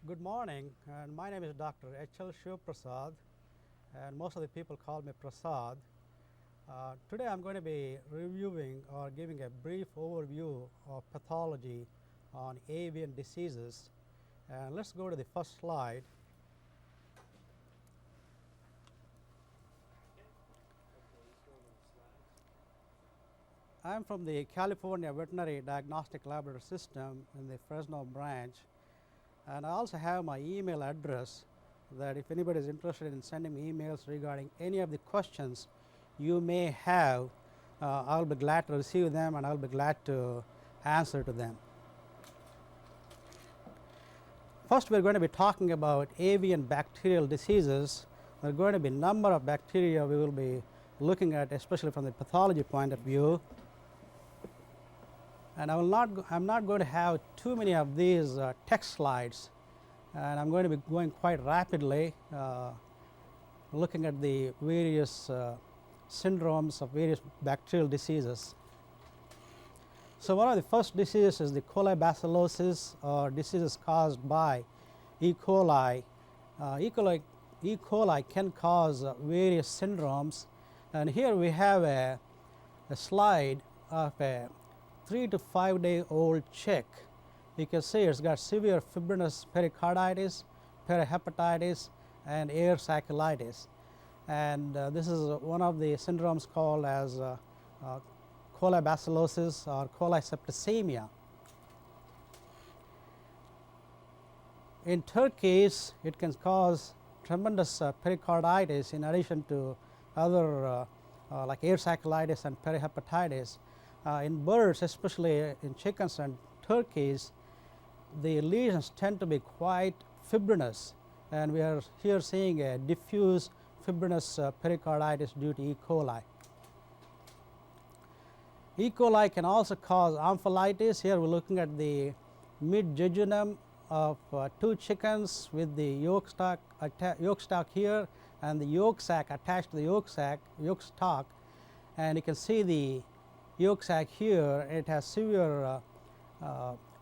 Good morning, and my name is Dr. H.L. Shivaprasad, and most of the people call me Prasad. Today I'm going to be reviewing or giving a brief overview of pathology on avian diseases. And let's go to the first slide. I'm from the California Veterinary Diagnostic Laboratory System in the Fresno branch, and I also have my email address that if anybody is interested in sending me emails regarding any of the questions you may have, I'll be glad to receive them and I'll be glad to answer to them. First, we're going to be talking about avian bacterial diseases. There are going to be a number of bacteria we will be looking at, especially from the pathology point of view. And I'm not going to have too many of these text slides, and I'm going to be going quite rapidly, looking at the various syndromes of various bacterial diseases. So one of the first diseases is the colibacillosis, or diseases caused by E. coli. E. coli can cause various syndromes, and here we have a slide of a 3 to 5 day old chick. You can see it's got severe fibrinous pericarditis, perihepatitis, and air sacculitis. And this is one of the syndromes called as colibacillosis or colisepticemia. In turkeys, it can cause tremendous pericarditis in addition to other like air sacculitis and perihepatitis. In birds, especially in chickens and turkeys, the lesions tend to be quite fibrinous, and we are here seeing a diffuse fibrinous pericarditis due to E. coli. E. coli can also cause omphalitis. Here we're looking at the mid-jejunum of 2 chickens with the yolk stalk here and the yolk sac attached to the yolk stalk, and you can see the yolk sac here. It has severe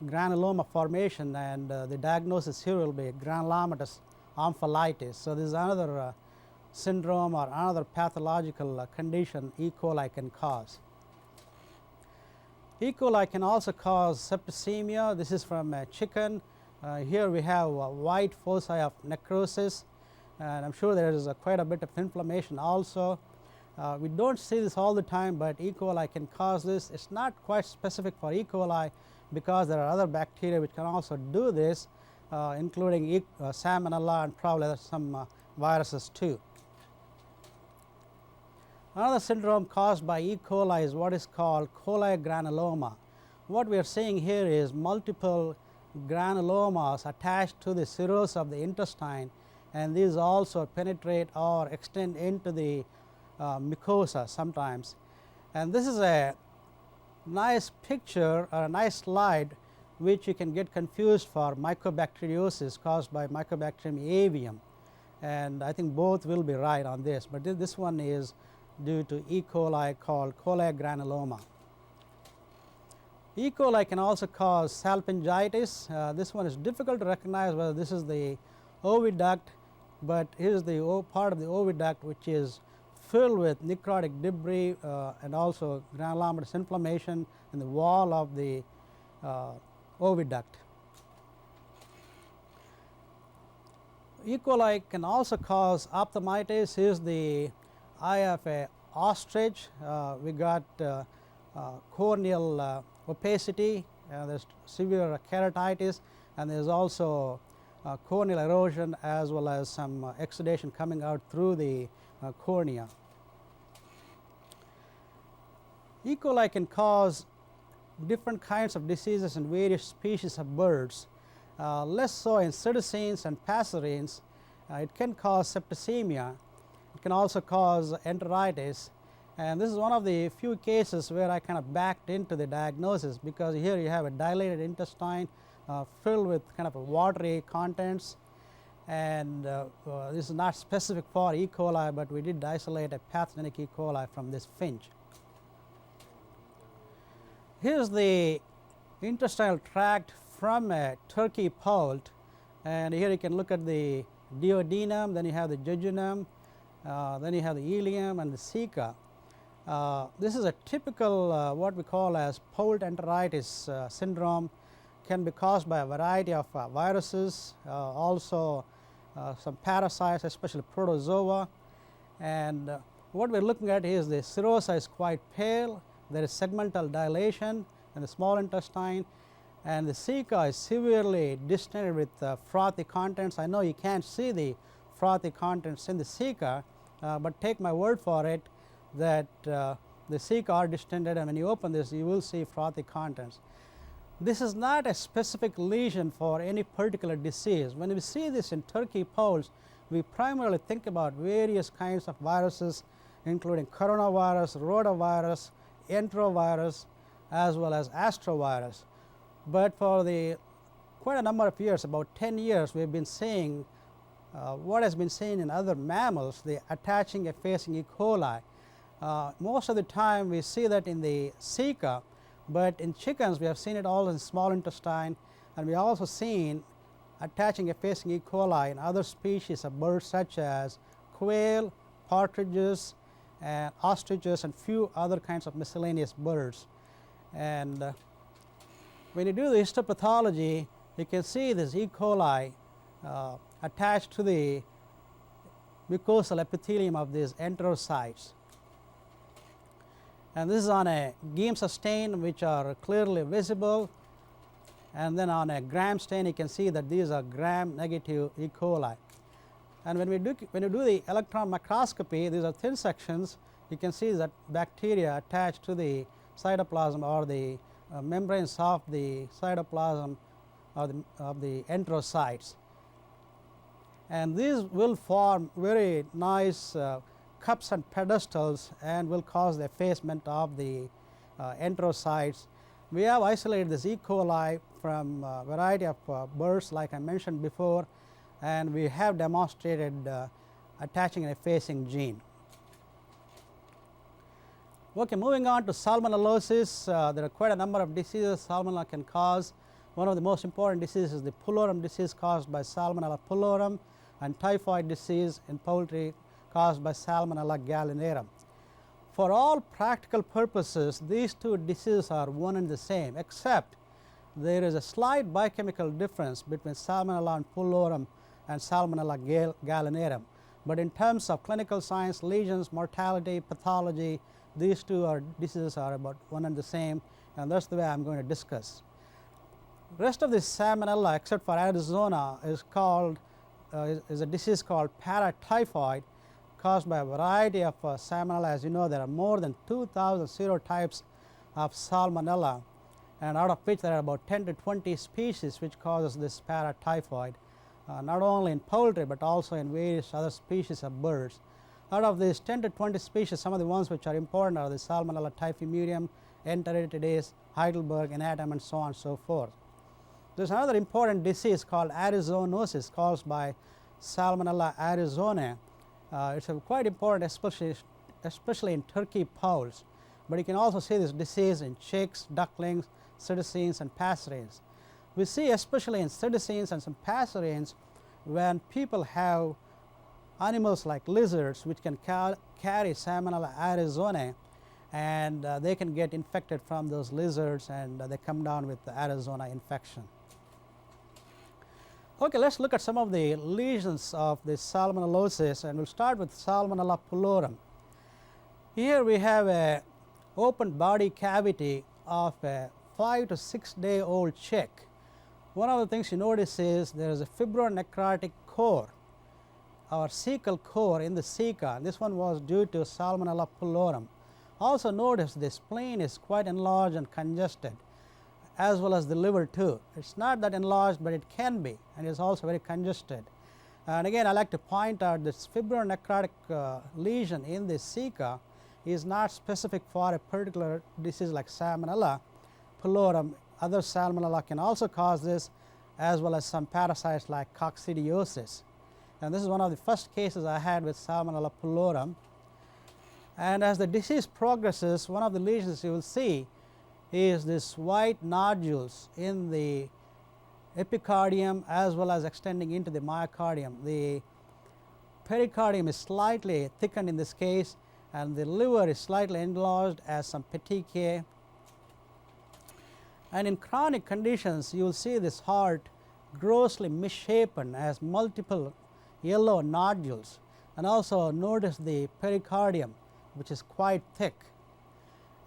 granuloma formation, and the diagnosis here will be granulomatous omphalitis. So this is another syndrome or another pathological condition E. coli can cause. E. coli can also cause septicemia. This is from a chicken. Here we have white foci of necrosis, and I'm sure there is quite a bit of inflammation also. We don't see this all the time, but E. coli can cause this. It's not quite specific for E. coli because there are other bacteria which can also do this, including Salmonella and probably some viruses too. Another syndrome caused by E. coli is what is called Colic Granuloma. What we are seeing here is multiple granulomas attached to the cirrhosis of the intestine, and these also penetrate or extend into the mucosa sometimes. And this is a nice picture or a nice slide which you can get confused for mycobacteriosis caused by Mycobacterium avium, and I think both will be right on this, but this one is due to E. coli called Colic Granuloma. E. coli can also cause salpingitis. This one is difficult to recognize whether this is the oviduct, but here is the part of the oviduct which is filled with necrotic debris and also granulomatous inflammation in the wall of the oviduct. E. coli can also cause ophthalmitis. Here is the eye of a ostrich. We got corneal opacity, there's severe keratitis, and there's also corneal erosion as well as some exudation coming out through the cornea. E. coli can cause different kinds of diseases in various species of birds, less so in cetaceans and passerines. It can cause septicemia. It can also cause enteritis, and this is one of the few cases where I kind of backed into the diagnosis, because here you have a dilated intestine filled with kind of a watery contents, and this is not specific for E. coli, but we did isolate a pathogenic E. coli from this finch. Here is the intestinal tract from a turkey poult. And here you can look at the duodenum, then you have the jejunum, then you have the ileum and the ceca. This is a typical what we call as Poult enteritis syndrome. Can be caused by a variety of viruses, also some parasites, especially protozoa. And what we are looking at is the serosa is quite pale. There is segmental dilation in the small intestine, and the ceca is severely distended with frothy contents. I know you can't see the frothy contents in the ceca, but take my word for it that the ceca are distended, and when you open this you will see frothy contents. This is not a specific lesion for any particular disease. When we see this in turkey poults, we primarily think about various kinds of viruses, including coronavirus, rotavirus, enterovirus, as well as astrovirus. But for quite a number of years, about 10 years, we have been seeing what has been seen in other mammals, the attaching effacing E. coli. Most of the time we see that in the ceca, but in chickens we have seen it all in small intestine, and we also seen attaching effacing E. coli in other species of birds such as quail, partridges, and ostriches, and few other kinds of miscellaneous birds. And when you do the histopathology, you can see this E. coli attached to the mucosal epithelium of these enterocytes. And this is on a Giemsa stain, which are clearly visible, and then on a Gram stain you can see that these are Gram negative E. coli. And when you do the electron microscopy, these are thin sections, you can see that bacteria attached to the cytoplasm or the membranes of the cytoplasm of the enterocytes. And these will form very nice cups and pedestals and will cause the effacement of the enterocytes. We have isolated this E. coli from a variety of birds like I mentioned before, and we have demonstrated attaching and effacing gene. Okay, moving on to salmonellosis. There are quite a number of diseases salmonella can cause. One of the most important diseases is the Pullorum disease caused by Salmonella Pullorum, and typhoid disease in poultry caused by Salmonella gallinarum. For all practical purposes, these two diseases are one and the same, except there is a slight biochemical difference between Salmonella Pullorum and Salmonella gallinarum. But in terms of clinical signs, lesions, mortality, pathology, these two diseases are about one and the same, and that's the way I'm going to discuss. The rest of the Salmonella, except for Arizona, is a disease called paratyphoid, caused by a variety of Salmonella. As you know, there are more than 2,000 serotypes of Salmonella, and out of which there are about 10 to 20 species which causes this paratyphoid, not only in poultry but also in various other species of birds. Out of these 10 to 20 species, some of the ones which are important are the Salmonella typhimurium, Enteritidis, Heidelberg, Inatum, and so on and so forth. There is another important disease called Arizonosis caused by Salmonella arizonae. It's quite important, especially in turkey poults, but you can also see this disease in chicks, ducklings, cetaceans, and passerines. We see especially in cetaceans and some passerines when people have animals like lizards which can carry Salmonella arizonae, and they can get infected from those lizards, and they come down with the Arizona infection. Okay, let's look at some of the lesions of the salmonellosis, and we'll start with Salmonella Pullorum. Here we have a open body cavity of a 5 to 6 day old chick. One of the things you notice is there is a fibronecrotic core or cecal core in the ceca. This one was due to Salmonella Pullorum. Also notice the spleen is quite enlarged and congested, as well as the liver too. It's not that enlarged, but it can be, and it's also very congested. And again, I like to point out this fibronecrotic lesion in the ceca is not specific for a particular disease like Salmonella Pullorum. Other Salmonella can also cause this, as well as some parasites like coccidiosis. And this is one of the first cases I had with Salmonella Pullorum. And as the disease progresses, one of the lesions you will see is this white nodules in the epicardium as well as extending into the myocardium. The pericardium is slightly thickened in this case, and the liver is slightly enlarged as some petechiae. And in chronic conditions, you will see this heart grossly misshapen as multiple yellow nodules, and also notice the pericardium, which is quite thick,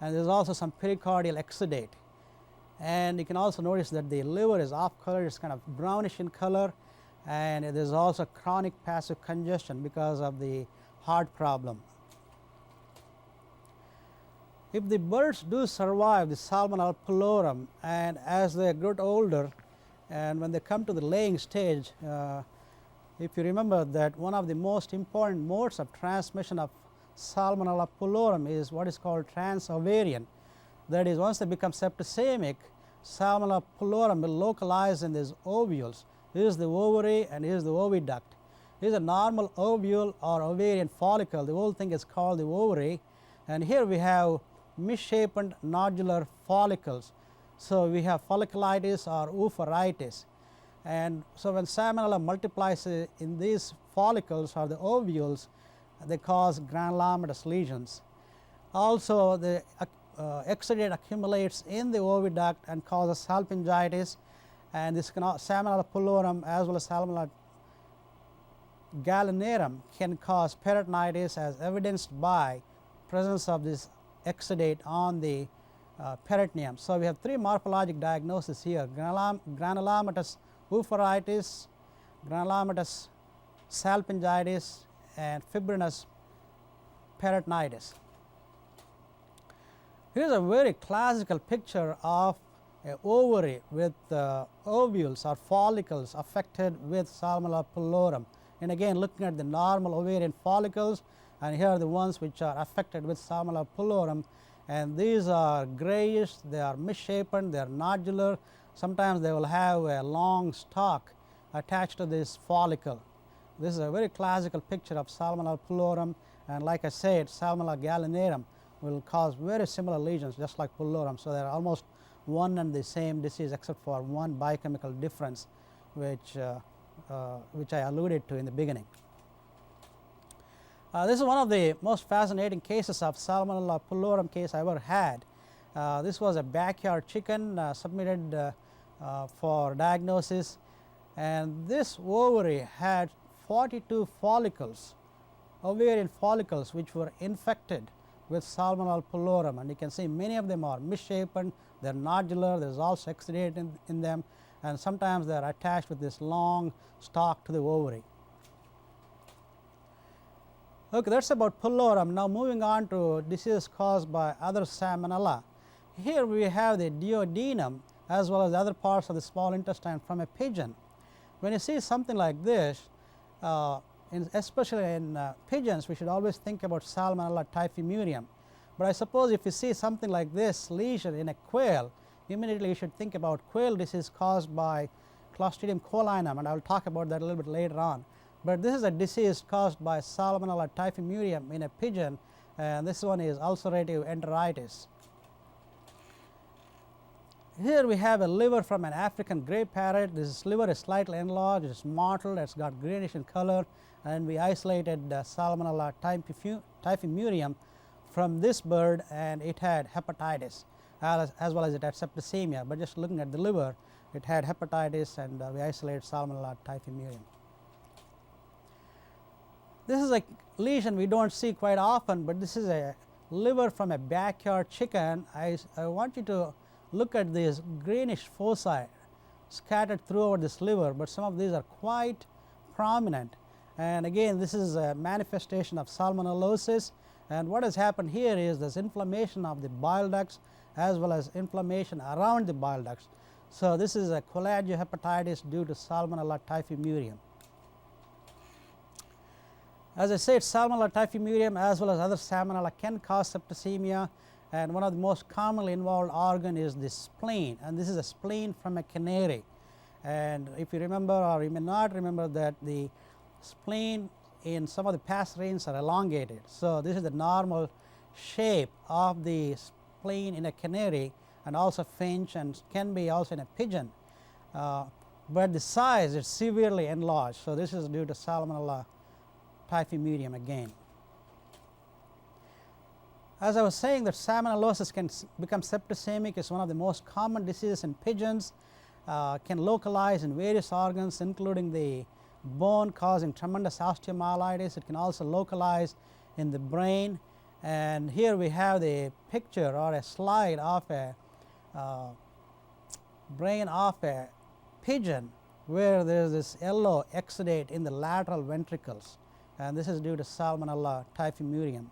and there is also some pericardial exudate. And you can also notice that the liver is off color, it is kind of brownish in color, and there is also chronic passive congestion because of the heart problem. If the birds do survive the Salmonella Pullorum, and as they get older and when they come to the laying stage, if you remember that one of the most important modes of transmission of Salmonella Pullorum is what is called transovarian. That is, once they become septicemic, Salmonella Pullorum will localize in these ovules. This is the ovary and here is the oviduct. This is a normal ovule or ovarian follicle. The whole thing is called the ovary, and here we have misshapen nodular follicles. So, we have folliculitis or oophoritis, and so when Salmonella multiplies in these follicles or the ovules, they cause granulomatous lesions. Also, the exudate accumulates in the oviduct and causes salpingitis, and this Salmonella Pullorum as well as Salmonella gallinarum can cause peritonitis as evidenced by presence of this exudate on the peritoneum. So, we have three morphologic diagnoses here: granulomatous oophoritis, granulomatous salpingitis, and fibrinous peritonitis. Here is a very classical picture of an ovary with ovules or follicles affected with Salmonella Pullorum. And again, looking at the normal ovarian follicles, and here are the ones which are affected with Salmonella Pullorum, and these are grayish, they are misshapen, they are nodular. Sometimes they will have a long stalk attached to this follicle. This is a very classical picture of Salmonella Pullorum, and like I said, Salmonella gallinarum will cause very similar lesions just like Pullorum. So, they are almost one and the same disease except for one biochemical difference which I alluded to in the beginning. This is one of the most fascinating cases of Salmonella Pullorum case I ever had. This was a backyard chicken submitted for diagnosis, and this ovary had 42 follicles, ovarian follicles, which were infected with Salmonella Pullorum, and you can see many of them are misshapen, they are nodular, there is also exudate in them, and sometimes they are attached with this long stalk to the ovary. Okay, that is about Pullorum. Now, moving on to diseases caused by other Salmonella. Here we have the duodenum as well as other parts of the small intestine from a pigeon. When you see something like this, especially in pigeons, we should always think about Salmonella typhimurium. But I suppose if you see something like this lesion in a quail, immediately you should think about quail disease caused by Clostridium cholinum, and I will talk about that a little bit later on. But this is a disease caused by Salmonella typhimurium in a pigeon, and this one is ulcerative enteritis. Here we have a liver from an African grey parrot. This liver is slightly enlarged, it is mottled, it has got greenish in color, and we isolated Salmonella typhimurium from this bird, and it had hepatitis as well as it had septicemia. But just looking at the liver, it had hepatitis, and we isolated Salmonella typhimurium. This is a lesion we do not see quite often, but this is a liver from a backyard chicken. I want you to look at these greenish foci scattered throughout this liver, but some of these are quite prominent. And again, this is a manifestation of salmonellosis, and what has happened here is there is inflammation of the bile ducts as well as inflammation around the bile ducts. So, this is a cholangiohepatitis due to Salmonella typhimurium. As I said, Salmonella typhimurium as well as other Salmonella can cause septicemia, and one of the most commonly involved organ is the spleen, and this is a spleen from a canary. And if you remember, or you may not remember, that the spleen in some of the passerines are elongated. So, this is the normal shape of the spleen in a canary and also finch, and can be also in a pigeon. but the size is severely enlarged. So, this is due to Salmonella typhimurium again. As I was saying, that salmonellosis can become septicemic is one of the most common diseases in pigeons, can localize in various organs including the bone, causing tremendous osteomyelitis. It can also localize in the brain, and here we have the picture or a slide of a brain of a pigeon where there is this yellow exudate in the lateral ventricles, and this is due to Salmonella typhimurium.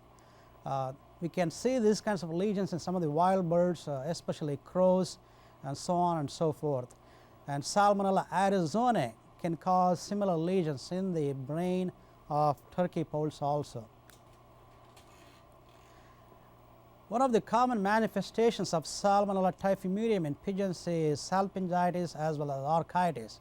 We can see these kinds of lesions in some of the wild birds, especially crows and so on and so forth. And Salmonella arizonae can cause similar lesions in the brain of turkey poults also. One of the common manifestations of Salmonella typhimurium in pigeons is salpingitis as well as orchitis.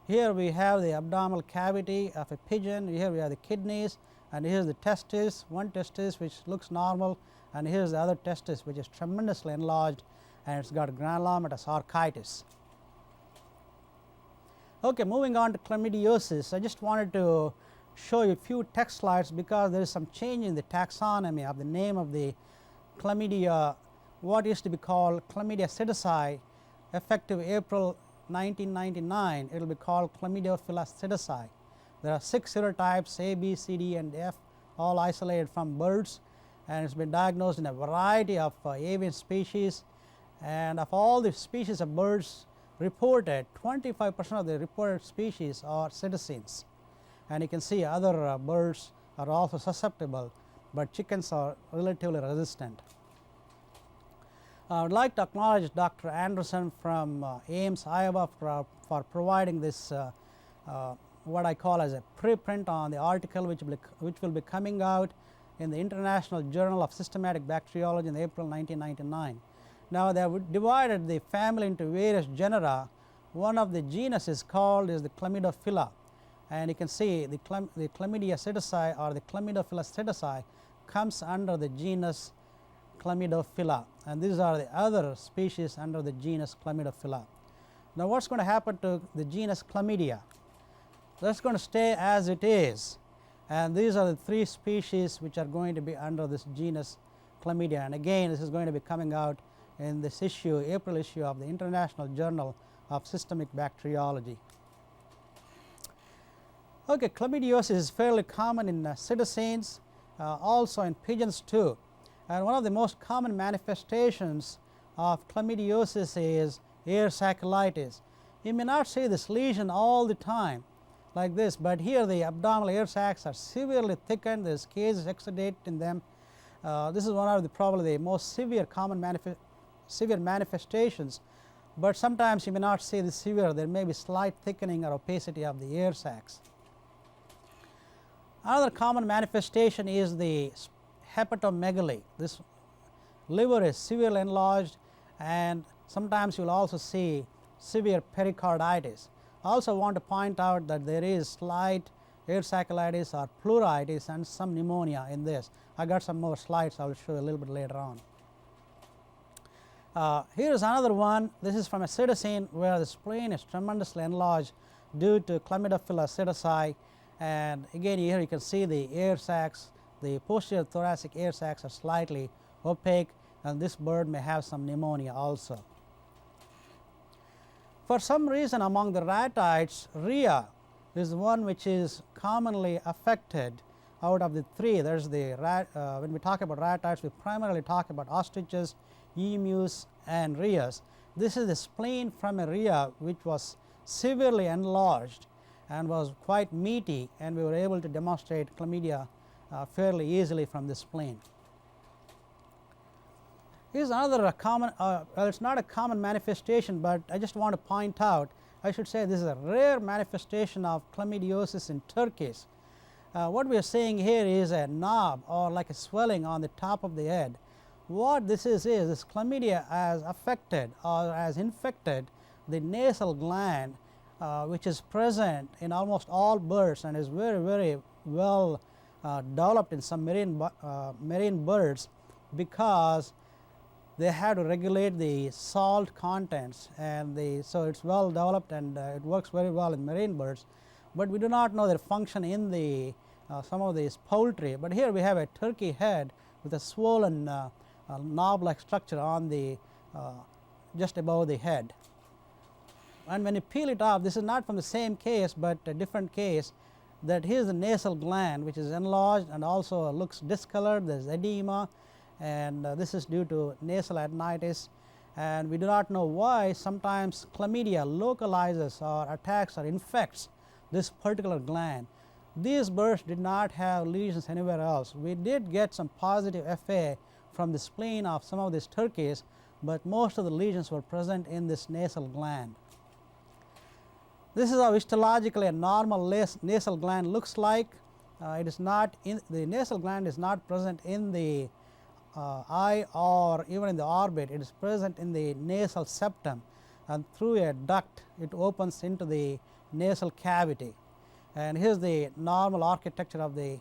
Here we have the abdominal cavity of a pigeon, here we have the kidneys, and here is the testis, one testis which looks normal, and here is the other testis which is tremendously enlarged, and it's got granulomatous orchitis. Okay, moving on to chlamydiosis, I just wanted to show you a few text slides because there is some change in the taxonomy of the name of the chlamydia, what used to be called Chlamydia psittaci, effective April 1999, it will be called Chlamydophila psittaci. There are 6 serotypes A, B, C, D, and F, all isolated from birds, and it's been diagnosed in a variety of avian species, and of all the species of birds reported, 25% of the reported species are cetaceans, and you can see other birds are also susceptible, but chickens are relatively resistant. I would like to acknowledge Dr. Anderson from Ames, Iowa for providing this what I call as a preprint on the article which will be coming out in the International Journal of Systematic Bacteriology in April 1999. Now, they have divided the family into various genera. One of the genus is called the Chlamydophila, and you can see the Chlamydia psittaci or the Chlamydophila psittaci comes under the genus Chlamydophila, and these are the other species under the genus Chlamydophila. Now, what's going to happen to the genus Chlamydia? That's going to stay as it is, and these are the 3 species which are going to be under this genus Chlamydia, and again this is going to be coming out in this issue, April issue of the International Journal of Systemic Bacteriology. Okay, chlamydiosis is fairly common in cetaceans, also in pigeons too, and one of the most common manifestations of chlamydiosis is air saculitis. You may not see this lesion all the time like this, but here the abdominal air sacs are severely thickened, there is cases exudate in them. This is one of the probably the most severe severe manifestations, but sometimes you may not see the severe, there may be slight thickening or opacity of the air sacs. Another common manifestation is the hepatomegaly. This liver is severely enlarged, and sometimes you will also see severe pericarditis. I also want to point out that there is slight air saculitis or pleuritis and some pneumonia in this. I got some more slides I will show you a little bit later on. Here is another one. This is from a cetacine where the spleen is tremendously enlarged due to Chlamydophila psittaci, and again here you can see the air sacs, the posterior thoracic air sacs are slightly opaque, and this bird may have some pneumonia also. For some reason among the ratites, rhea is the one which is commonly affected out of the 3. There is the when we talk about ratites, we primarily talk about ostriches, emus, and rheas. This is the spleen from a rhea which was severely enlarged and was quite meaty, and we were able to demonstrate chlamydia fairly easily from the spleen. Here's another common, well, it's not a common manifestation, but I just want to point out, I should say this is a rare manifestation of chlamydiosis in turkeys. What we are seeing here is a knob or like a swelling on the top of the head. What this is this chlamydia has affected or has infected the nasal gland, which is present in almost all birds and is very well developed in some marine birds, because they have to regulate the salt contents, and so it's well developed, and it works very well in marine birds, but we do not know their function in the some of these poultry. But here we have a turkey head with a swollen knob-like structure on the just above the head. And when you peel it off, this is not from the same case but a different case, that here is the nasal gland which is enlarged and also looks discolored. There is edema, and this is due to nasal adenitis, and we do not know why. Sometimes chlamydia localizes or attacks or infects this particular gland. These birds did not have lesions anywhere else. We did get some positive FA from the spleen of some of these turkeys, but most of the lesions were present in this nasal gland. This is how histologically a normal nasal gland looks like. It is not in the nasal gland is not present in the eye or even in the orbit. It is present in the nasal septum, and through a duct it opens into the nasal cavity. And here is the normal architecture of the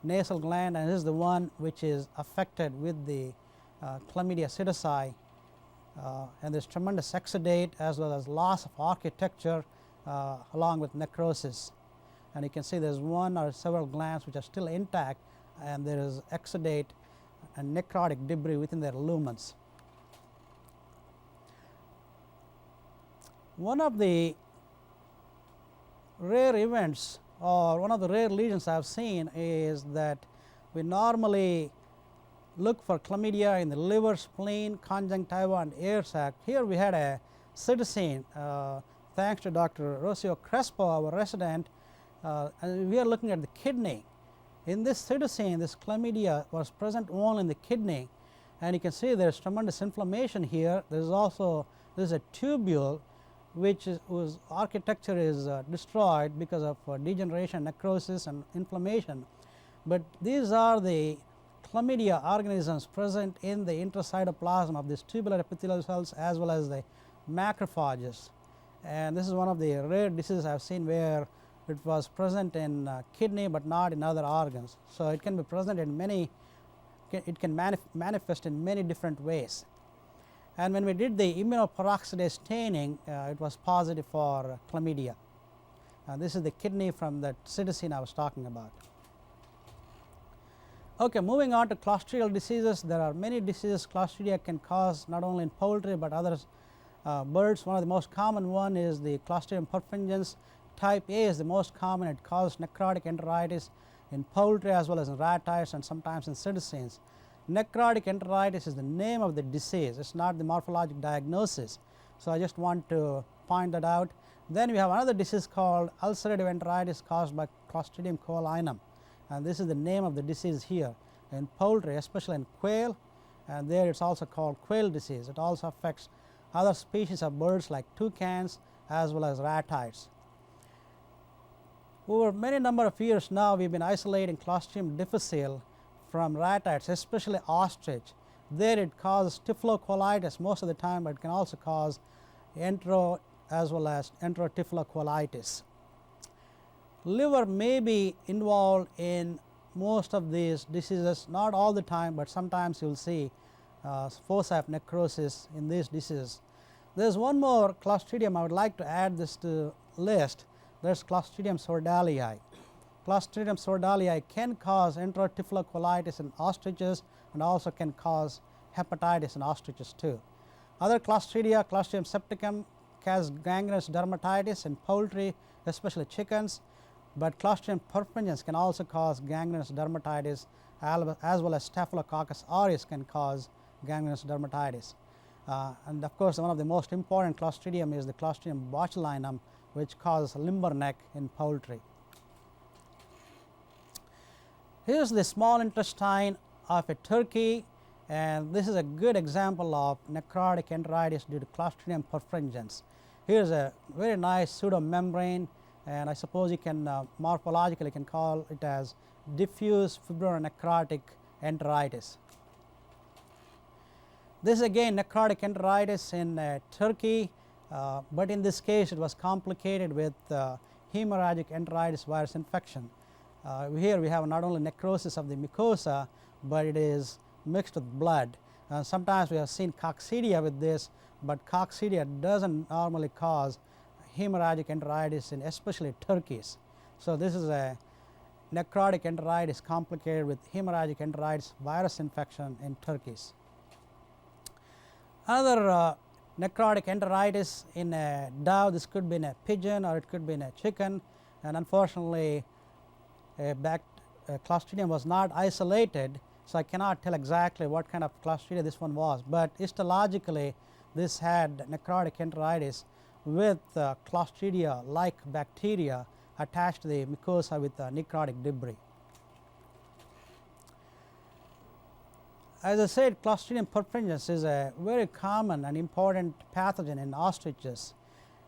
nasal gland, and this is the one which is affected with the chlamydia psittaci, and there is tremendous exudate as well as loss of architecture along with necrosis. And you can see there is one or several glands which are still intact, and there is exudate and necrotic debris within their lumens. One of the rare events, or one of the rare lesions I have seen, is that we normally look for chlamydia in the liver, spleen, conjunctiva, and air sac. Here we had a citizen, thanks to Dr. Rocio Crespo, our resident, and we are looking at the kidney. In this citizen, this chlamydia was present only in the kidney, and you can see there is tremendous inflammation here. There is also a tubule whose architecture is destroyed because of degeneration, necrosis, and inflammation. But these are the chlamydia organisms present in the intracytoplasm of these tubular epithelial cells as well as the macrophages. And this is one of the rare diseases I have seen where it was present in kidney but not in other organs. So it can be present in many, it can manifest in many different ways. And when we did the immunoperoxidase staining, it was positive for chlamydia. This is the kidney from that citizen I was talking about. Okay, moving on to Claustral diseases. There are many diseases Clostridia can cause, not only in poultry but other birds. One of the most common one is the Clostridium perfringens. Type A is the most common. It causes necrotic enteritis in poultry as well as in ratites and sometimes in citizens. Necrotic enteritis is the name of the disease. It is not the morphologic diagnosis. So I just want to point that out. Then we have another disease called ulcerative enteritis caused by Clostridium cholinum, and this is the name of the disease here in poultry, especially in quail, and there it is also called Quail disease. It also affects other species of birds like toucans as well as ratites. Over many number of years now, we have been isolating Clostridium difficile from ratites, especially ostrich. There it causes typhlocolitis most of the time, but it can also cause entero as well as enterotyphlocolitis. Liver may be involved in most of these diseases, not all the time, but sometimes you will see foci of necrosis in these diseases. There is one more Clostridium I would like to add this to list. There is Clostridium sordalii. Clostridium sordalii can cause enterotyphlocolitis in ostriches and also can cause hepatitis in ostriches too. Other Clostridia, Clostridium septicum, cause gangrenous dermatitis in poultry, especially chickens, but Clostridium perfringens can also cause gangrenous dermatitis as well as Staphylococcus aureus can cause gangrenous dermatitis. And of course, one of the most important Clostridium is the Clostridium botulinum, which causes limber neck in poultry. Here is the small intestine of a turkey, and this is a good example of necrotic enteritis due to Clostridium perfringens. Here is a very nice pseudomembrane, and I suppose you can morphologically can call it as diffuse fibronecrotic enteritis. This is again necrotic enteritis in turkey, but in this case it was complicated with hemorrhagic enteritis virus infection. Here we have not only necrosis of the mucosa, but it is mixed with blood. Sometimes we have seen coccidia with this, but coccidia doesn't normally cause hemorrhagic enteritis in especially turkeys. So this is a necrotic enteritis complicated with hemorrhagic enteritis virus infection in turkeys. Another necrotic enteritis in a dove, this could be in a pigeon or it could be in a chicken, and unfortunately a Clostridium was not isolated, so I cannot tell exactly what kind of Clostridia this one was, but histologically this had necrotic enteritis with Clostridia like bacteria attached to the mucosa with necrotic debris. As I said, Clostridium perfringens is a very common and important pathogen in ostriches,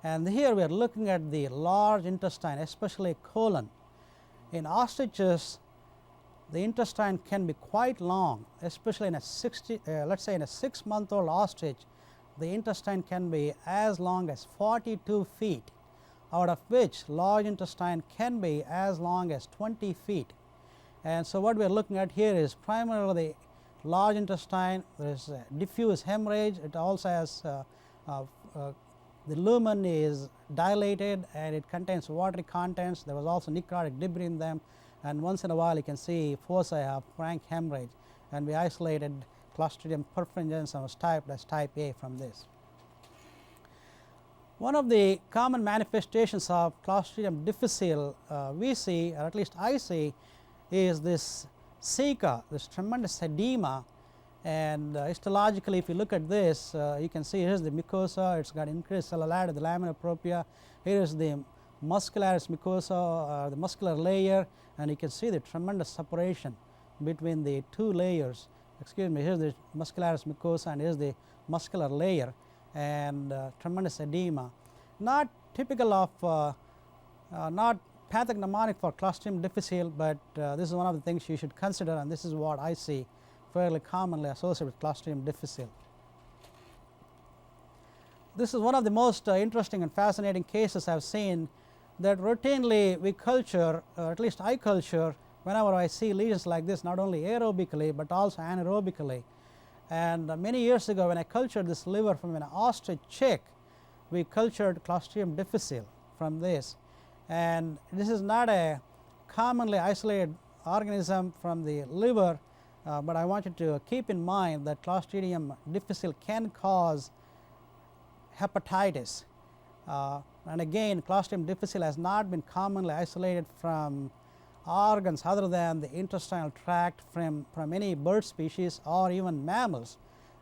and here we are looking at the large intestine, especially colon. In ostriches, the intestine can be quite long, especially in a let's say in a 6-month-old ostrich, the intestine can be as long as 42 feet, out of which large intestine can be as long as 20 feet. And so what we are looking at here is primarily the large intestine. There is diffuse hemorrhage. It also has the lumen is dilated and it contains watery contents. There was also necrotic debris in them, and once in a while you can see foci of frank hemorrhage, and we isolated Clostridium perfringens and was typed as type A from this. One of the common manifestations of Clostridium difficile we see, or at least I see, is this ceca, this tremendous edema. And histologically, if you look at this, you can see here is the mucosa, it's got increased cellularity, the lamina propria. Here is the muscularis mucosa, the muscular layer, and you can see the tremendous separation between the two layers. Excuse me, here's the muscularis mucosa and here's the muscular layer, and tremendous edema. Not typical of, not pathognomonic for Clostridium difficile, but this is one of the things you should consider, and this is what I see fairly commonly associated with Clostridium difficile. This is one of the most interesting and fascinating cases I have seen, that routinely we culture, or at least I culture, whenever I see lesions like this, not only aerobically but also anaerobically. And many years ago, when I cultured this liver from an ostrich chick, we cultured Clostridium difficile from this. And this is not a commonly isolated organism from the liver, but I want you to keep in mind that Clostridium difficile can cause hepatitis. And again, Clostridium difficile has not been commonly isolated from organs other than the intestinal tract from any bird species or even mammals.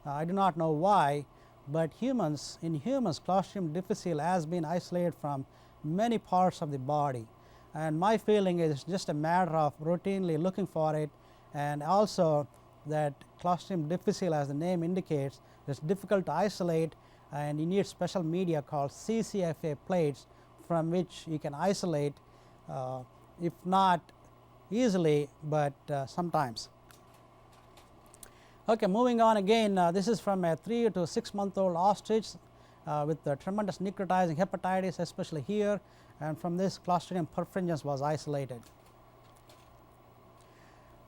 I do not know why, but in humans, Clostridium difficile has been isolated from many parts of the body. And my feeling is just a matter of routinely looking for it, and also that Clostridium difficile, as the name indicates, is difficult to isolate, and you need special media called CCFA plates from which you can isolate, if not easily, but sometimes. Okay, moving on again, this is from a 3 to 6 month old ostrich with tremendous necrotizing hepatitis, especially here, and from this Clostridium perfringens was isolated.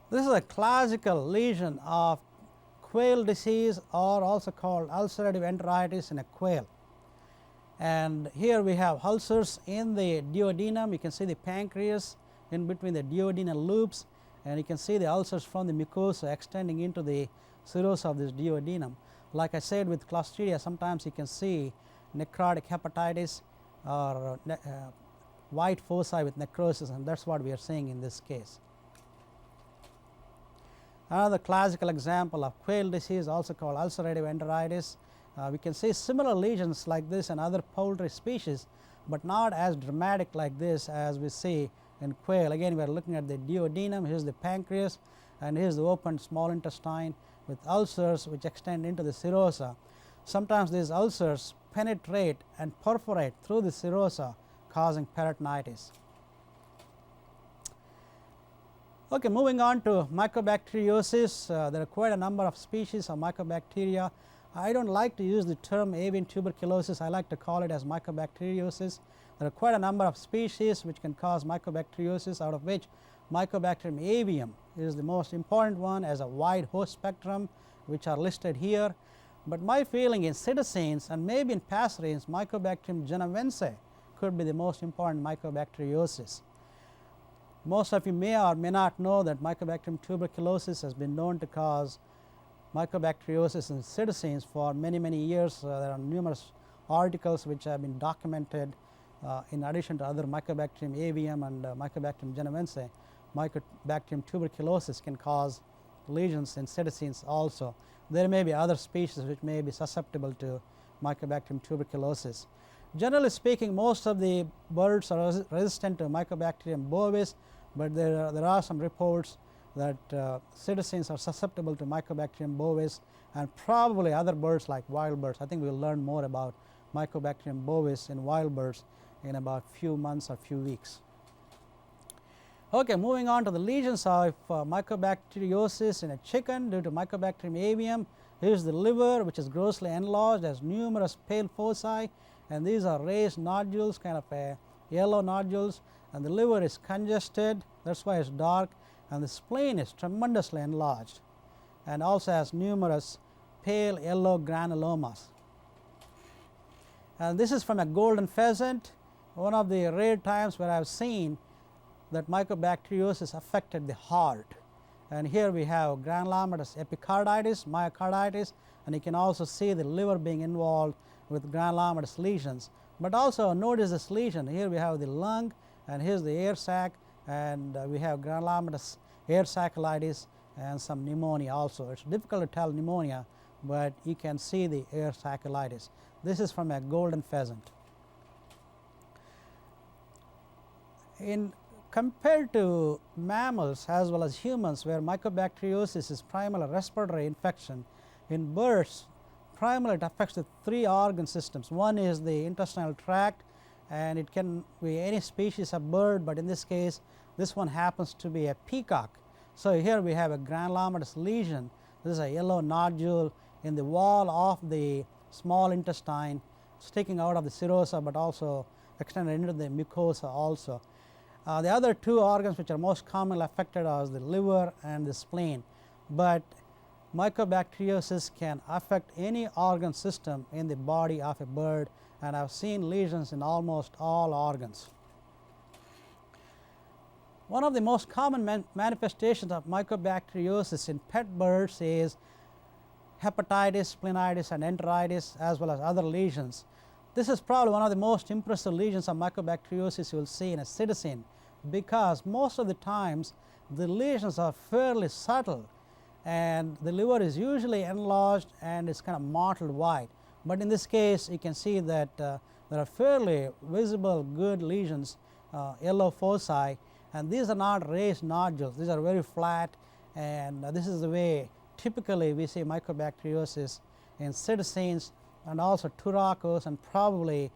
This is a classical lesion of quail disease, or also called ulcerative enteritis in a quail. And here we have ulcers in the duodenum. You can see the pancreas in between the duodenal loops, and you can see the ulcers from the mucosa extending into the cirrhosis of this duodenum. Like I said, with Clostridia, sometimes you can see necrotic hepatitis or white foci with necrosis, and that's what we are seeing in this case. Another classical example of quail disease, also called ulcerative enteritis. We can see similar lesions like this in other poultry species, but not as dramatic like this as we see in quail. Again, we are looking at the duodenum. Here's the pancreas, and here's the open small intestine with ulcers which extend into the serosa. Sometimes these ulcers penetrate and perforate through the serosa, causing peritonitis. Okay, moving on to mycobacteriosis. There are quite a number of species of mycobacteria. I don't like to use the term avian tuberculosis. I like to call it as mycobacteriosis. There are quite a number of species which can cause mycobacteriosis, out of which Mycobacterium avium is the most important one, as a wide host spectrum, which are listed here. But my feeling in citizens and maybe in passerines, Mycobacterium genuense could be the most important mycobacteriosis. Most of you may or may not know that Mycobacterium tuberculosis has been known to cause mycobacteriosis in citizens for many, many years. There are numerous articles which have been documented in addition to other Mycobacterium avium and Mycobacterium genuense. Mycobacterium tuberculosis can cause lesions in citizens also. There may be other species which may be susceptible to Mycobacterium tuberculosis. Generally speaking, most of the birds are resistant to Mycobacterium bovis, but there are some reports that citizens are susceptible to Mycobacterium bovis, and probably other birds like wild birds. I think we will learn more about Mycobacterium bovis in wild birds in about few months or few weeks. Okay, moving on to the lesions of mycobacteriosis in a chicken due to Mycobacterium avium. Here is the liver, which is grossly enlarged, has numerous pale foci, and these are raised nodules, kind of yellow nodules, and the liver is congested, that is why it is dark, and the spleen is tremendously enlarged and also has numerous pale yellow granulomas. And this is from a golden pheasant, one of the rare times where I have seen that mycobacteriosis affected the heart. And here we have granulomatous epicarditis, myocarditis, and you can also see the liver being involved with granulomatous lesions. But also notice this lesion, here we have the lung, and here is the air sac, and we have granulomatous air sacculitis and some pneumonia also. It is difficult to tell pneumonia, but you can see the air sacculitis. This is from a golden pheasant. Compared to mammals as well as humans, where mycobacteriosis is primarily a respiratory infection, in birds primarily it affects the three organ systems. One is the intestinal tract, and it can be any species of bird, but in this case this one happens to be a peacock. So here we have a granulomatous lesion. This is a yellow nodule in the wall of the small intestine, sticking out of the serosa, but also extended into the mucosa also. The other two organs which are most commonly affected are the liver and the spleen, but mycobacteriosis can affect any organ system in the body of a bird, and I have seen lesions in almost all organs. One of the most common manifestations of mycobacteriosis in pet birds is hepatitis, splenitis, and enteritis, as well as other lesions. This is probably one of the most impressive lesions of mycobacteriosis you will see in a citizen, because most of the times the lesions are fairly subtle, and the liver is usually enlarged and it's kind of mottled white. But in this case you can see that there are fairly visible good lesions, yellow foci, and these are not raised nodules. These are very flat, and this is the way typically we see mycobacteriosis in citizens and also turacos and probably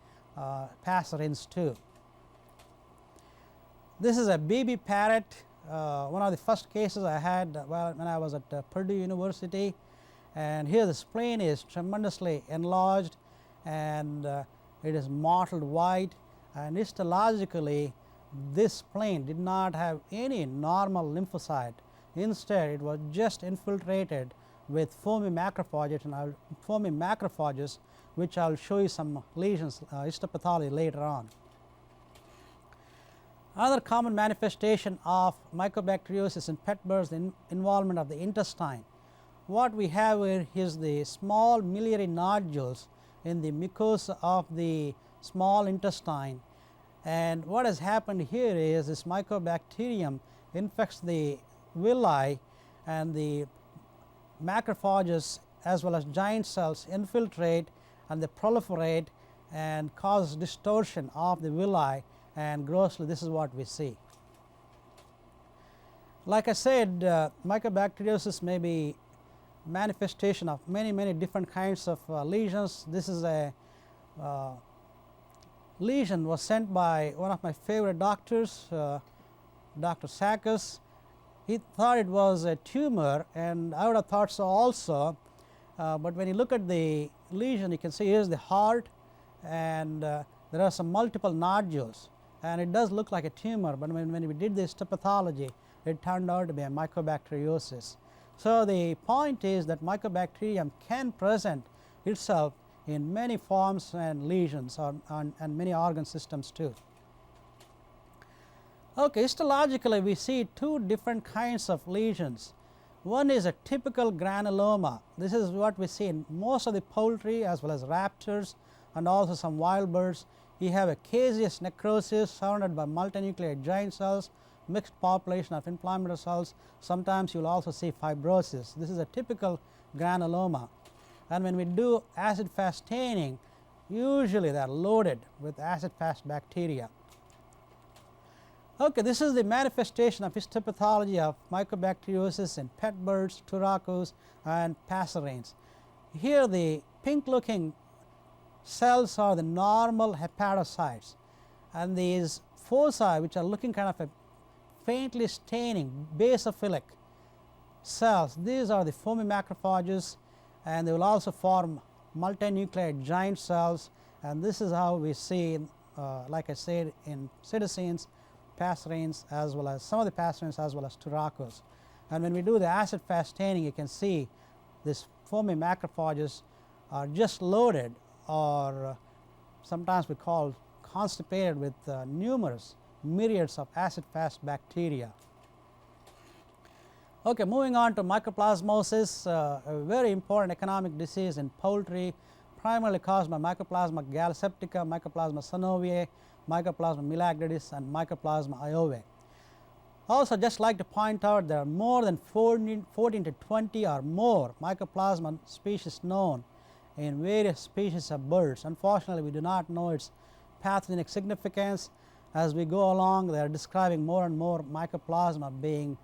passerines too. This is a BB parrot, one of the first cases I had when I was at Purdue University, and here the spleen is tremendously enlarged and it is mottled white, and histologically this spleen did not have any normal lymphocyte. Instead it was just infiltrated with foamy macrophages, which I will show you some lesions, histopathology later on. Another common manifestation of mycobacteriosis in pet birds is the involvement of the intestine. What we have here is the small miliary nodules in the mucosa of the small intestine, and what has happened here is this mycobacterium infects the villi, and the macrophages as well as giant cells infiltrate and they proliferate and cause distortion of the villi, and grossly this is what we see. Like I said, mycobacteriosis may be manifestation of many different kinds of lesions. This is a lesion was sent by one of my favorite doctors, Dr. Sakis. He thought it was a tumor, and I would have thought so also, but when you look at the lesion, you can see here is the heart, and there are some multiple nodules, and it does look like a tumor, but when we did the histopathology, it turned out to be a mycobacteriosis. So, the point is that Mycobacterium can present itself in many forms and lesions and many organ systems too. Okay, histologically we see two different kinds of lesions. One is a typical granuloma. This is what we see in most of the poultry as well as raptors and also some wild birds. You have a caseous necrosis surrounded by multinuclear giant cells, mixed population of inflammatory cells. Sometimes you will also see fibrosis. This is a typical granuloma. And when we do acid-fast staining, usually they are loaded with acid-fast bacteria. Okay, this is the manifestation of histopathology of mycobacteriosis in pet birds, turacos, and passerines. Here the pink-looking cells are the normal hepatocytes, and these foci, which are looking kind of a faintly staining basophilic cells, these are the foamy macrophages, and they will also form multinuclear giant cells, and this is how we see, like I said, in psittacines, passerines, as well as some of the passerines as well as turacos. And when we do the acid-fast staining, you can see these foamy macrophages are just loaded, or sometimes we call constipated, with numerous myriads of acid-fast bacteria. Okay, moving on to mycoplasmosis, a very important economic disease in poultry, primarily caused by Mycoplasma galliseptica, Mycoplasma synoviae, Mycoplasma melagrandis, and Mycoplasma iovae. Also, just like to point out, there are more than 14 to 20 or more Mycoplasma species known in various species of birds. Unfortunately, we do not know its pathogenic significance. As we go along, they are describing more and more Mycoplasma being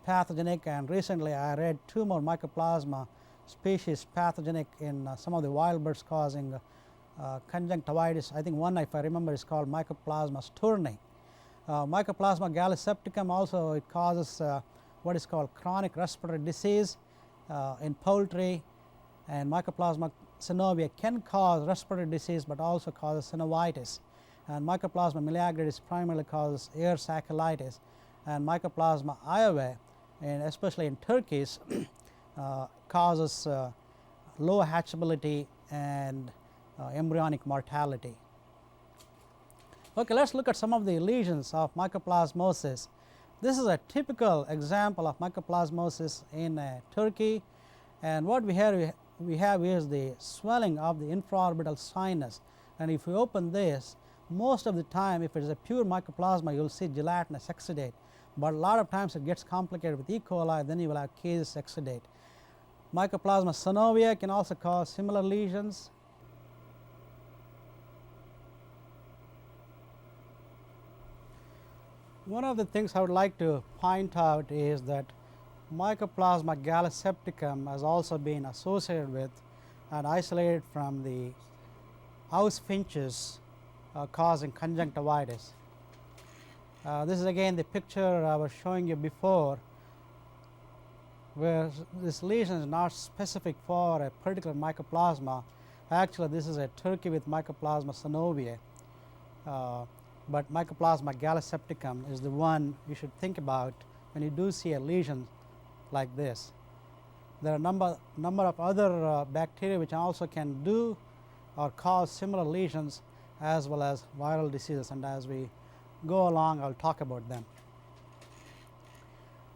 pathogenic, and recently I read 2 more Mycoplasma species pathogenic in some of the wild birds, causing conjunctivitis. I think one, if I remember, is called Mycoplasma sterni. Mycoplasma gallisepticum also, it causes what is called chronic respiratory disease in poultry, and Mycoplasma synoviae can cause respiratory disease but also causes synovitis, and Mycoplasma melagrandis primarily causes air sacculitis, and Mycoplasma iovae, and especially in turkeys, causes low hatchability and embryonic mortality. Okay, let us look at some of the lesions of mycoplasmosis. This is a typical example of mycoplasmosis in a turkey, and what we have is the swelling of the infraorbital sinus, and if we open this, most of the time if it is a pure mycoplasma, you will see gelatinous exudate, but a lot of times it gets complicated with E. coli, then you will have caseous exudate. Mycoplasma synoviae can also cause similar lesions. One of the things I would like to point out is that Mycoplasma gallisepticum has also been associated with and isolated from the house finches causing conjunctivitis. This is again the picture I was showing you before, where this lesion is not specific for a particular mycoplasma. Actually, this is a turkey with Mycoplasma synoviae, but Mycoplasma gallisepticum is the one you should think about when you do see a lesion like this. There are a number of other bacteria which also can do or cause similar lesions, as well as viral diseases, and as we go along I will talk about them.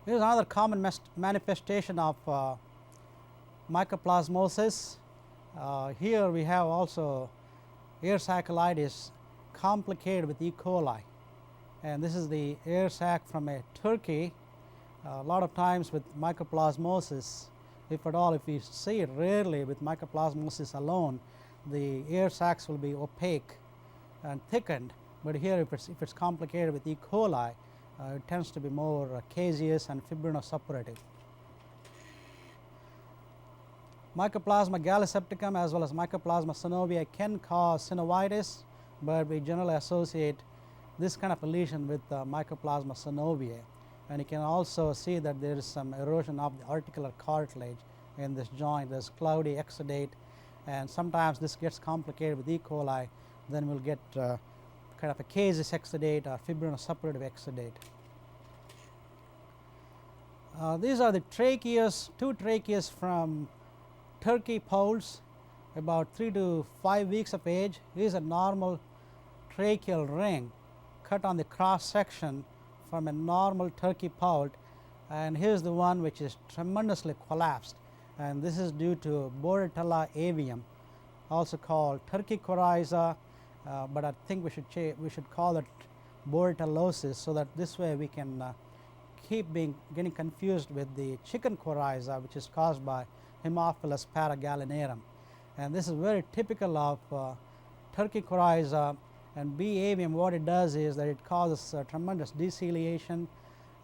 Here is another common manifestation of mycoplasmosis. Here we have also air sacculitis complicated with E. coli, and this is the air sac from a turkey. A lot of times with mycoplasmosis, if at all, if we see it rarely with mycoplasmosis alone, the air sacs will be opaque and thickened, but here if it's complicated with E. coli, it tends to be more caseous and fibrinosuppurative. Mycoplasma gallisepticum as well as Mycoplasma synoviae can cause synovitis, but we generally associate this kind of a lesion with Mycoplasma synoviae. And you can also see that there is some erosion of the articular cartilage in this joint. There's cloudy exudate, and sometimes this gets complicated with E. coli, then we'll get kind of a caseous exudate or fibrinosuppurative exudate. These are the tracheas, two tracheas from turkey poults about 3 to 5 weeks of age. Here's a normal tracheal ring cut on the cross section from a normal turkey poult, and here's the one which is tremendously collapsed, and this is due to Bordetella avium, also called turkey coryza, but I think we should call it Bordellosis, so that this way we can keep getting confused with the chicken coryza, which is caused by Haemophilus paragallinarum. And this is very typical of turkey coryza. And B. avium, what it does is that it causes tremendous deciliation,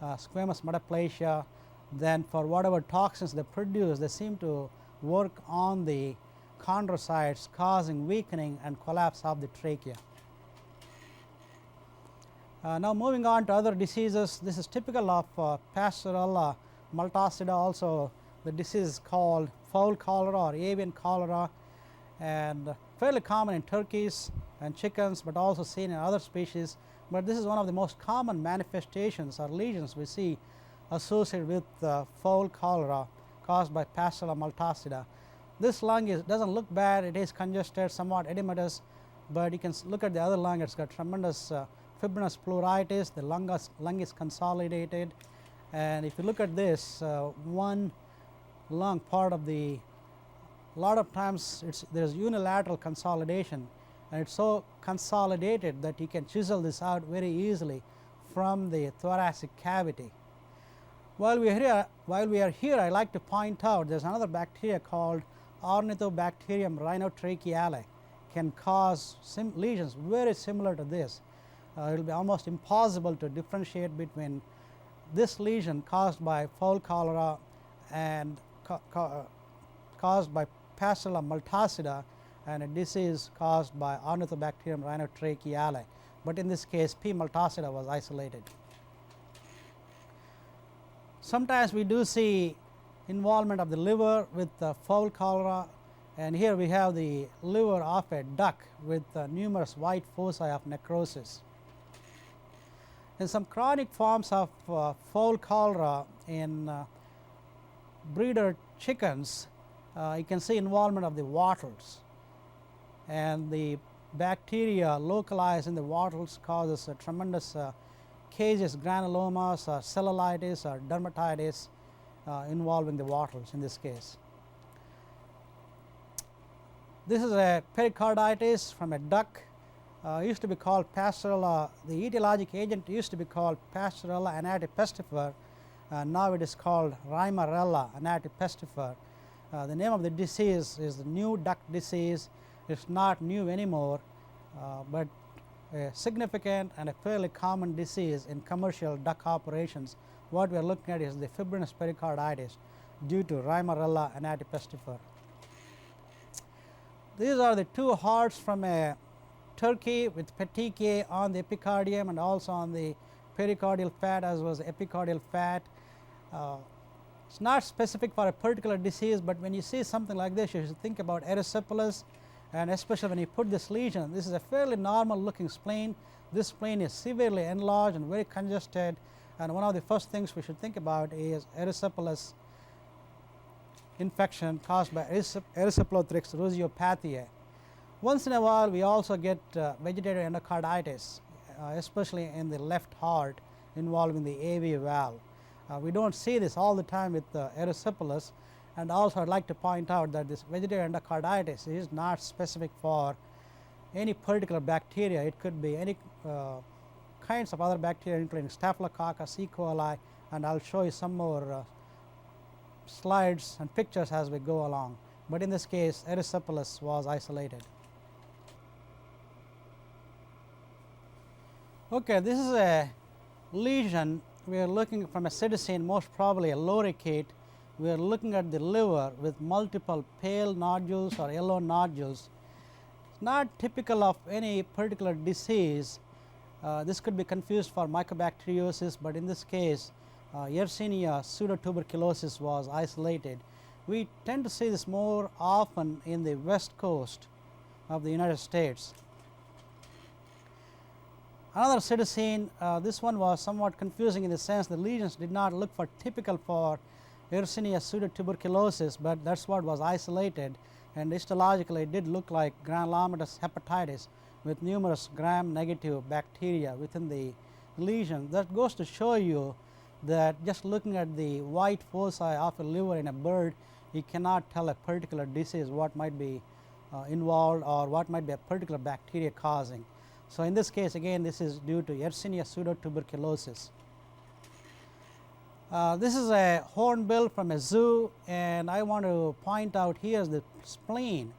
squamous metaplasia. Then for whatever toxins they produce, they seem to work on the chondrocytes, causing weakening and collapse of the trachea. Now moving on to other diseases, this is typical of Pastorella multocida, also the disease is called fowl cholera or avian cholera, and fairly common in turkeys and chickens, but also seen in other species. But this is one of the most common manifestations or lesions we see associated with fowl cholera caused by Pastorella multocida. This lung doesn't look bad, it is congested, somewhat edematous, but you can look at the other lung, it's got tremendous fibrinous pleuritis, the lung is consolidated, and if you look at this, one lung part of a lot of times there's unilateral consolidation, and it's so consolidated that you can chisel this out very easily from the thoracic cavity. While we are here, I like to point out there's another bacteria called Ornithobacterium rhinotracheale, can cause lesions very similar to this. It will be almost impossible to differentiate between this lesion caused by fowl cholera and caused by Pastorella multocida, and a disease caused by Ornithobacterium rhinotracheale, but in this case P. multocida was isolated. Sometimes we do see involvement of the liver with fowl cholera, and here we have the liver of a duck with numerous white foci of necrosis. In some chronic forms of fowl cholera in breeder chickens, you can see involvement of the wattles, and the bacteria localized in the wattles causes tremendous caseous granulomas or cellulitis or dermatitis involving the wattles in this case. This is a pericarditis from a duck. Used to be called Pastorella, the etiologic agent used to be called Pastorella anatipestifer, now it is called Rhimarella anatipestifer. The name of the disease is the new duck disease. It's not new anymore, but a significant and a fairly common disease in commercial duck operations. What we are looking at is the fibrinous pericarditis due to Rhimarella anatipestifer. These are the two hearts from a turkey with petechiae on the epicardium and also on the pericardial fat, as was epicardial fat. It's not specific for a particular disease, but when you see something like this, you should think about erysipelas, and especially when you put this lesion. This is a fairly normal looking spleen. This spleen is severely enlarged and very congested, and one of the first things we should think about is erysipelas infection caused by Erysipelotrix rhusiopathiae. Once in a while we also get vegetative endocarditis, especially in the left heart involving the AV valve. We don't see this all the time with erysipelas, and also I'd like to point out that this vegetative endocarditis is not specific for any particular bacteria. It could be any kinds of other bacteria including Staphylococcus, E. coli, and I'll show you some more slides and pictures as we go along, but in this case erysipelas was isolated. Okay, this is a lesion. We are looking from a citizen, most probably a loricate. We are looking at the liver with multiple pale nodules or yellow nodules. It's not typical of any particular disease. This could be confused for mycobacteriosis, but in this case Yersinia pseudotuberculosis was isolated. We tend to see this more often in the west coast of the United States. Another cytosine, this one was somewhat confusing in the sense the lesions did not look for typical for Yersinia pseudotuberculosis, but that's what was isolated, and histologically it did look like granulomatous hepatitis with numerous gram-negative bacteria within the lesion. That goes to show you that just looking at the white foci of a liver in a bird, you cannot tell a particular disease what might be involved or what might be a particular bacteria causing. So, in this case again this is due to Yersinia pseudotuberculosis. This is a hornbill from a zoo, and I want to point out here is the spleen,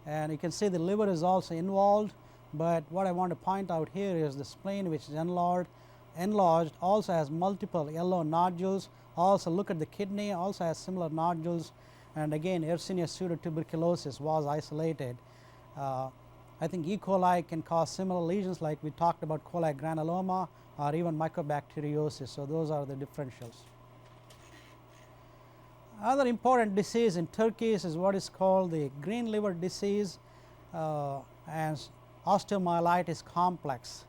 and you can see the liver is also involved, but what I want to point out here is the spleen, which is enlarged, also has multiple yellow nodules. Also look at the kidney, also has similar nodules, and again Yersinia pseudotuberculosis was isolated. I think E. coli can cause similar lesions like we talked about Colic Granuloma or even Mycobacteriosis. So, those are the differentials. Other important disease in turkeys is what is called the green liver disease and osteomyelitis complex.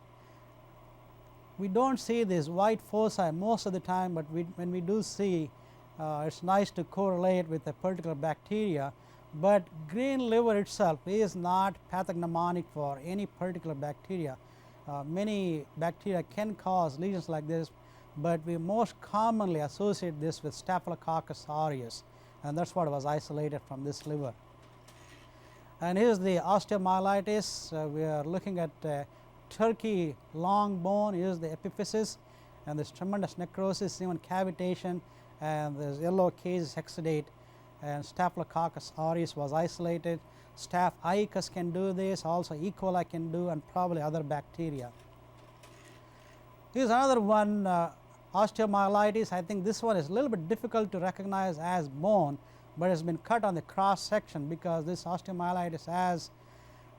We do not see this white foci most of the time, but when we do see, it is nice to correlate with a particular bacteria, but green liver itself is not pathognomonic for any particular bacteria. Many bacteria can cause lesions like this, but we most commonly associate this with Staphylococcus aureus, and that is what was isolated from this liver. And here is the osteomyelitis. We are looking at turkey long bone. Here is the epiphysis, and this tremendous necrosis, even cavitation, and this yellow cases exudate, and Staphylococcus aureus was isolated. Staph icus can do this, also E. coli can do, and probably other bacteria. Here is another one, osteomyelitis. I think this one is a little bit difficult to recognize as bone, but it has been cut on the cross section because this osteomyelitis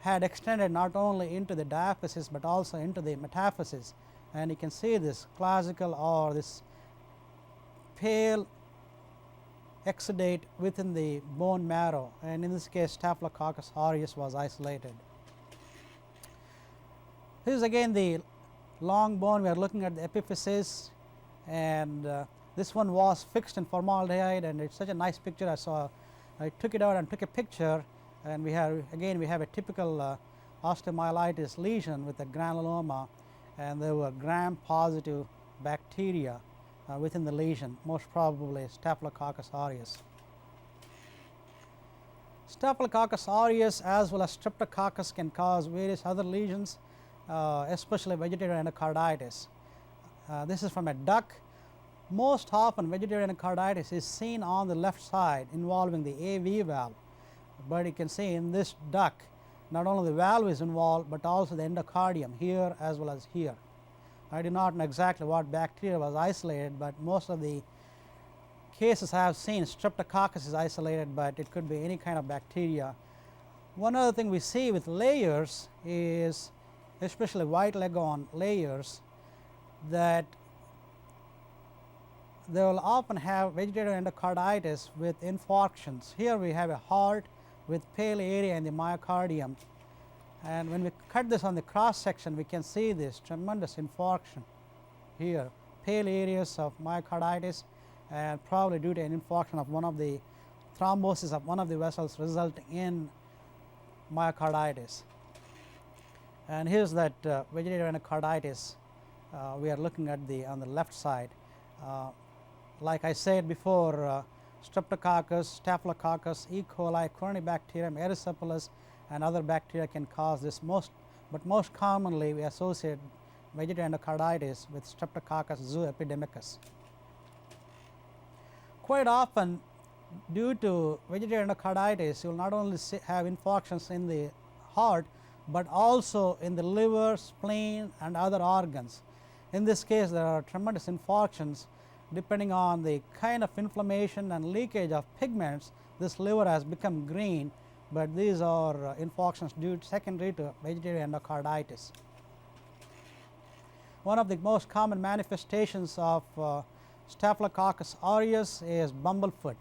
had extended not only into the diaphysis but also into the metaphysis, and you can see this classical or this pale exudate within the bone marrow, and in this case Staphylococcus aureus was isolated. This is again the long bone. We are looking at the epiphysis, and this one was fixed in formaldehyde, and it's such a nice picture. I took it out and took a picture, and we have a typical osteomyelitis lesion with a granuloma, and there were gram positive bacteria within the lesion, most probably Staphylococcus aureus. Staphylococcus aureus as well as Streptococcus can cause various other lesions, especially vegetative endocarditis. This is from a duck. Most often vegetative endocarditis is seen on the left side involving the AV valve, but you can see in this duck not only the valve is involved, but also the endocardium here as well as here. I do not know exactly what bacteria was isolated, but most of the cases I have seen Streptococcus is isolated, but it could be any kind of bacteria. One other thing we see with layers is, especially white leghorn layers, that they will often have vegetative endocarditis with infarctions. Here we have a heart with pale area in the myocardium, and when we cut this on the cross section we can see this tremendous infarction here, pale areas of myocarditis, and probably due to an infarction of one of the thrombosis of one of the vessels resulting in myocarditis. And here is that vegetative endocarditis we are looking at on the left side. Like I said before, Streptococcus, Staphylococcus, E. coli, Corynebacterium, erysipelas, and other bacteria can cause this. But most commonly we associate vegetative endocarditis with Streptococcus zooepidemicus. Quite often, due to vegetative endocarditis, you will not only have infarctions in the heart, but also in the liver, spleen, and other organs. In this case, there are tremendous infarctions. Depending on the kind of inflammation and leakage of pigments, this liver has become green, but these are infarctions due secondary to vegetative endocarditis. One of the most common manifestations of Staphylococcus aureus is bumblefoot.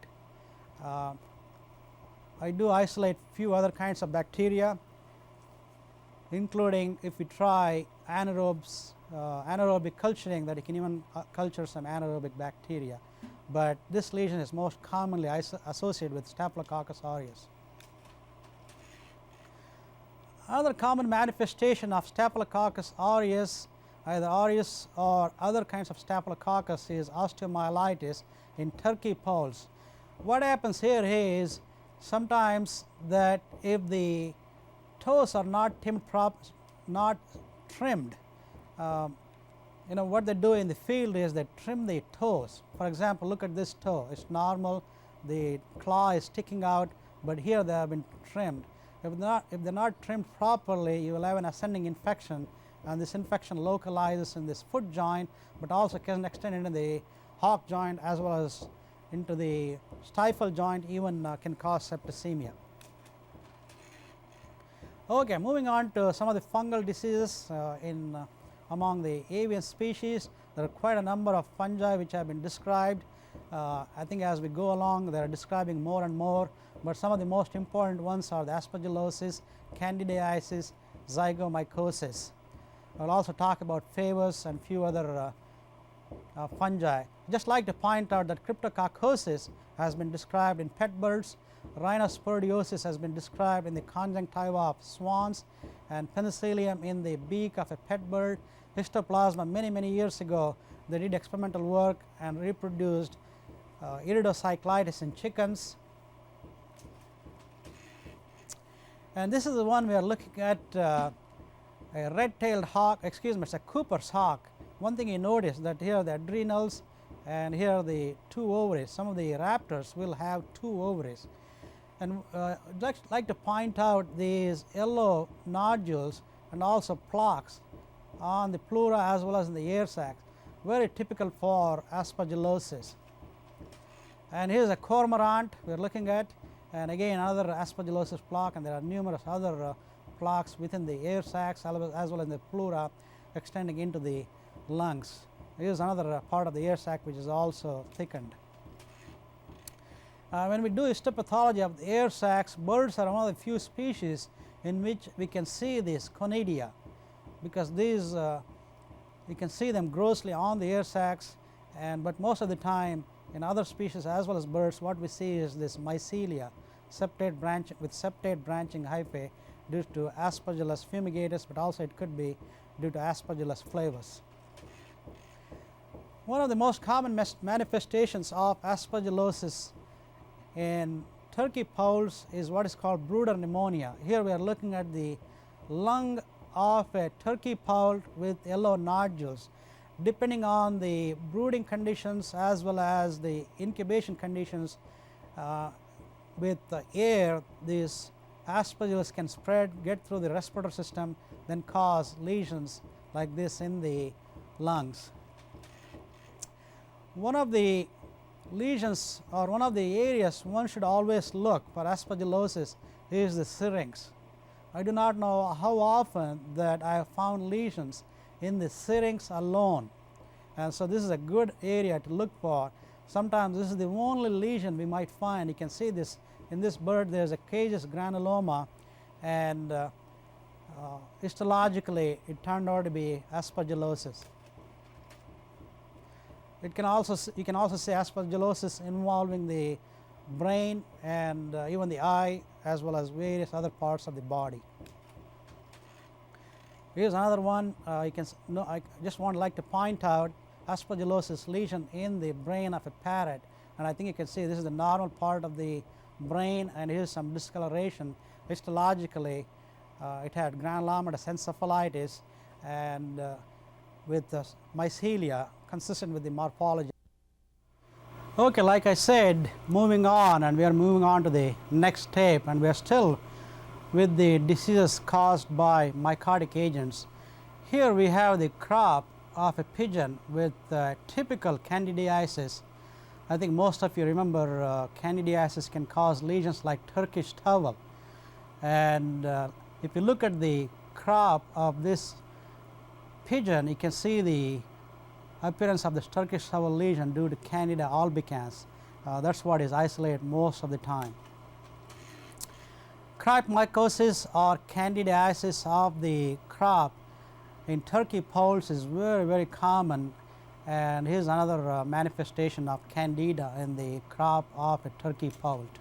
I do isolate few other kinds of bacteria. including if we try anaerobic culturing, that you can even culture some anaerobic bacteria. But this lesion is most commonly associated with Staphylococcus aureus. Another common manifestation of Staphylococcus aureus, either aureus or other kinds of Staphylococcus, is osteomyelitis in turkey poults. What happens here is sometimes that if the toes are not trimmed, what they do in the field is they trim the toes. For example, look at this toe, it's normal, the claw is sticking out, but here they have been trimmed. If they're not trimmed properly, you will have an ascending infection, and this infection localizes in this foot joint, but also can extend into the hock joint as well as into the stifle joint, even can cause septicemia. Okay, moving on to some of the fungal diseases among the avian species. There are quite a number of fungi which have been described. I think as we go along, they are describing more and more, but some of the most important ones are the aspergillosis, candidiasis, zygomycosis. I will also talk about favus and few other fungi. Just like to point out that cryptococcosis has been described in pet birds, rhinosporidiosis has been described in the conjunctiva of swans, and penicillium in the beak of a pet bird. Histoplasma, many years ago, they did experimental work and reproduced iridocyclitis in chickens. And this is the one we are looking at, a red-tailed hawk, excuse me, it's a Cooper's hawk. One thing you notice that here the adrenals and here the two ovaries. Some of the raptors will have two ovaries. And just like to point out these yellow nodules and also plaques on the pleura as well as in the air sacs, very typical for aspergillosis. And here is a cormorant we are looking at, and again another aspergillosis plaque, and there are numerous other plaques within the air sacs as well as the pleura extending into the lungs. Here is another part of the air sac which is also thickened. When we do histopathology of the air sacs, birds are one of the few species in which we can see these conidia, because these you can see them grossly on the air sacs, but most of the time in other species as well as birds, what we see is this mycelia, septate branching hyphae due to Aspergillus fumigatus, but also it could be due to Aspergillus flavus. One of the most common manifestations of aspergillosis in turkey poults is what is called brooder pneumonia. Here we are looking at the lung of a turkey poult with yellow nodules. Depending on the brooding conditions as well as the incubation conditions with the air, these aspergillus can spread, get through the respiratory system, then cause lesions like this in the lungs. One of the lesions or one of the areas one should always look for aspergillosis is the syrinx. I do not know how often that I have found lesions in the syrinx alone, and so this is a good area to look for. Sometimes this is the only lesion we might find. You can see this in this bird. There is a casus granuloma, and histologically it turned out to be aspergillosis. You can also see aspergillosis involving the brain and even the eye as well as various other parts of the body. Here's another one. I just like to point out aspergillosis lesion in the brain of a parrot, and I think you can see this is the normal part of the brain, and here's some discoloration. Histologically, it had granulomatous encephalitis and with mycelia consistent with the morphology. Okay, like I said, moving on, and we are moving on to the next tape, and we are still with the diseases caused by mycotic agents. Here we have the crop of a pigeon with typical candidiasis. I think most of you remember candidiasis can cause lesions like Turkish towel, and if you look at the crop of this pigeon, you can see the appearance of this Turkish towel lesion due to Candida albicans. That's what is isolated most of the time. Crop mycosis or candidiasis of the crop in turkey poults is very common, and here's another manifestation of candida in the crop of a turkey poult.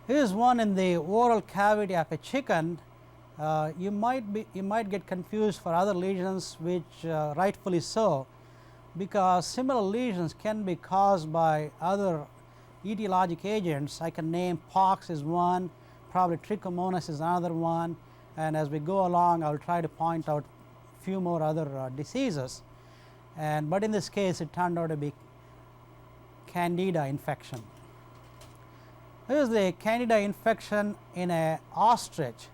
Here's one in the oral cavity of a chicken. You might get confused for other lesions, which rightfully so, because similar lesions can be caused by other etiologic agents. I can name pox is one, probably trichomonas is another one, and as we go along I will try to point out a few more other diseases, but in this case it turned out to be Candida infection. Here is the Candida infection in a ostrich.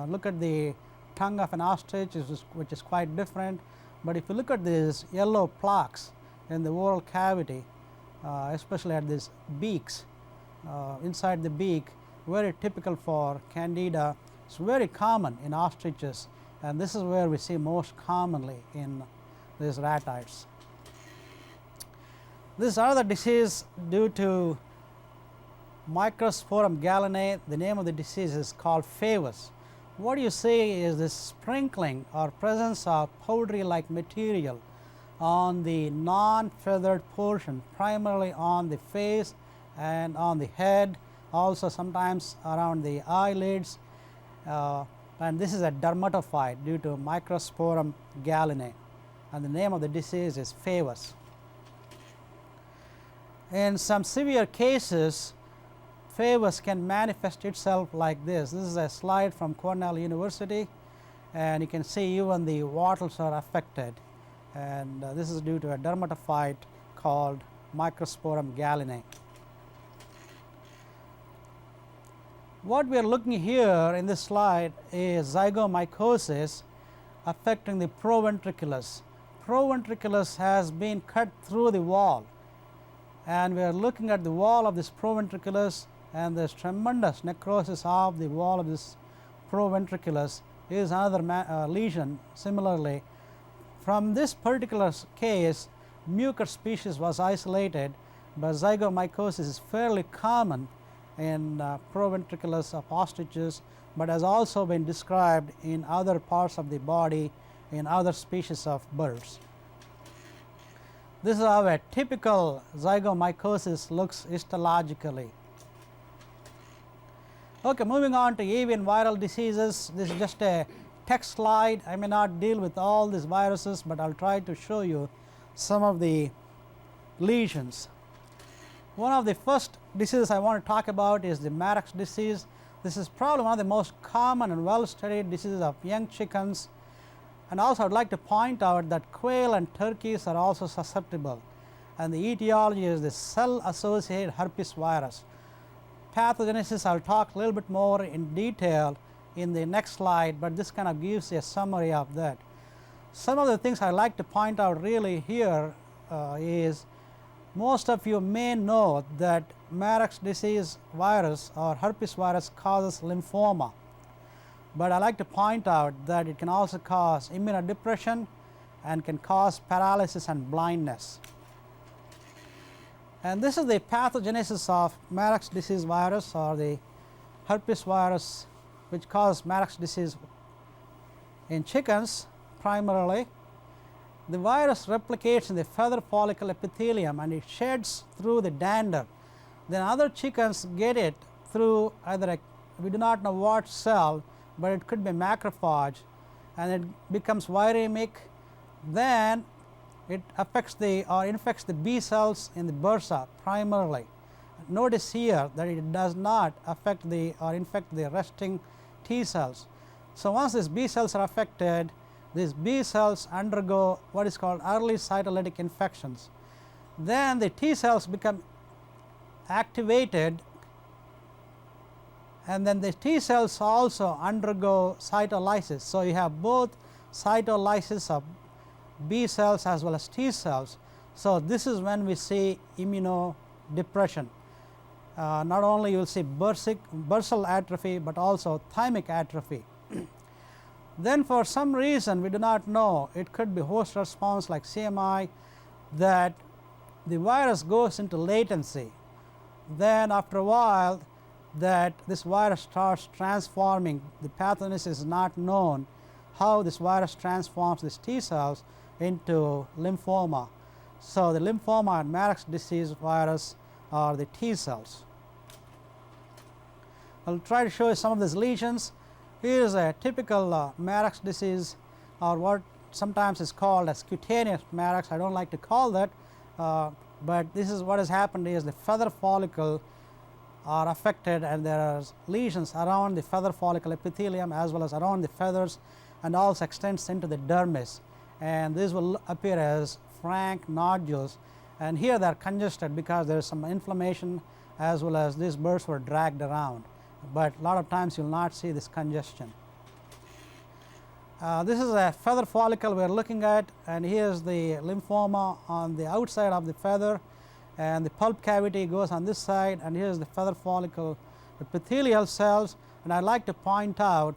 Look at the tongue of an ostrich, which is quite different, but if you look at these yellow plaques in the oral cavity, especially at these beaks, inside the beak, very typical for Candida. It's very common in ostriches, and this is where we see most commonly in these ratites. This other disease due to Microsporum gallinae, the name of the disease is called Favus. What you see is this sprinkling or presence of powdery like material on the non-feathered portion, primarily on the face and on the head, also sometimes around the eyelids, and this is a dermatophyte due to Microsporum gallinae, and the name of the disease is Favus. In some severe cases, Favus can manifest itself like this. This is a slide from Cornell University, and you can see even the wattles are affected, and this is due to a dermatophyte called Microsporum gallinae. What we are looking here in this slide is zygomycosis affecting the proventriculus. Proventriculus has been cut through the wall, and we are looking at the wall of this proventriculus, and there is tremendous necrosis of the wall of this proventriculus. Here is another lesion similarly. From this particular case, Mucor species was isolated, but zygomycosis is fairly common in proventriculus of ostriches, but has also been described in other parts of the body in other species of birds. This is how a typical zygomycosis looks histologically. Okay, moving on to avian viral diseases. This is just a text slide. I may not deal with all these viruses, but I will try to show you some of the lesions. One of the first diseases I want to talk about is the Marax disease. This is probably one of the most common and well studied diseases of young chickens, and also I would like to point out that quail and turkeys are also susceptible, and the etiology is the cell associated herpes virus. Pathogenesis I will talk a little bit more in detail in the next slide, but this kind of gives a summary of that. Some of the things I like to point out really here is most of you may know that Marax disease virus or herpes virus causes lymphoma, but I like to point out that it can also cause immunodepression and can cause paralysis and blindness. And this is the pathogenesis of Marax disease virus or the herpes virus, which causes Marax disease in chickens primarily. The virus replicates in the feather follicle epithelium, and it sheds through the dander. Then other chickens get it through either we do not know what cell, but it could be macrophage, and it becomes viremic. Then it affects or infects the B cells in the bursa primarily. Notice here that it does not affect or infect the resting T cells. So once these B cells are affected, these B cells undergo what is called early cytolytic infections. Then the T cells become activated, and then the T cells also undergo cytolysis. So you have both cytolysis of B cells as well as T cells. So this is when we see immunodepression. Not only you will see bursal atrophy, but also thymic atrophy. Then for some reason we do not know, it could be host response like CMI, that the virus goes into latency. Then after a while that this virus starts transforming. The pathogenesis is not known how this virus transforms these T cells into lymphoma. So, the lymphoma and Marax disease virus are the T cells. I will try to show you some of these lesions. Here is a typical Marax disease, or what sometimes is called as cutaneous Marax. I do not like to call that, but this is what has happened is the feather follicle are affected, and there are lesions around the feather follicle epithelium as well as around the feathers, and also extends into the dermis, and these will appear as frank nodules, and here they are congested because there is some inflammation as well as these burrs were dragged around, but a lot of times you will not see this congestion. This is a feather follicle we are looking at, and here is the lymphoma on the outside of the feather, and the pulp cavity goes on this side, and here is the feather follicle epithelial cells, and I would like to point out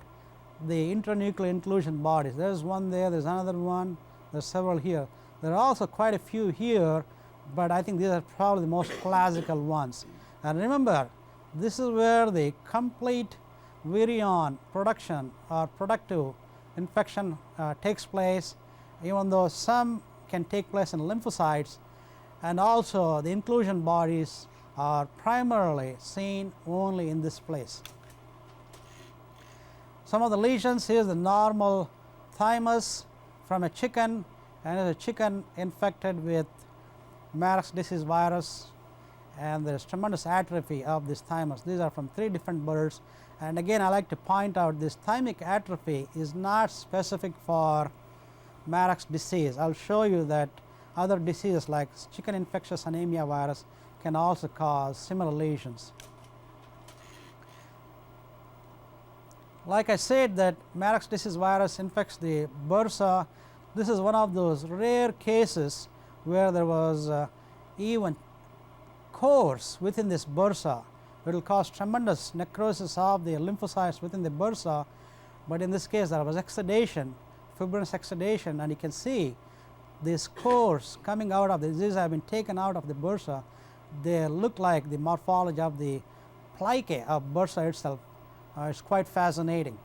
the intranuclear inclusion bodies. There is one there, there is another one, there are several here. There are also quite a few here, but I think these are probably the most classical ones. And remember, this is where the complete virion production or productive infection takes place, even though some can take place in lymphocytes, and also the inclusion bodies are primarily seen only in this place. Some of the lesions, here is the normal thymus from a chicken, and is a chicken infected with Marax disease virus, and there is tremendous atrophy of this thymus. These are from 3 different birds, and again I like to point out this thymic atrophy is not specific for Marax disease. I will show you that other diseases like chicken infectious anemia virus can also cause similar lesions. Like I said, that Marax disease virus infects the bursa. This is one of those rare cases where there was even course within this bursa. It will cause tremendous necrosis of the lymphocytes within the bursa, but in this case there was exudation, fibrinous exudation, and you can see these cores coming out of these have been taken out of the bursa. They look like the morphology of the plicae of bursa itself. It's quite fascinating.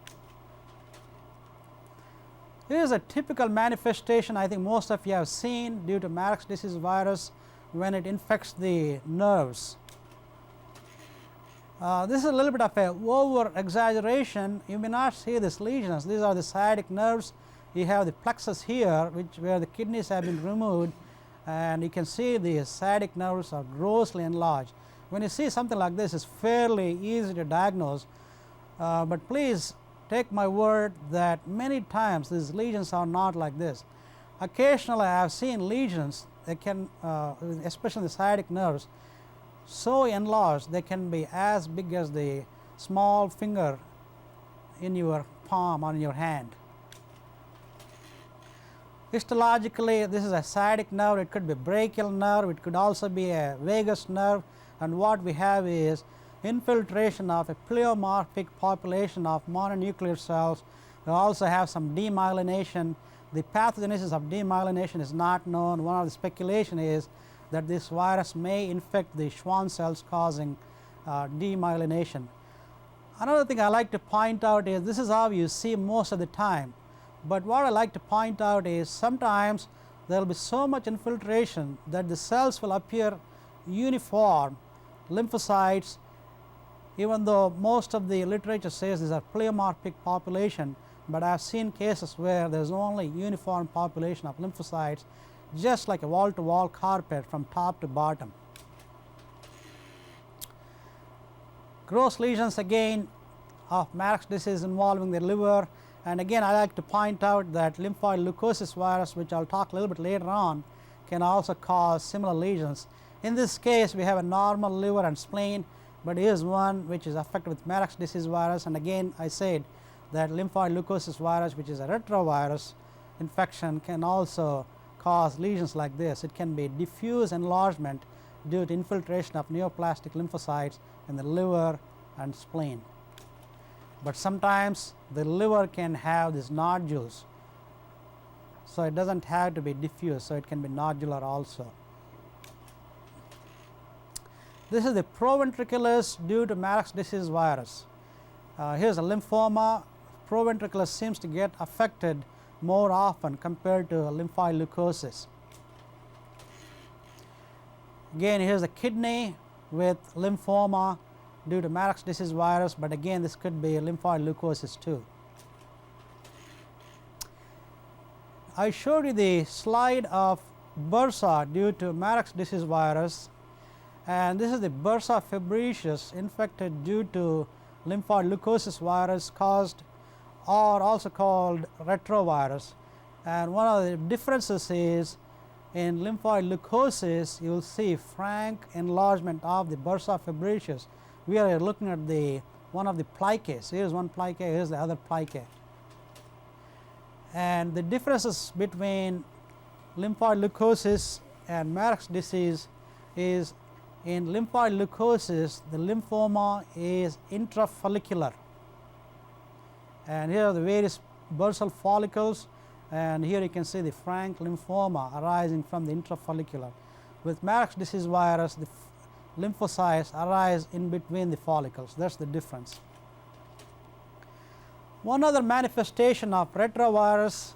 Here is a typical manifestation I think most of you have seen due to Marax disease virus when it infects the nerves. This is a little bit of a over exaggeration. You may not see these lesions. These are the sciatic nerves. You have the plexus here, where the kidneys have been removed, and you can see the sciatic nerves are grossly enlarged. When you see something like this, it's fairly easy to diagnose, but please take my word that many times these lesions are not like this. Occasionally I have seen lesions that can, especially the sciatic nerves, so enlarged they can be as big as the small finger in your palm or in your hand. Histologically, this is a sciatic nerve. It could be brachial nerve, it could also be a vagus nerve, and what we have is infiltration of a pleomorphic population of mononuclear cells. We also have some demyelination. The pathogenesis of demyelination is not known. One of the speculation is that this virus may infect the Schwann cells, causing demyelination. Another thing I like to point out is this is how you see most of the time, but what I like to point out is sometimes there will be so much infiltration that the cells will appear uniform lymphocytes, even though most of the literature says these are pleomorphic population, but I have seen cases where there is only uniform population of lymphocytes, just like a wall-to-wall carpet from top to bottom. Gross lesions again of Marax disease involving the liver, and again I like to point out that lymphoid leukosis virus, which I will talk a little bit later on, can also cause similar lesions. In this case we have a normal liver and spleen, but here is one which is affected with Marax disease virus, and again I said that lymphoid leukosis virus, which is a retrovirus infection, can also cause lesions like this. It can be diffuse enlargement due to infiltration of neoplastic lymphocytes in the liver and spleen. But sometimes the liver can have these nodules, so it does not have to be diffuse, so it can be nodular also. This is the proventriculus due to Marax disease virus. Here's a lymphoma. Proventriculus seems to get affected more often compared to lymphoid leukosis. Again, here's the kidney with lymphoma due to Marax disease virus, but again this could be lymphoid leukosis too. I showed you the slide of bursa due to Marax disease virus, and this is the bursa fabricius infected due to lymphoid leukosis virus caused, or also called retrovirus. And one of the differences is in lymphoid leukosis you will see frank enlargement of the bursa fabricius. We are looking at the one of the plicae. Here is one plicae, here is the other plicae. And the differences between lymphoid leukosis and Marax disease is in lymphoid leukosis the lymphoma is intrafollicular, and here are the various bursal follicles, and here you can see the frank lymphoma arising from the intrafollicular. With Marax disease virus the lymphocytes arise in between the follicles. That is the difference. One other manifestation of retrovirus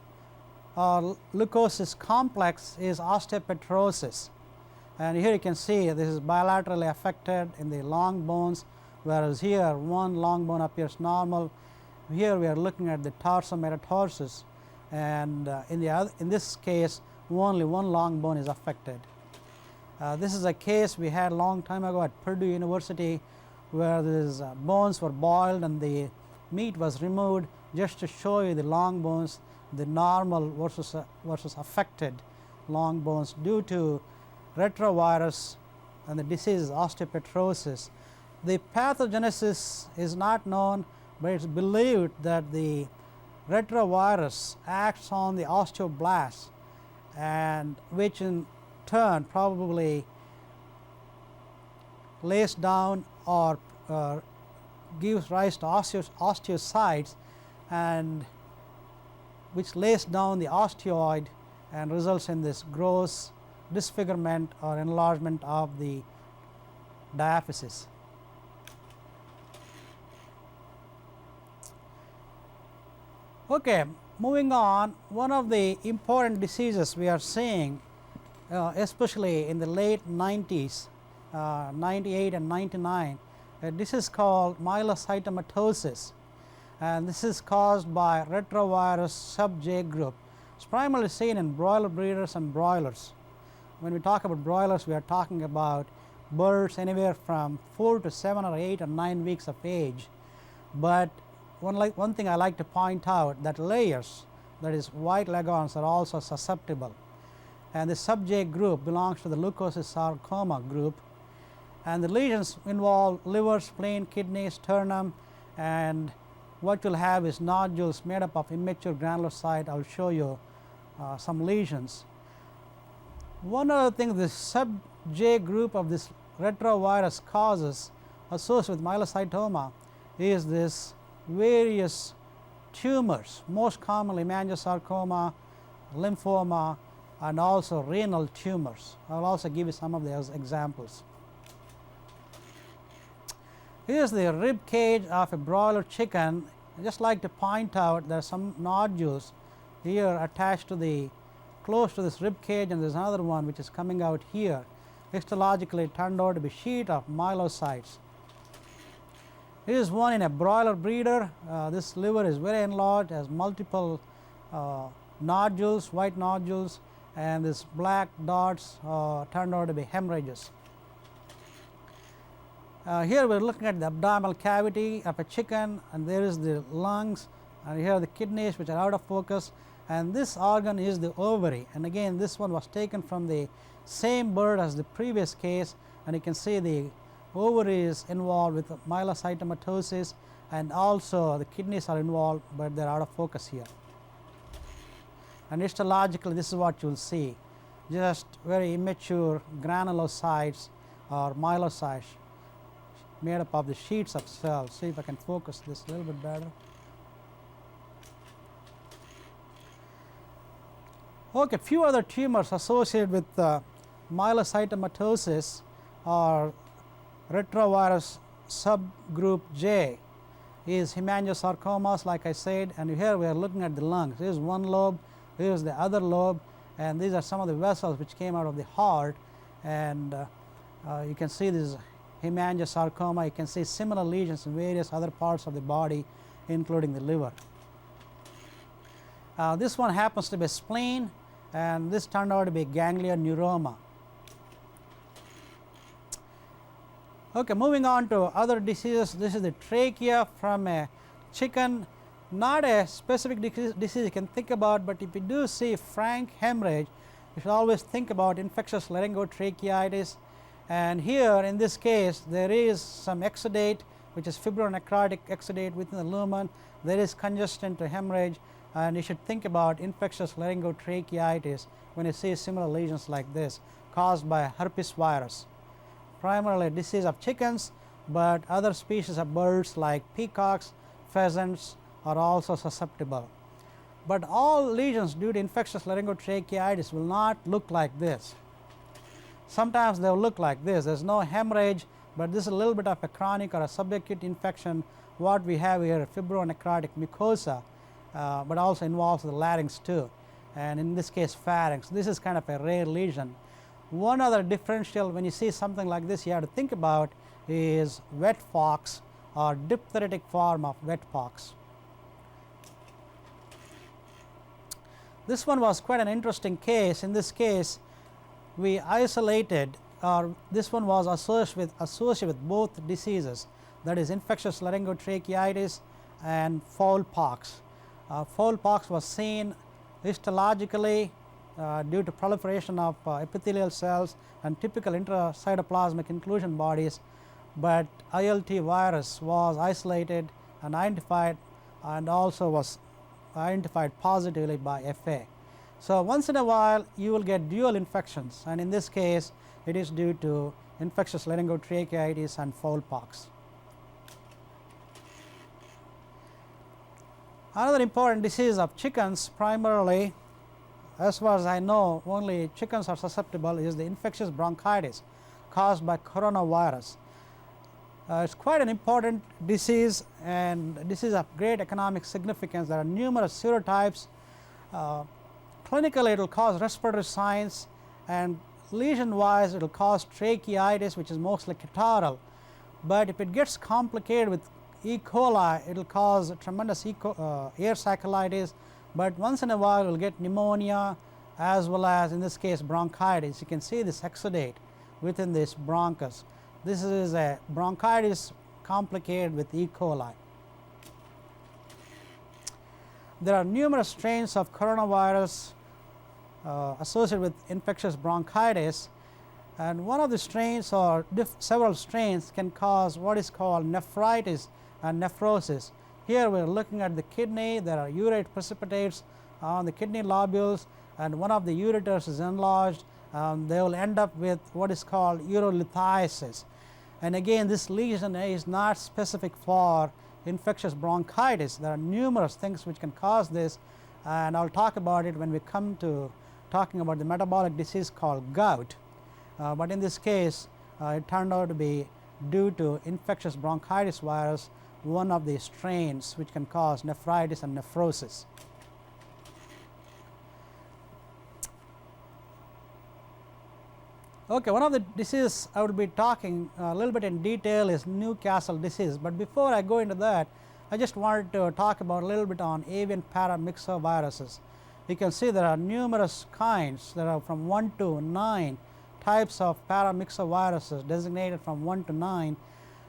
or leukosis complex is osteopetrosis, and here you can see this is bilaterally affected in the long bones, whereas here one long bone appears normal. Here we are looking at the tarsometatarsus, and in this case only one long bone is affected. This is a case we had a long time ago at Purdue University, where these bones were boiled and the meat was removed just to show you the long bones, the normal versus affected long bones due to retrovirus, and the disease is osteopetrosis. The pathogenesis is not known, but it is believed that the retrovirus acts on the osteoblasts, and which in turn probably lays down or gives rise to osteocytes, and which lays down the osteoid and results in this gross disfigurement or enlargement of the diaphysis. Okay, moving on, one of the important diseases we are seeing, especially in the late 90s, 98 and 99, this is called myelocytomatosis, and this is caused by retrovirus sub-J group. It's primarily seen in broiler breeders and broilers. When we talk about broilers, we are talking about birds anywhere from 4 to 7 or 8 or 9 weeks of age. But one thing I like to point out, that layers, that is white leghorns, are also susceptible, and the sub-J group belongs to the leukosis sarcoma group, and the lesions involve liver, spleen, kidneys, sternum, and what you'll have is nodules made up of immature granulocyte. I'll show you some lesions. One other thing this sub-J group of this retrovirus causes associated with myelocytoma is this various tumors, most commonly hemangiosarcoma, lymphoma, and also renal tumors. I will also give you some of those examples. Here is the rib cage of a broiler chicken. I just like to point out there are some nodules here attached to the close to this rib cage, and there is another one which is coming out here. Histologically it turned out to be sheet of myelocytes. Here is one in a broiler breeder. This liver is very enlarged, has multiple nodules, white nodules, and these black dots turned out to be hemorrhages. Here we are looking at the abdominal cavity of a chicken, and there is the lungs, and here are the kidneys which are out of focus, and this organ is the ovary, and again this one was taken from the same bird as the previous case, and you can see the ovary is involved with myelocytomatosis, and also the kidneys are involved, but they are out of focus here. And histologically this is what you will see, just very immature granulocytes or myelocytes made up of the sheets of cells. See if I can focus this a little bit better. Okay, few other tumors associated with myelocytomatosis are retrovirus subgroup J is hemangiosarcomas, like I said, and here we are looking at the lungs. Here is one lobe, here is the other lobe, and these are some of the vessels which came out of the heart, and you can see this hemangiosarcoma. You can see similar lesions in various other parts of the body, including the liver. This one happens to be spleen, and this turned out to be ganglioneuroma. Okay, moving on to other diseases. This is the trachea from a chicken. Not a specific disease you can think about, but if you do see frank hemorrhage, you should always think about infectious laryngotracheitis. And here in this case, there is some exudate, which is fibronecrotic exudate within the lumen. There is congestion to hemorrhage, and you should think about infectious laryngotracheitis when you see similar lesions like this caused by herpes virus. Primarily a disease of chickens, but other species of birds like peacocks, pheasants are also susceptible. But all lesions due to infectious laryngotracheitis will not look like this. Sometimes they will look like this. There is no hemorrhage, but this is a little bit of a chronic or a subacute infection. What we have here, fibronecrotic mucosa, but also involves the larynx too, and in this case pharynx. This is kind of a rare lesion. One other differential when you see something like this you have to think about is wet pox or diphtheritic form of wet pox. This one was quite an interesting case. In this case, we isolated, or this one was associated with both diseases, that is infectious laryngotracheitis and fowl pox. Fowl pox was seen histologically due to proliferation of epithelial cells and typical intracytoplasmic inclusion bodies, but ILT virus was isolated and identified, and also was identified positively by FA. So once in a while you will get dual infections, and in this case it is due to infectious laryngotracheitis and fowl pox. Another important disease of chickens, primarily, as far as I know, only chickens are susceptible, is the infectious bronchitis caused by coronavirus. It's quite an important disease, and this is of great economic significance. There are numerous serotypes. Clinically, it will cause respiratory signs, and lesion-wise, it will cause tracheitis, which is mostly catarrhal. But if it gets complicated with E. coli, it will cause tremendous air saccolitis. But once in a while, we will get pneumonia, as well as in this case bronchitis. You can see this exudate within this bronchus. This is a bronchitis complicated with E. coli. There are numerous strains of coronavirus associated with infectious bronchitis, and one of the strains, or several strains, can cause what is called nephritis and nephrosis. Here we are looking at the kidney. There are urate precipitates on the kidney lobules, and one of the ureters is enlarged. They will end up with what is called urolithiasis. And again, this lesion is not specific for infectious bronchitis. There are numerous things which can cause this, and I'll talk about it when we come to talking about the metabolic disease called gout. But in this case, it turned out to be due to infectious bronchitis virus, one of the strains which can cause nephritis and nephrosis. Okay, one of the diseases I will be talking a little bit in detail is Newcastle disease. But before I go into that, I just wanted to talk about a little bit on avian paramyxoviruses. You can see there are numerous kinds. There are from 1 to 9 types of paramyxoviruses, designated from 1 to 9,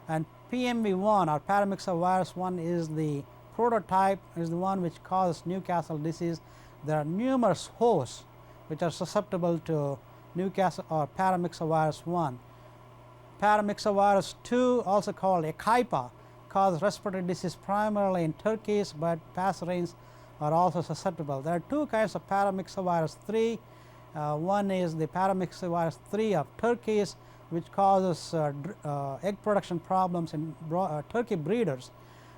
and PMV1 or paramyxovirus 1 is the prototype, is the one which causes Newcastle disease. There are numerous hosts which are susceptible to Newcastle or paramyxovirus 1. Paramyxovirus 2, also called Echinopsis, causes respiratory disease primarily in turkeys, but passerines are also susceptible. There are two kinds of paramyxovirus 3. One is the paramyxovirus 3 of turkeys, which causes egg production problems in turkey breeders.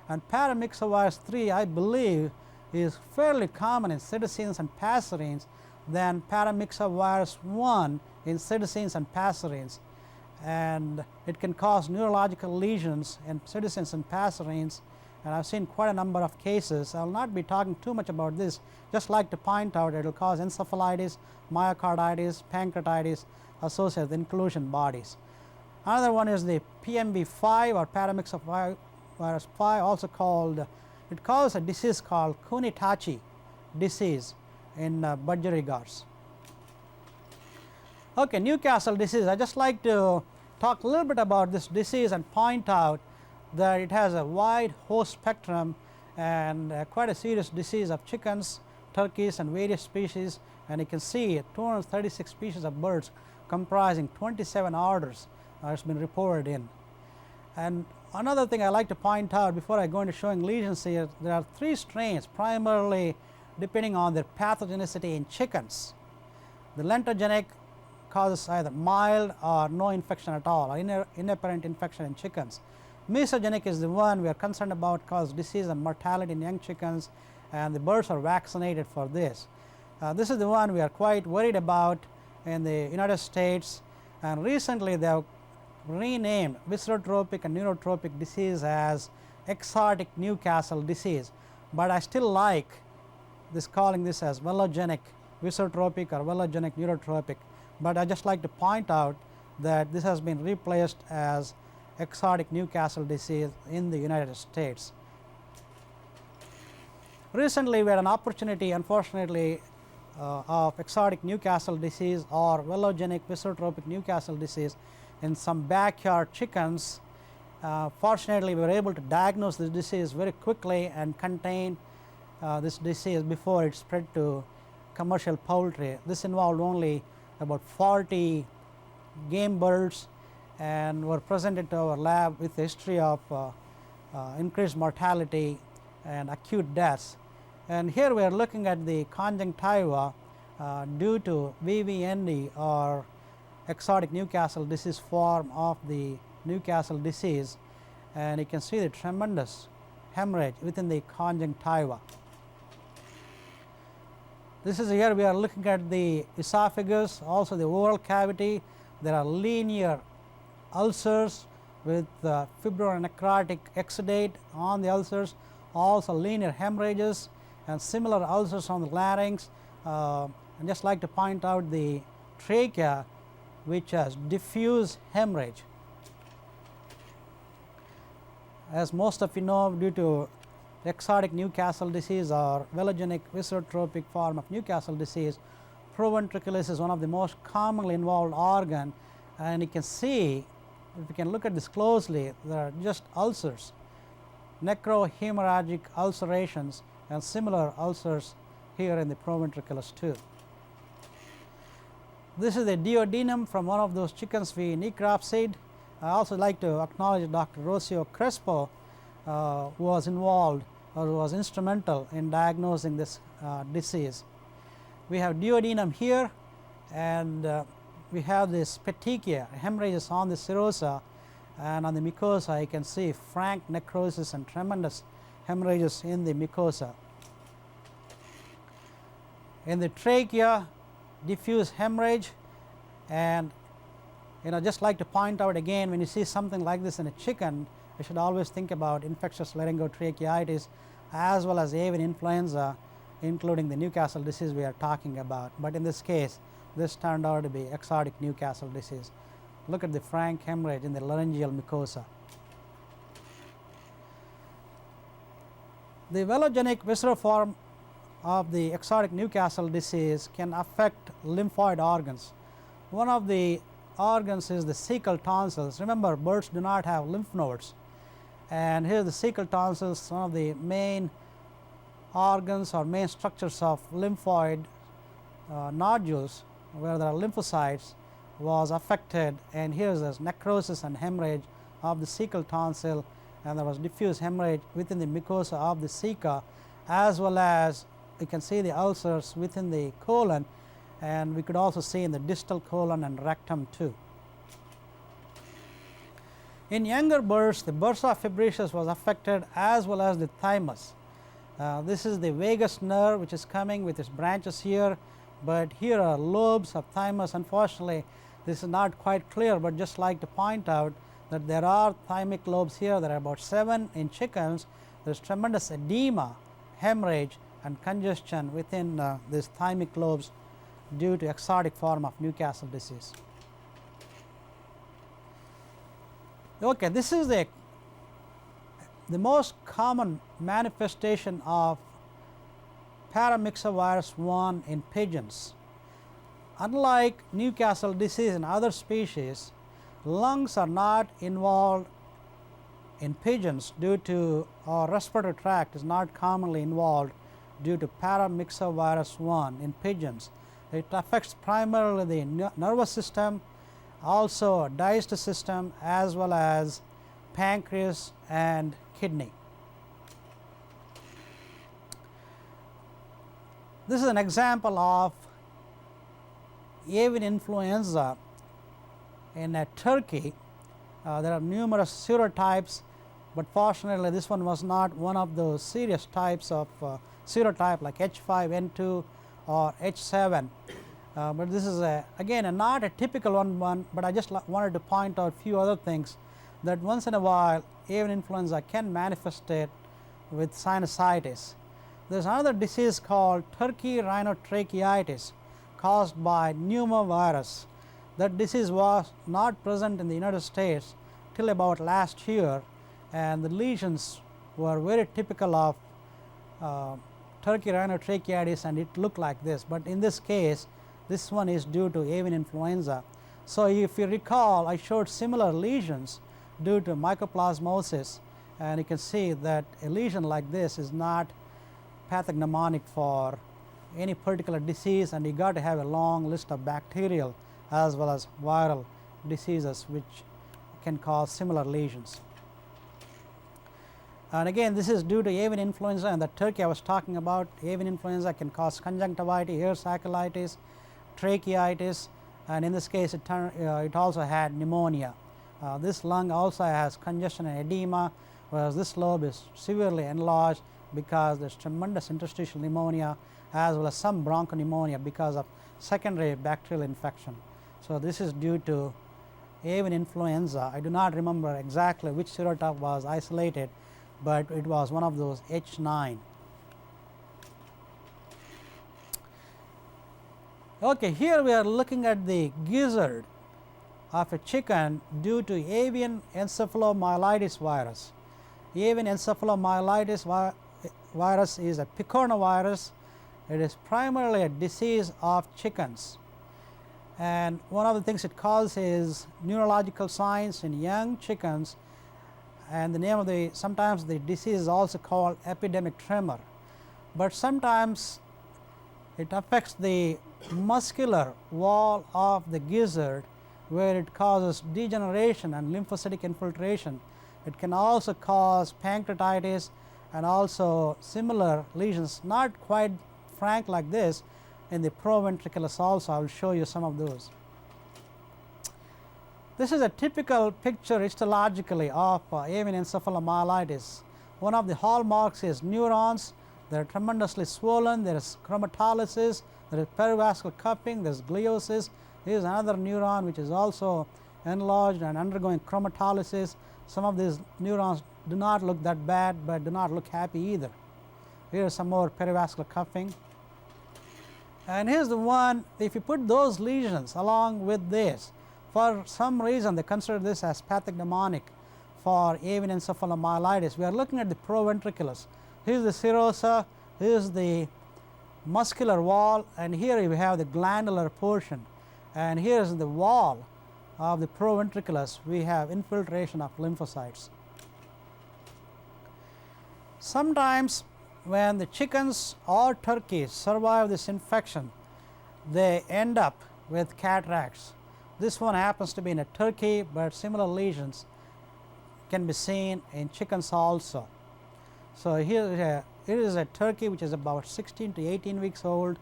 And paramyxovirus 3, I believe, is fairly common in cetaceans and passerines than paramyxovirus 1 in cetaceans and passerines. and it can cause neurological lesions in citizens and passerines, and I've seen quite a number of cases. I will not be talking too much about this, just like to point out it will cause encephalitis, myocarditis, pancreatitis associated with inclusion bodies. Another one is the PMV5 or paramyxovirus 5, also called, it causes a disease called Kunitachi disease in Budgerigars. Okay, Newcastle disease. I just like to talk a little bit about this disease and point out that it has a wide host spectrum and quite a serious disease of chickens, turkeys, and various species. And you can see 236 species of birds comprising 27 orders has been reported in. And another thing I like to point out before I go into showing lesions here, there are 3 strains primarily depending on their pathogenicity in chickens. The lentogenic causes either mild or no infection at all, or inapparent infection in chickens. Mesogenic is the one we are concerned about, causes disease and mortality in young chickens, and the birds are vaccinated for this. This is the one we are quite worried about in the United States, and recently they have renamed viscerotropic and neurotropic disease as exotic Newcastle disease, but I still like this calling this as velogenic viscerotropic or velogenic neurotropic, but I just like to point out that this has been replaced as exotic Newcastle disease in the United States. Recently we had an opportunity, unfortunately, of exotic Newcastle disease or velogenic viscerotropic Newcastle disease in some backyard chickens. Fortunately, we were able to diagnose this disease very quickly and contain this disease before it spread to commercial poultry. This involved only about 40 game birds and were presented to our lab with a history of increased mortality and acute deaths. And here we are looking at the conjunctiva due to VVND or exotic Newcastle disease form of the Newcastle disease, and you can see the tremendous hemorrhage within the conjunctiva. This is here we are looking at the esophagus, also the oral cavity. There are linear ulcers with fibronecrotic exudate on the ulcers, also linear hemorrhages and similar ulcers on the larynx. I just like to point out the trachea, which has diffuse hemorrhage. As most of you know, due to exotic Newcastle disease or velogenic viscerotropic form of Newcastle disease, proventriculus is one of the most commonly involved organ, and you can see, if you can look at this closely, there are just ulcers, necrohemorrhagic ulcerations and similar ulcers here in the proventriculus too. This is the duodenum from one of those chickens we necropsied. I also like to acknowledge Dr. Rocio Crespo, who was involved or who was instrumental in diagnosing this disease. We have duodenum here, and we have this petechia, hemorrhages on the serosa, and on the mucosa you can see frank necrosis and tremendous hemorrhages in the mucosa. In the trachea, diffuse hemorrhage, and just like to point out again, when you see something like this in a chicken, you should always think about infectious laryngotracheitis as well as avian influenza, including the Newcastle disease we are talking about. But in this case, this turned out to be exotic Newcastle disease. Look at the frank hemorrhage in the laryngeal mucosa. The velogenic visceral form of the exotic Newcastle disease can affect lymphoid organs. One of the organs is the cecal tonsils. Remember, birds do not have lymph nodes, and here the cecal tonsils, one of the main organs or main structures of lymphoid nodules where there are lymphocytes, was affected, and here is this necrosis and hemorrhage of the cecal tonsil, and there was diffuse hemorrhage within the mucosa of the ceca, as well as you can see the ulcers within the colon, and we could also see in the distal colon and rectum too. In younger birds, the bursa fibrosus was affected as well as the thymus. This is the vagus nerve which is coming with its branches here, but here are lobes of thymus. Unfortunately, This is not quite clear, but just like to point out that there are thymic lobes here. There are about 7 in chickens. There is tremendous edema, hemorrhage and congestion within these thymic lobes due to exotic form of Newcastle disease. Okay, this is the most common manifestation of paramyxovirus 1 in pigeons. Unlike Newcastle disease in other species, lungs are not involved in pigeons due to, or respiratory tract is not commonly involved due to paramyxovirus 1 in pigeons. It affects primarily the nervous system, also digestive system, as well as pancreas and kidney. This is an example of avian influenza in a turkey. There are numerous serotypes, but fortunately this one was not one of those serious types of serotype like H5N2 or H7. But this is again not a typical one, but I just wanted to point out a few other things that once in a while avian influenza can manifest it with sinusitis. There is another disease called turkey rhinotracheitis caused by pneumovirus. That disease was not present in the United States till about last year, and the lesions were very typical of turkey rhinotracheitis, and it looked like this. But in this case, this one is due to avian influenza. So, if you recall, I showed similar lesions due to mycoplasmosis, and you can see that a lesion like this is not pathognomonic for any particular disease, and you got to have a long list of bacterial as well as viral diseases which can cause similar lesions. And again, this is due to avian influenza, and the turkey I was talking about. Avian influenza can cause conjunctivitis, ear sacculitis, tracheitis, and in this case it also had pneumonia. This lung also has congestion and edema, whereas this lobe is severely enlarged because there is tremendous interstitial pneumonia as well as some bronchopneumonia because of secondary bacterial infection. So, this is due to avian influenza. I do not remember exactly which serotype was isolated, but it was one of those H9. Okay, here we are looking at the gizzard of a chicken due to avian encephalomyelitis virus. Avian encephalomyelitis virus is a picornavirus. It is primarily a disease of chickens, and one of the things it causes is neurological signs in young chickens, and the name of the sometimes the disease is also called epidemic tremor, but sometimes it affects the muscular wall of the gizzard where it causes degeneration and lymphocytic infiltration. It can also cause pancreatitis and also similar lesions, not quite frank like this, in the proventriculus also. I will show you some of those. This is a typical picture histologically of avian encephalomyelitis. One of the hallmarks is neurons. They are tremendously swollen. There is chromatolysis, there is perivascular cupping, there is gliosis. Here is another neuron which is also enlarged and undergoing chromatolysis. Some of these neurons do not look that bad, but do not look happy either. Here is some more perivascular cupping. And here is the one, if you put those lesions along with this, for some reason they consider this as pathognomonic for avian encephalomyelitis. We are looking at the proventriculus. Here is the serosa, here is the muscular wall, and here we have the glandular portion, and here is the wall of the proventriculus. We have infiltration of lymphocytes. Sometimes when the chickens or turkeys survive this infection, they end up with cataracts. This one happens to be in a turkey, but similar lesions can be seen in chickens also. So, here is a turkey which is about 16 to 18 weeks old,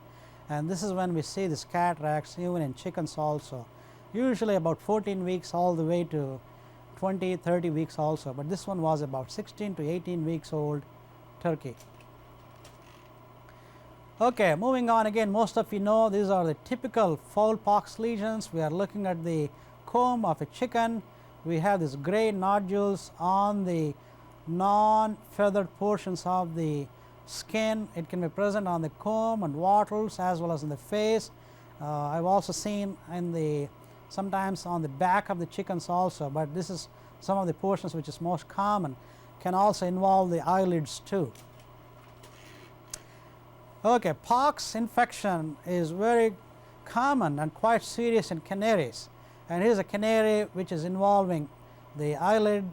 and this is when we see these cataracts even in chickens also, usually about 14 weeks all the way to 20, 30 weeks also, but this one was about 16 to 18 weeks old turkey. Okay, moving on again, most of you know these are the typical fowl pox lesions. We are looking at the comb of a chicken. We have these gray nodules on the non-feathered portions of the skin. It can be present on the comb and wattles as well as in the face. I've also seen in the sometimes on the back of the chickens also, but this is some of the portions which is most common. Can also involve the eyelids too. Okay, pox infection is very common and quite serious in canaries, and here is a canary which is involving the eyelid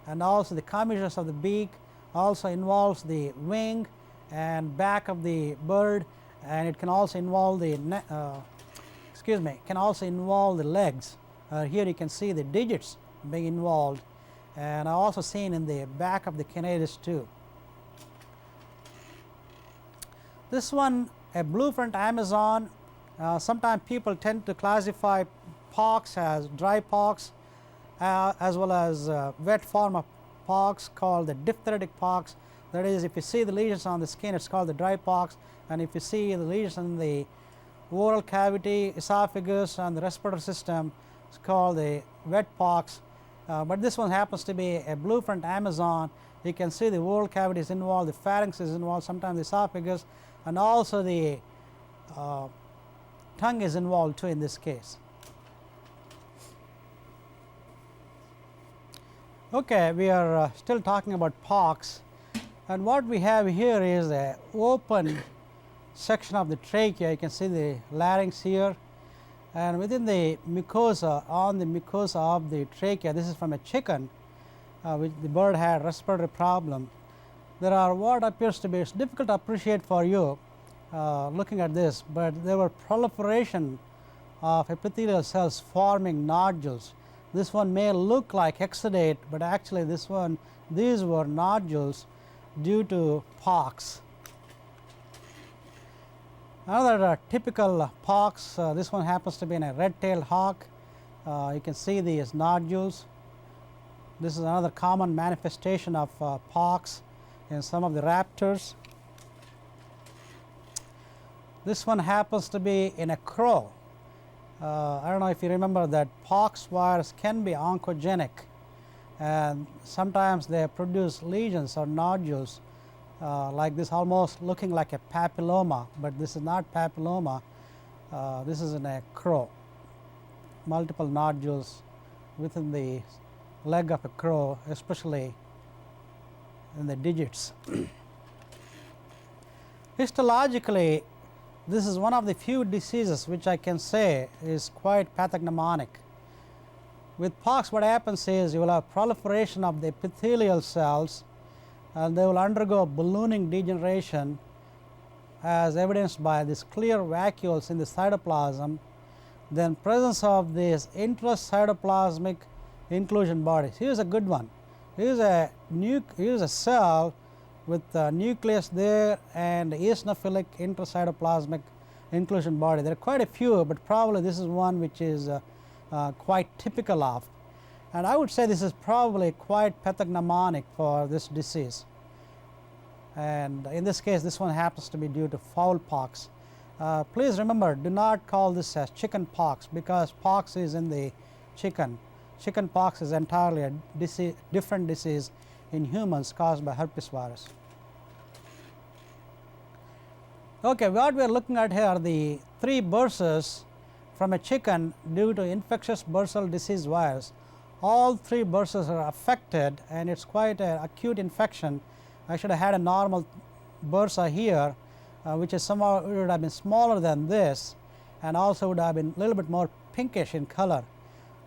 and also the commissures of the beak, also involves the wing and back of the bird, and it can also involve the can also involve the legs. Here you can see the digits being involved, and I also seen in the back of the canaries too. This one, a bluefront Amazon. Sometimes people tend to classify pox as dry pox as well as wet form of pox called the diphtheritic pox. That is, if you see the lesions on the skin, it's called the dry pox, and if you see the lesions in the oral cavity, esophagus and the respiratory system, it's called the wet pox. But this one happens to be a bluefront Amazon. You can see the oral cavity is involved, the pharynx is involved, sometimes the esophagus, and also the tongue is involved too in this case. Okay, we are still talking about pox, and what we have here is a open section of the trachea. You can see the larynx here, and within the mucosa, on the mucosa of the trachea, this is from a chicken which the bird had respiratory problem. There are what appears to be, it's difficult to appreciate for you looking at this, but there were proliferation of epithelial cells forming nodules. This one may look like exudate, but actually these were nodules due to pox. Another typical pox, this one happens to be in a red-tailed hawk. You can see these nodules. This is another common manifestation of pox in some of the raptors. This one happens to be in a crow. I don't know if you remember that pox virus can be oncogenic, and sometimes they produce lesions or nodules like this, almost looking like a papilloma, but this is not papilloma. This is in a crow. Multiple nodules within the leg of a crow, especially in the digits. Histologically, this is one of the few diseases which I can say is quite pathognomonic. With pox, what happens is you will have proliferation of the epithelial cells, and they will undergo ballooning degeneration as evidenced by these clear vacuoles in the cytoplasm, then presence of these intracytoplasmic inclusion bodies. Here's a good one. Here's a cell with a nucleus there and eosinophilic intracytoplasmic inclusion body. There are quite a few, but probably this is one which is quite typical of. And I would say this is probably quite pathognomonic for this disease. And in this case, this one happens to be due to fowl pox. Please remember, do not call this as chicken pox, because pox is in the chicken. Chicken pox is entirely a different disease in humans caused by herpes virus. Okay, what we are looking at here are the 3 burses from a chicken due to infectious bursal disease virus. All 3 burses are affected, and it's quite an acute infection. I should have had a normal bursa here, which is somehow would have been smaller than this, and also would have been a little bit more pinkish in color.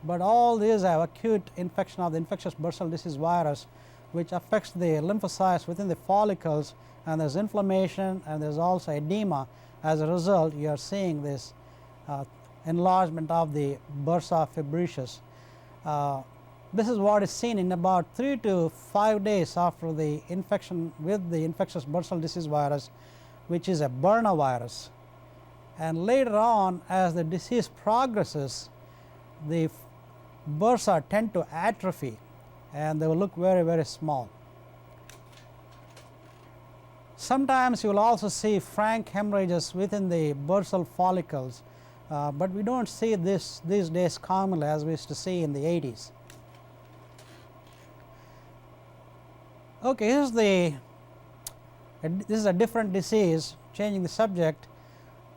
But all these have acute infection of the infectious bursal disease virus, which affects the lymphocytes within the follicles, and there's inflammation and there's also edema. As a result, you are seeing this enlargement of the bursa fibrosus. This is what is seen in about 3 to 5 days after the infection with the infectious bursal disease virus, which is a Burna virus. And later on, as the disease progresses, the bursa tend to atrophy, and they will look very, very small. Sometimes you will also see frank hemorrhages within the bursal follicles, but we don't see this these days commonly as we used to see in the 80s. Okay, this is a different disease. Changing the subject,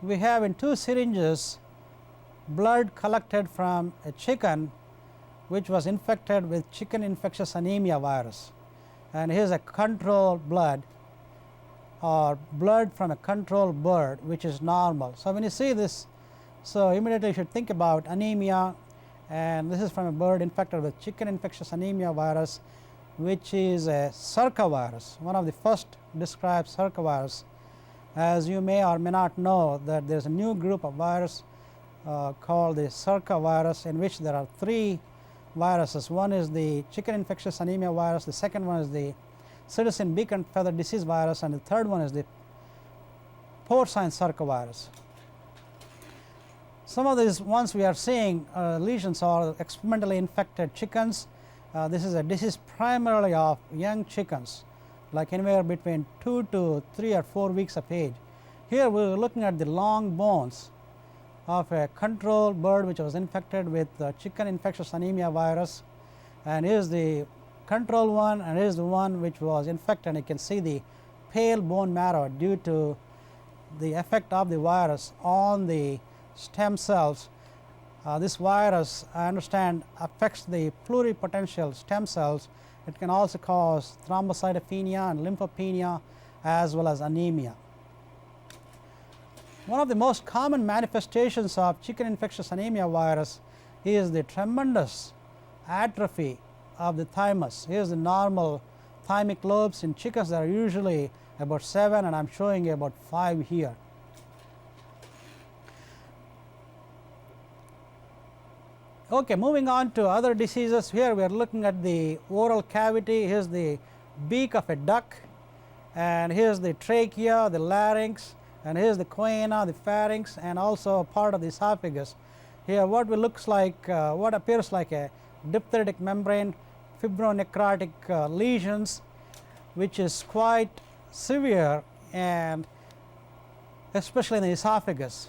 we have in 2 syringes blood collected from a chicken which was infected with chicken infectious anemia virus, and here is a control blood or blood from a control bird which is normal. So, when you see this, so immediately you should think about anemia, and this is from a bird infected with chicken infectious anemia virus, which is a Zika virus, one of the first described Zika virus. As you may or may not know, that there is a new group of virus called the Zika virus, in which there are 3 viruses. One is the chicken infectious anemia virus, the second one is the citizen beacon feather disease virus, and the third one is the porcine Zika virus. Some of these ones we are seeing lesions are experimentally infected chickens. This is a disease primarily of young chickens, like anywhere between 2 to 3 or 4 weeks of age. Here we are looking at the long bones of a control bird which was infected with chicken infectious anemia virus, and here is the control one, and here is the one which was infected, and you can see the pale bone marrow due to the effect of the virus on the stem cells. This virus, I understand, affects the pluripotential stem cells. It can also cause thrombocytopenia and lymphopenia as well as anemia. One of the most common manifestations of chicken infectious anemia virus is the tremendous atrophy of the thymus. Here is the normal thymic lobes. In chickens there are usually about 7, and I am showing you about 5 here. Okay, moving on to other diseases. Here we are looking at the oral cavity. Here is the beak of a duck, and here is the trachea, the larynx, and here is the choana, the pharynx, and also part of the esophagus. Here what looks like, what appears like a diphtheritic membrane fibronecrotic lesions, which is quite severe, and especially in the esophagus.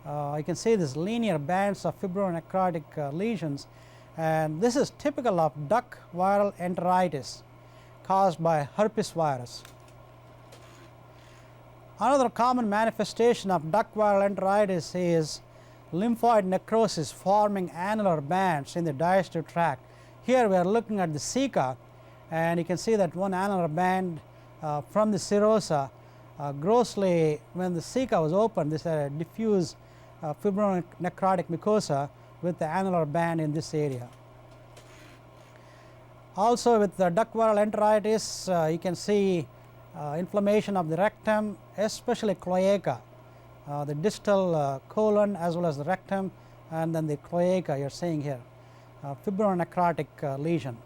You can see these linear bands of fibronecrotic lesions, and this is typical of duck viral enteritis caused by herpes virus. Another common manifestation of duck viral enteritis is lymphoid necrosis forming annular bands in the digestive tract. Here we are looking at the ceca, and you can see that one annular band from the serosa grossly, when the ceca was opened, this diffuse fibronecrotic mucosa with the annular band in this area. Also with the duck viral enteritis, you can see inflammation of the rectum, especially cloaca, the distal colon as well as the rectum, and then the cloaca you are seeing here, fibronecrotic lesion.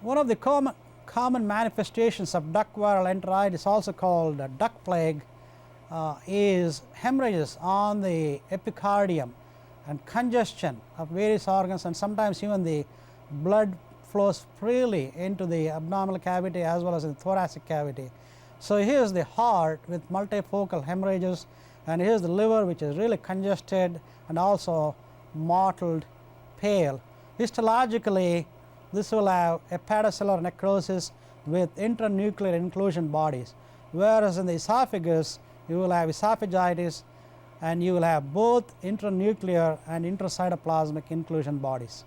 One of the common manifestations of duck viral enteritis, also called duck plague, is hemorrhages on the epicardium and congestion of various organs, and sometimes even the blood flows freely into the abdominal cavity as well as in the thoracic cavity. So here is the heart with multifocal hemorrhages, and here is the liver which is really congested and also mottled pale. Histologically, this will have hepatocellular necrosis with intranuclear inclusion bodies, whereas in the esophagus you will have esophagitis, and you will have both intranuclear and intracytoplasmic inclusion bodies.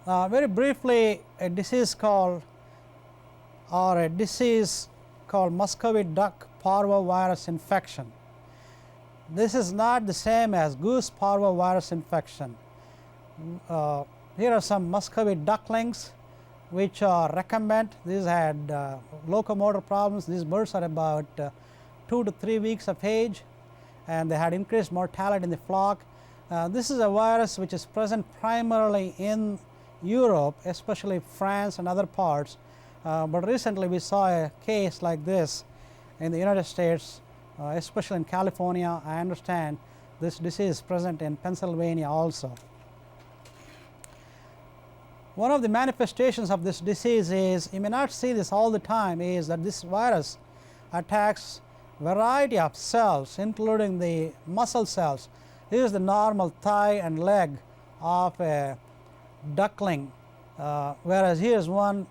Very briefly, a disease called Muscovy duck parvovirus infection. This is not the same as goose parvovirus infection. Here are some Muscovy ducklings which are recumbent. These had locomotor problems. These birds are about 2 to 3 weeks of age, and they had increased mortality in the flock. This is a virus which is present primarily in Europe, especially France and other parts, but recently we saw a case like this in the United States, especially in California. I understand this disease is present in Pennsylvania also. One of the manifestations of this disease is, you may not see this all the time, is that this virus attacks variety of cells including the muscle cells. This is the normal thigh and leg of a duckling, whereas here is one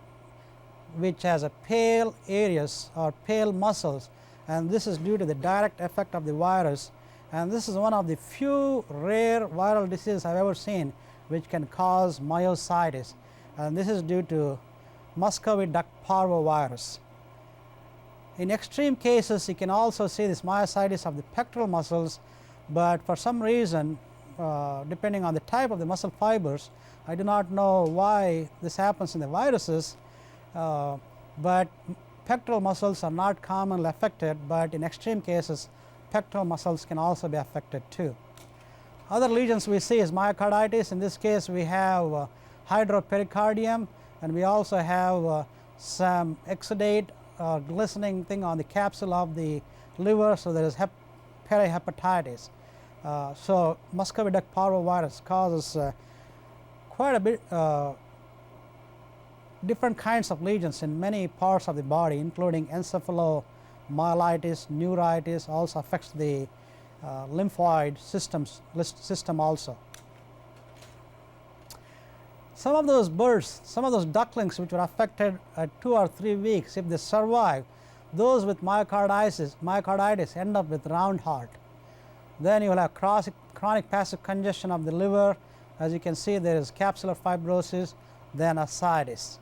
which has a pale areas or pale muscles, and this is due to the direct effect of the virus. And this is one of the few rare viral diseases I have ever seen which can cause myositis, and this is due to Muscovy duck parvovirus. In extreme cases, you can also see this myositis of the pectoral muscles, but for some reason, depending on the type of the muscle fibers, I do not know why this happens in the viruses, but pectoral muscles are not commonly affected, but in extreme cases pectoral muscles can also be affected too. Other lesions we see is myocarditis. In this case we have hydropericardium, and we also have some exudate glistening thing on the capsule of the liver, so there is perihepatitis. So Muscovy duck parvovirus causes quite a bit different kinds of lesions in many parts of the body, including encephalomyelitis, neuritis, also affects the lymphoid system also. Some of those birds, some of those ducklings which were affected at 2 or 3 weeks, if they survive, those with myocarditis end up with round heart. Then you will have chronic passive congestion of the liver. As you can see, there is capsular fibrosis, then ascites.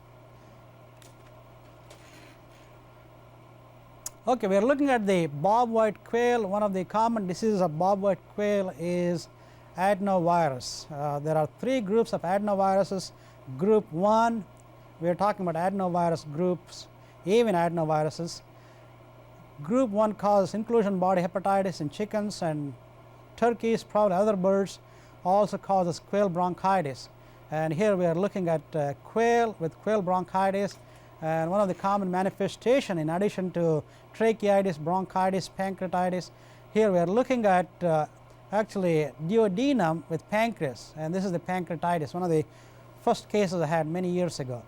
Okay, we are looking at the bobwhite quail. One of the common diseases of bobwhite quail is adenovirus. There are 3 groups of adenoviruses. Group 1, we are talking about adenovirus groups, avian adenoviruses. Group 1 causes inclusion body hepatitis in chickens and turkeys, probably other birds, also causes quail bronchitis. And here we are looking at quail with quail bronchitis, and one of the common manifestation, in addition to tracheitis, bronchitis, pancreatitis, here we are looking at actually duodenum with pancreas, and this is the pancreatitis, one of the first cases I had many years ago.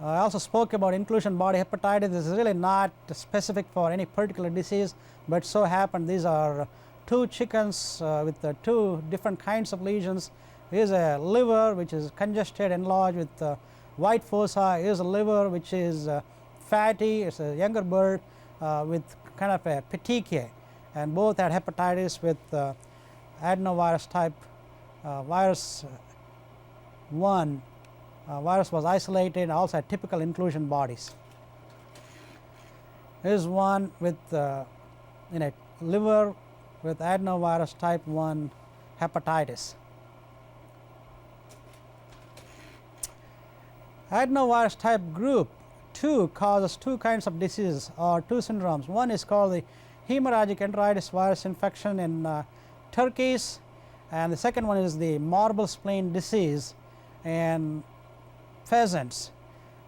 I also spoke about inclusion body hepatitis. This is really not specific for any particular disease, but so happened these are 2 chickens with 2 different kinds of lesions. Here is a liver which is congested, enlarged with white foci. Here is a liver which is fatty. It's a younger bird with kind of a petechiae, and both had hepatitis with adenovirus type virus 1. Virus was isolated and also had typical inclusion bodies. Here is one with in a liver with adenovirus type 1 hepatitis. Adenovirus type group 2 causes 2 kinds of diseases or 2 syndromes. One is called the hemorrhagic enteritis virus infection in turkeys, and the second one is the marble spleen disease in pheasants.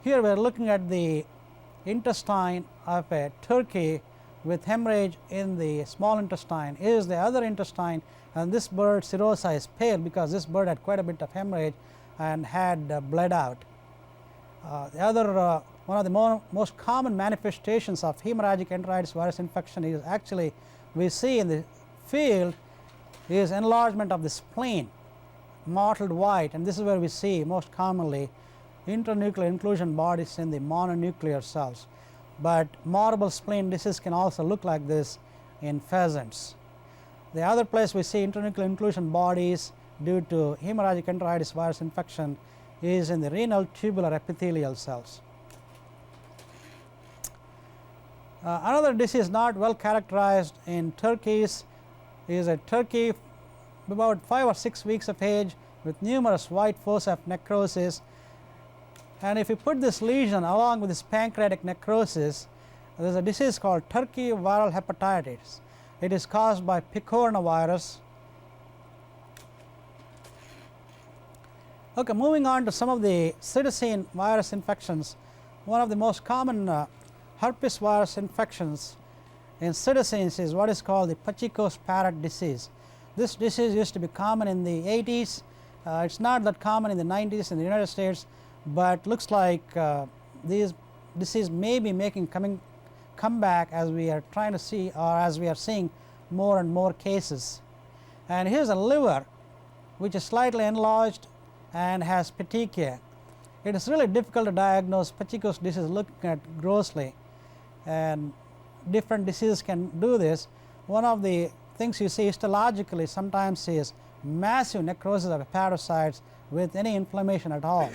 Here we are looking at the intestine of a turkey with hemorrhage in the small intestine. Here is the other intestine, and this bird serosa is pale because this bird had quite a bit of hemorrhage and had bled out. The other one of the most common manifestations of hemorrhagic enteritis virus infection is actually we see in the field is enlargement of the spleen, mottled white, and this is where we see most commonly internuclear inclusion bodies in the mononuclear cells. But marble spleen disease can also look like this in pheasants. The other place we see internuclear inclusion bodies due to hemorrhagic enteritis virus infection is in the renal tubular epithelial cells. Another disease not well characterized in turkeys is a turkey about 5 or 6 weeks of age with numerous white foci of necrosis. And if you put this lesion along with this pancreatic necrosis, there is a disease called turkey viral hepatitis. It is caused by picornavirus. Okay, moving on to some of the cytosine virus infections. One of the most common herpes virus infections in cytosines is what is called the Pacheco's parrot disease. This disease used to be common in the 80s, It's not that common in the 90s in the United States, but looks like these disease may be making come back as we are trying to see, or as we are seeing more and more cases. And here's a liver which is slightly enlarged and has petechia. It is really difficult to diagnose Pacheco's disease looking at grossly, and different diseases can do this. One of the things you see histologically sometimes is massive necrosis of hepatocytes with any inflammation at all,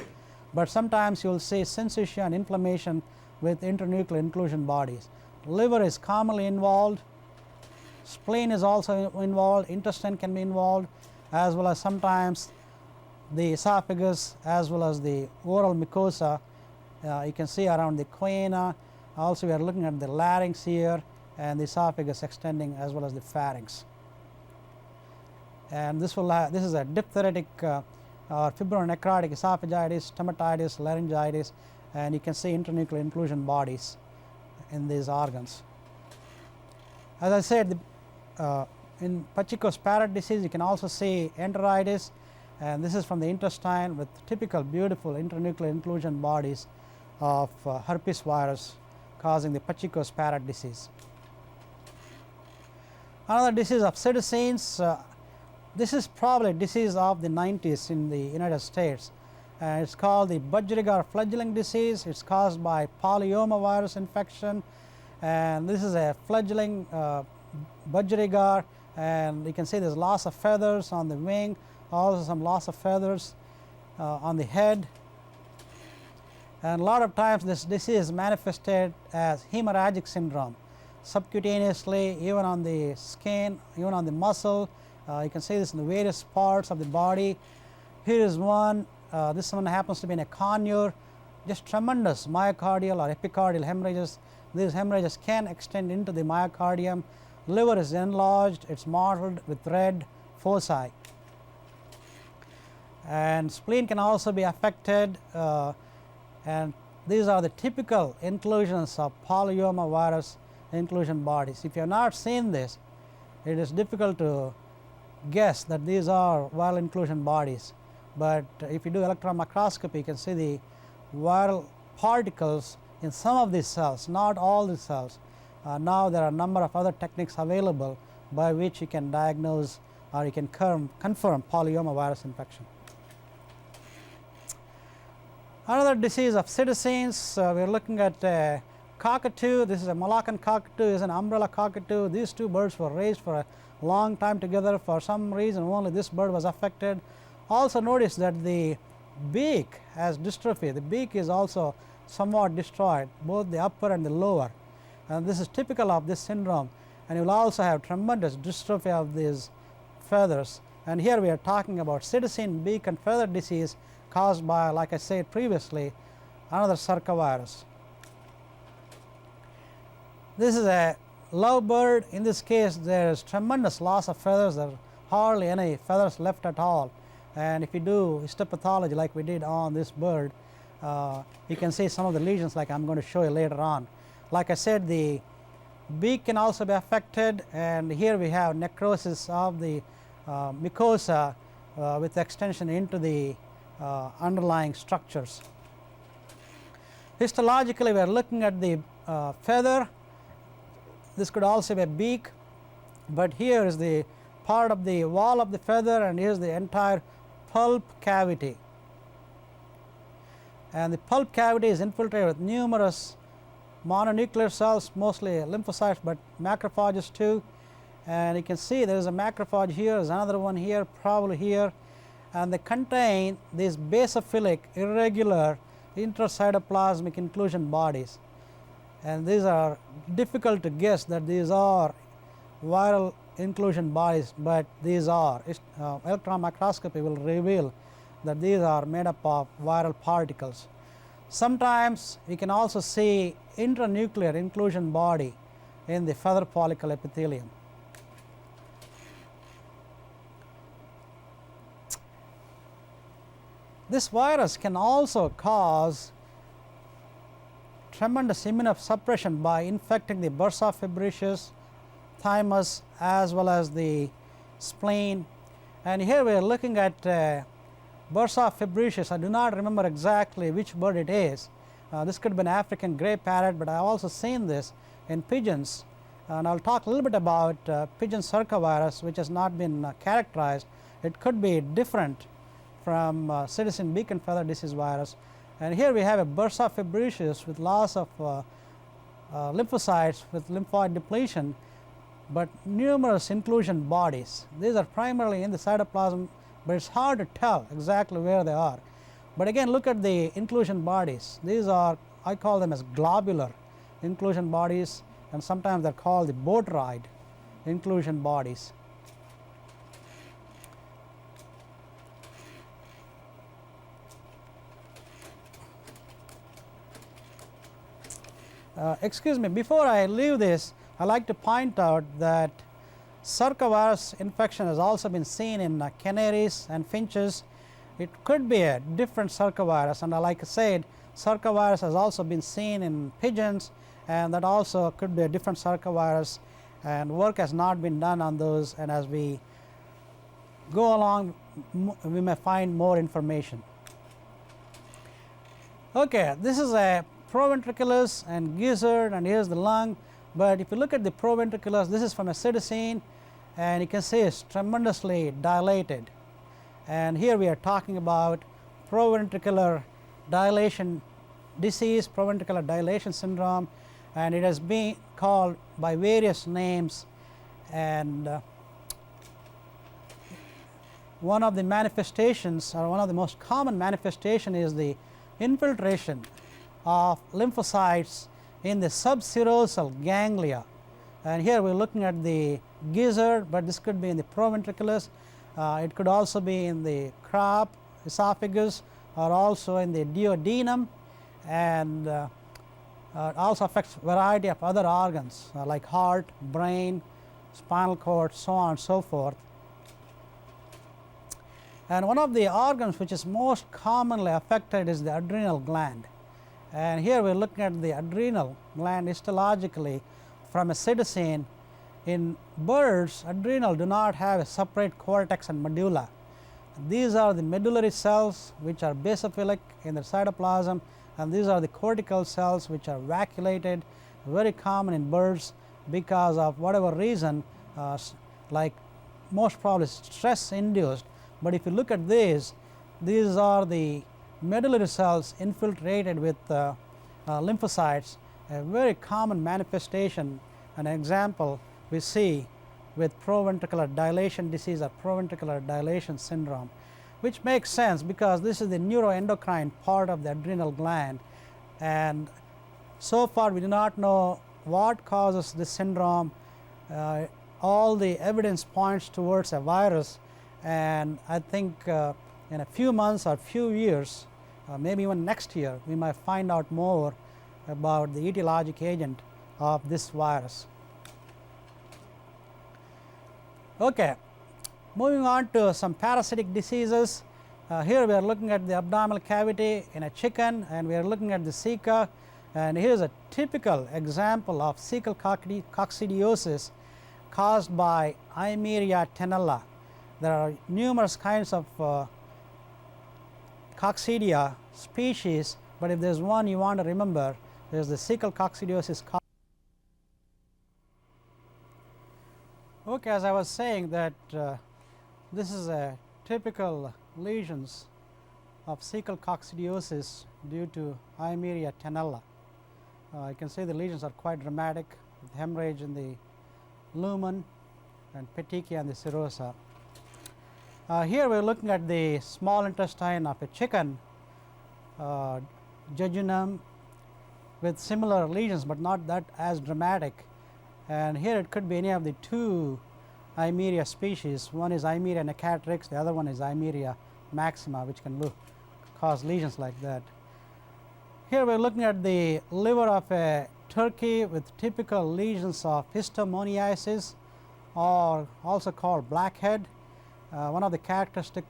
but sometimes you will see syncytia and inflammation with internuclear inclusion bodies. Liver is commonly involved, spleen is also involved, intestine can be involved, as well as sometimes the esophagus, as well as the oral mucosa. You can see around the choana. Also we are looking at the larynx here and the esophagus extending, as well as the pharynx. And this is a diphtheritic or fibronecrotic esophagitis, stomatitis, laryngitis, and you can see internuclear inclusion bodies in these organs. As I said, in Pacheco's parrot disease you can also see enteritis, and this is from the intestine with typical beautiful internuclear inclusion bodies of herpes virus causing the Pacheco's parrot disease. Another disease of cetaceans, this is probably a disease of the 90s in the United States. It's called the Budgerigar Fledgling disease. It's caused by polyoma virus infection, and this is a fledgling Budgerigar, and you can see there's loss of feathers on the wing, also some loss of feathers on the head. And a lot of times this disease is manifested as hemorrhagic syndrome, subcutaneously, even on the skin, even on the muscle. You can see this in the various parts of the body. Here is one. This one happens to be in a conure, just tremendous myocardial or epicardial hemorrhages. These hemorrhages can extend into the myocardium. Liver is enlarged, it's mottled with red foci. And spleen can also be affected, and these are the typical inclusions of polyoma virus inclusion bodies. If you have not seen this, it is difficult to guess that these are viral inclusion bodies, but if you do electron microscopy, you can see the viral particles in some of these cells, not all the cells. Now there are a number of other techniques available by which you can diagnose or you can confirm polyoma virus infection. Another disease of cetaceans, we are looking at cockatoo. This is a Malaccan cockatoo, is an umbrella cockatoo. These two birds were raised for a long time together. For some reason only this bird was affected. Also notice that the beak has dystrophy. The beak is also somewhat destroyed, both the upper and the lower, and this is typical of this syndrome. And you will also have tremendous dystrophy of these feathers. And here we are talking about cetacean beak and feather disease caused by, like I said previously, another circovirus. This is a lovebird. In this case there is tremendous loss of feathers. There are hardly any feathers left at all, and if you do histopathology like we did on this bird, you can see some of the lesions like I am going to show you later on. Like I said, the beak can also be affected, and here we have necrosis of the mucosa with extension into the underlying structures. Histologically we are looking at the feather. This could also be a beak, but here is the part of the wall of the feather, and here is the entire pulp cavity. And the pulp cavity is infiltrated with numerous mononuclear cells, mostly lymphocytes, but macrophages too. And you can see there is a macrophage here, there is another one here, probably here, and they contain these basophilic irregular intracytoplasmic inclusion bodies. And these are difficult to guess that these are viral inclusion bodies, but these are. Electron microscopy will reveal that these are made up of viral particles. Sometimes we can also see intranuclear inclusion body in the feather follicle epithelium. This virus can also cause tremendous immunosuppression by infecting the bursa fibrosus, thymus, as well as the spleen. And here we are looking at bursa fabricius, I do not remember exactly which bird it is. This could be an African grey parrot, but I have also seen this in pigeons, and I will talk a little bit about pigeon circovirus, which has not been characterized. It could be different from citizen beacon feather disease virus. And here we have a bursa fabricius with loss of lymphocytes with lymphoid depletion, but numerous inclusion bodies. These are primarily in the cytoplasm, but it is hard to tell exactly where they are. But again, look at the inclusion bodies. These are, I call them as globular inclusion bodies, and sometimes they are called the boat ride inclusion bodies. Excuse me, before I leave this, I like to point out that circovirus infection has also been seen in canaries and finches. It could be a different circovirus, and like I said, circovirus has also been seen in pigeons, and that also could be a different circovirus, and work has not been done on those, and as we go along we may find more information. Okay, this is a proventriculus and gizzard, and here is the lung. But if you look at the proventriculus, this is from a citizen, and you can see it's tremendously dilated. And here we are talking about proventricular dilation disease, proventricular dilation syndrome, and it has been called by various names. And one of the manifestations, or one of the most common manifestation, is the infiltration of lymphocytes in the subserosal ganglia. And here we are looking at the gizzard, but this could be in the proventriculus. It could also be in the crop, esophagus, or also in the duodenum, and also affects variety of other organs like heart, brain, spinal cord, so on and so forth. And one of the organs which is most commonly affected is the adrenal gland. And here we are looking at the adrenal gland histologically from a citizen. In birds, adrenal do not have a separate cortex and medulla. These are the medullary cells which are basophilic in the cytoplasm, and these are the cortical cells which are vacuolated, very common in birds because of whatever reason, like most probably stress induced. But if you look at these are the medullary cells infiltrated with lymphocytes, a very common manifestation. An example we see with proventricular dilation disease or proventricular dilation syndrome, which makes sense because this is the neuroendocrine part of the adrenal gland, and so far we do not know what causes this syndrome. All the evidence points towards a virus, and I think in a few months or few years, maybe even next year, we might find out more about the etiologic agent of this virus. Okay, moving on to some parasitic diseases. Here we are looking at the abdominal cavity in a chicken, and we are looking at the ceca, and here is a typical example of cecal coccidiosis caused by Eimeria tenella. There are numerous kinds of coccidia species, but if there is one you want to remember, there is the cecal coccidiosis. Okay, as I was saying that this is a typical lesions of cecal coccidiosis due to Eimeria tenella. You can see the lesions are quite dramatic, with hemorrhage in the lumen and petechia and the serosa. Here we are looking at the small intestine of a chicken, jejunum, with similar lesions, but not that as dramatic. And here it could be any of the two Eimeria species. One is Eimeria necatrix, the other one is Eimeria maxima, which can cause lesions like that. Here we are looking at the liver of a turkey with typical lesions of histomoniasis, or also called blackhead. One of the characteristic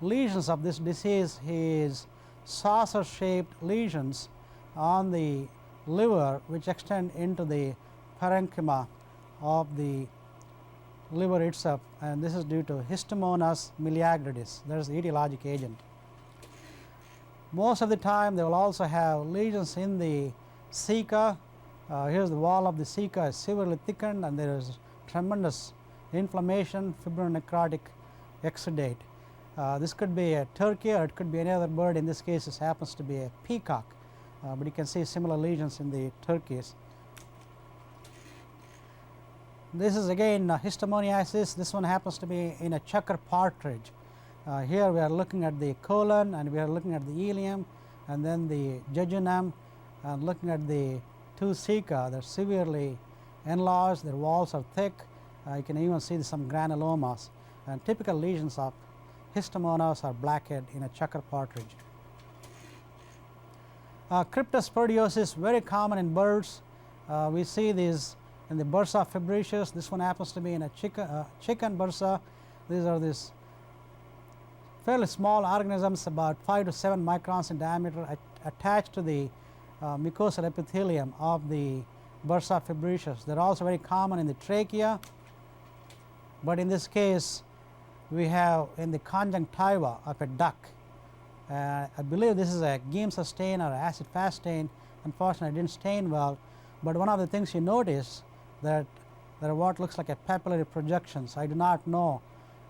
lesions of this disease is saucer-shaped lesions on the liver, which extend into the parenchyma of the liver itself, and this is due to Histomonas miliagridis, that is the etiologic agent. Most of the time they will also have lesions in the ceca. Here is the wall of the ceca is severely thickened and there is tremendous inflammation, fibronecrotic exudate. This could be a turkey or it could be any other bird. In this case, this happens to be a peacock, but you can see similar lesions in the turkeys. This is again histomoniasis. This one happens to be in a checker partridge. Here we are looking at the colon and we are looking at the ileum and then the jejunum and looking at the two ceca. They are severely enlarged, their walls are thick. You can even see some granulomas, and typical lesions of Histomonas or blackhead in a checker partridge. Cryptosporidiosis, very common in birds. We see these in the Bursa fabricius. This one happens to be in a chicken bursa. These are these fairly small organisms, about 5 to 7 microns in diameter, attached to the mucosal epithelium of the Bursa fabricius. They are also very common in the trachea, but in this case we have in the conjunctiva of a duck. I believe this is a Giemsa stain or acid fast stain. Unfortunately, it didn't stain well, but one of the things you notice that there are what looks like a papillary projections. I do not know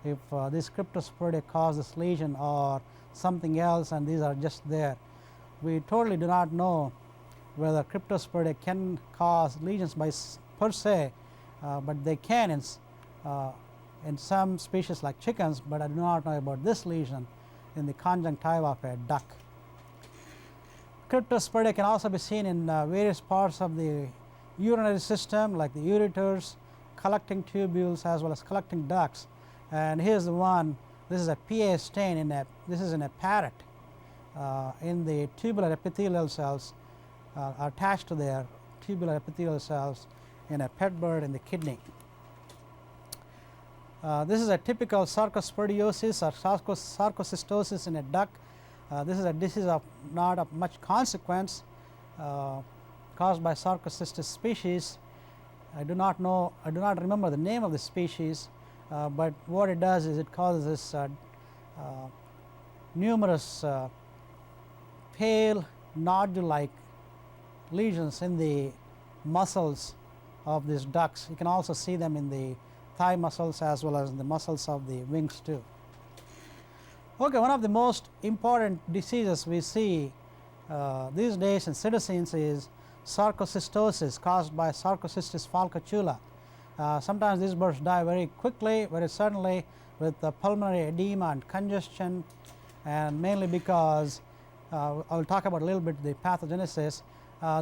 if this cryptosporidia caused this lesion or something else, and these are just there. We totally do not know whether cryptosporidia can cause lesions per se, but they can in some species like chickens, but I do not know about this lesion in the conjunctiva of a duck. Cryptosporidia can also be seen in various parts of the urinary system, like the ureters, collecting tubules, as well as collecting ducts. And here's the one. This is a PA stain this is in a parrot, in the tubular epithelial cells attached to their tubular epithelial cells in a pet bird in the kidney. This is a typical sarcosporidiosis or sarcocystosis in a duck. This is a disease of not of much consequence, caused by Sarcocystis species. I do not remember the name of the species, but what it does is it causes numerous pale nodule-like lesions in the muscles of these ducks. You can also see them in the thigh muscles as well as in the muscles of the wings too. Okay, one of the most important diseases we see these days in citizens is sarcocystosis caused by Sarcocystis falcatula. Sometimes these birds die very quickly, very suddenly, with pulmonary edema and congestion, and mainly because I will talk about a little bit the pathogenesis.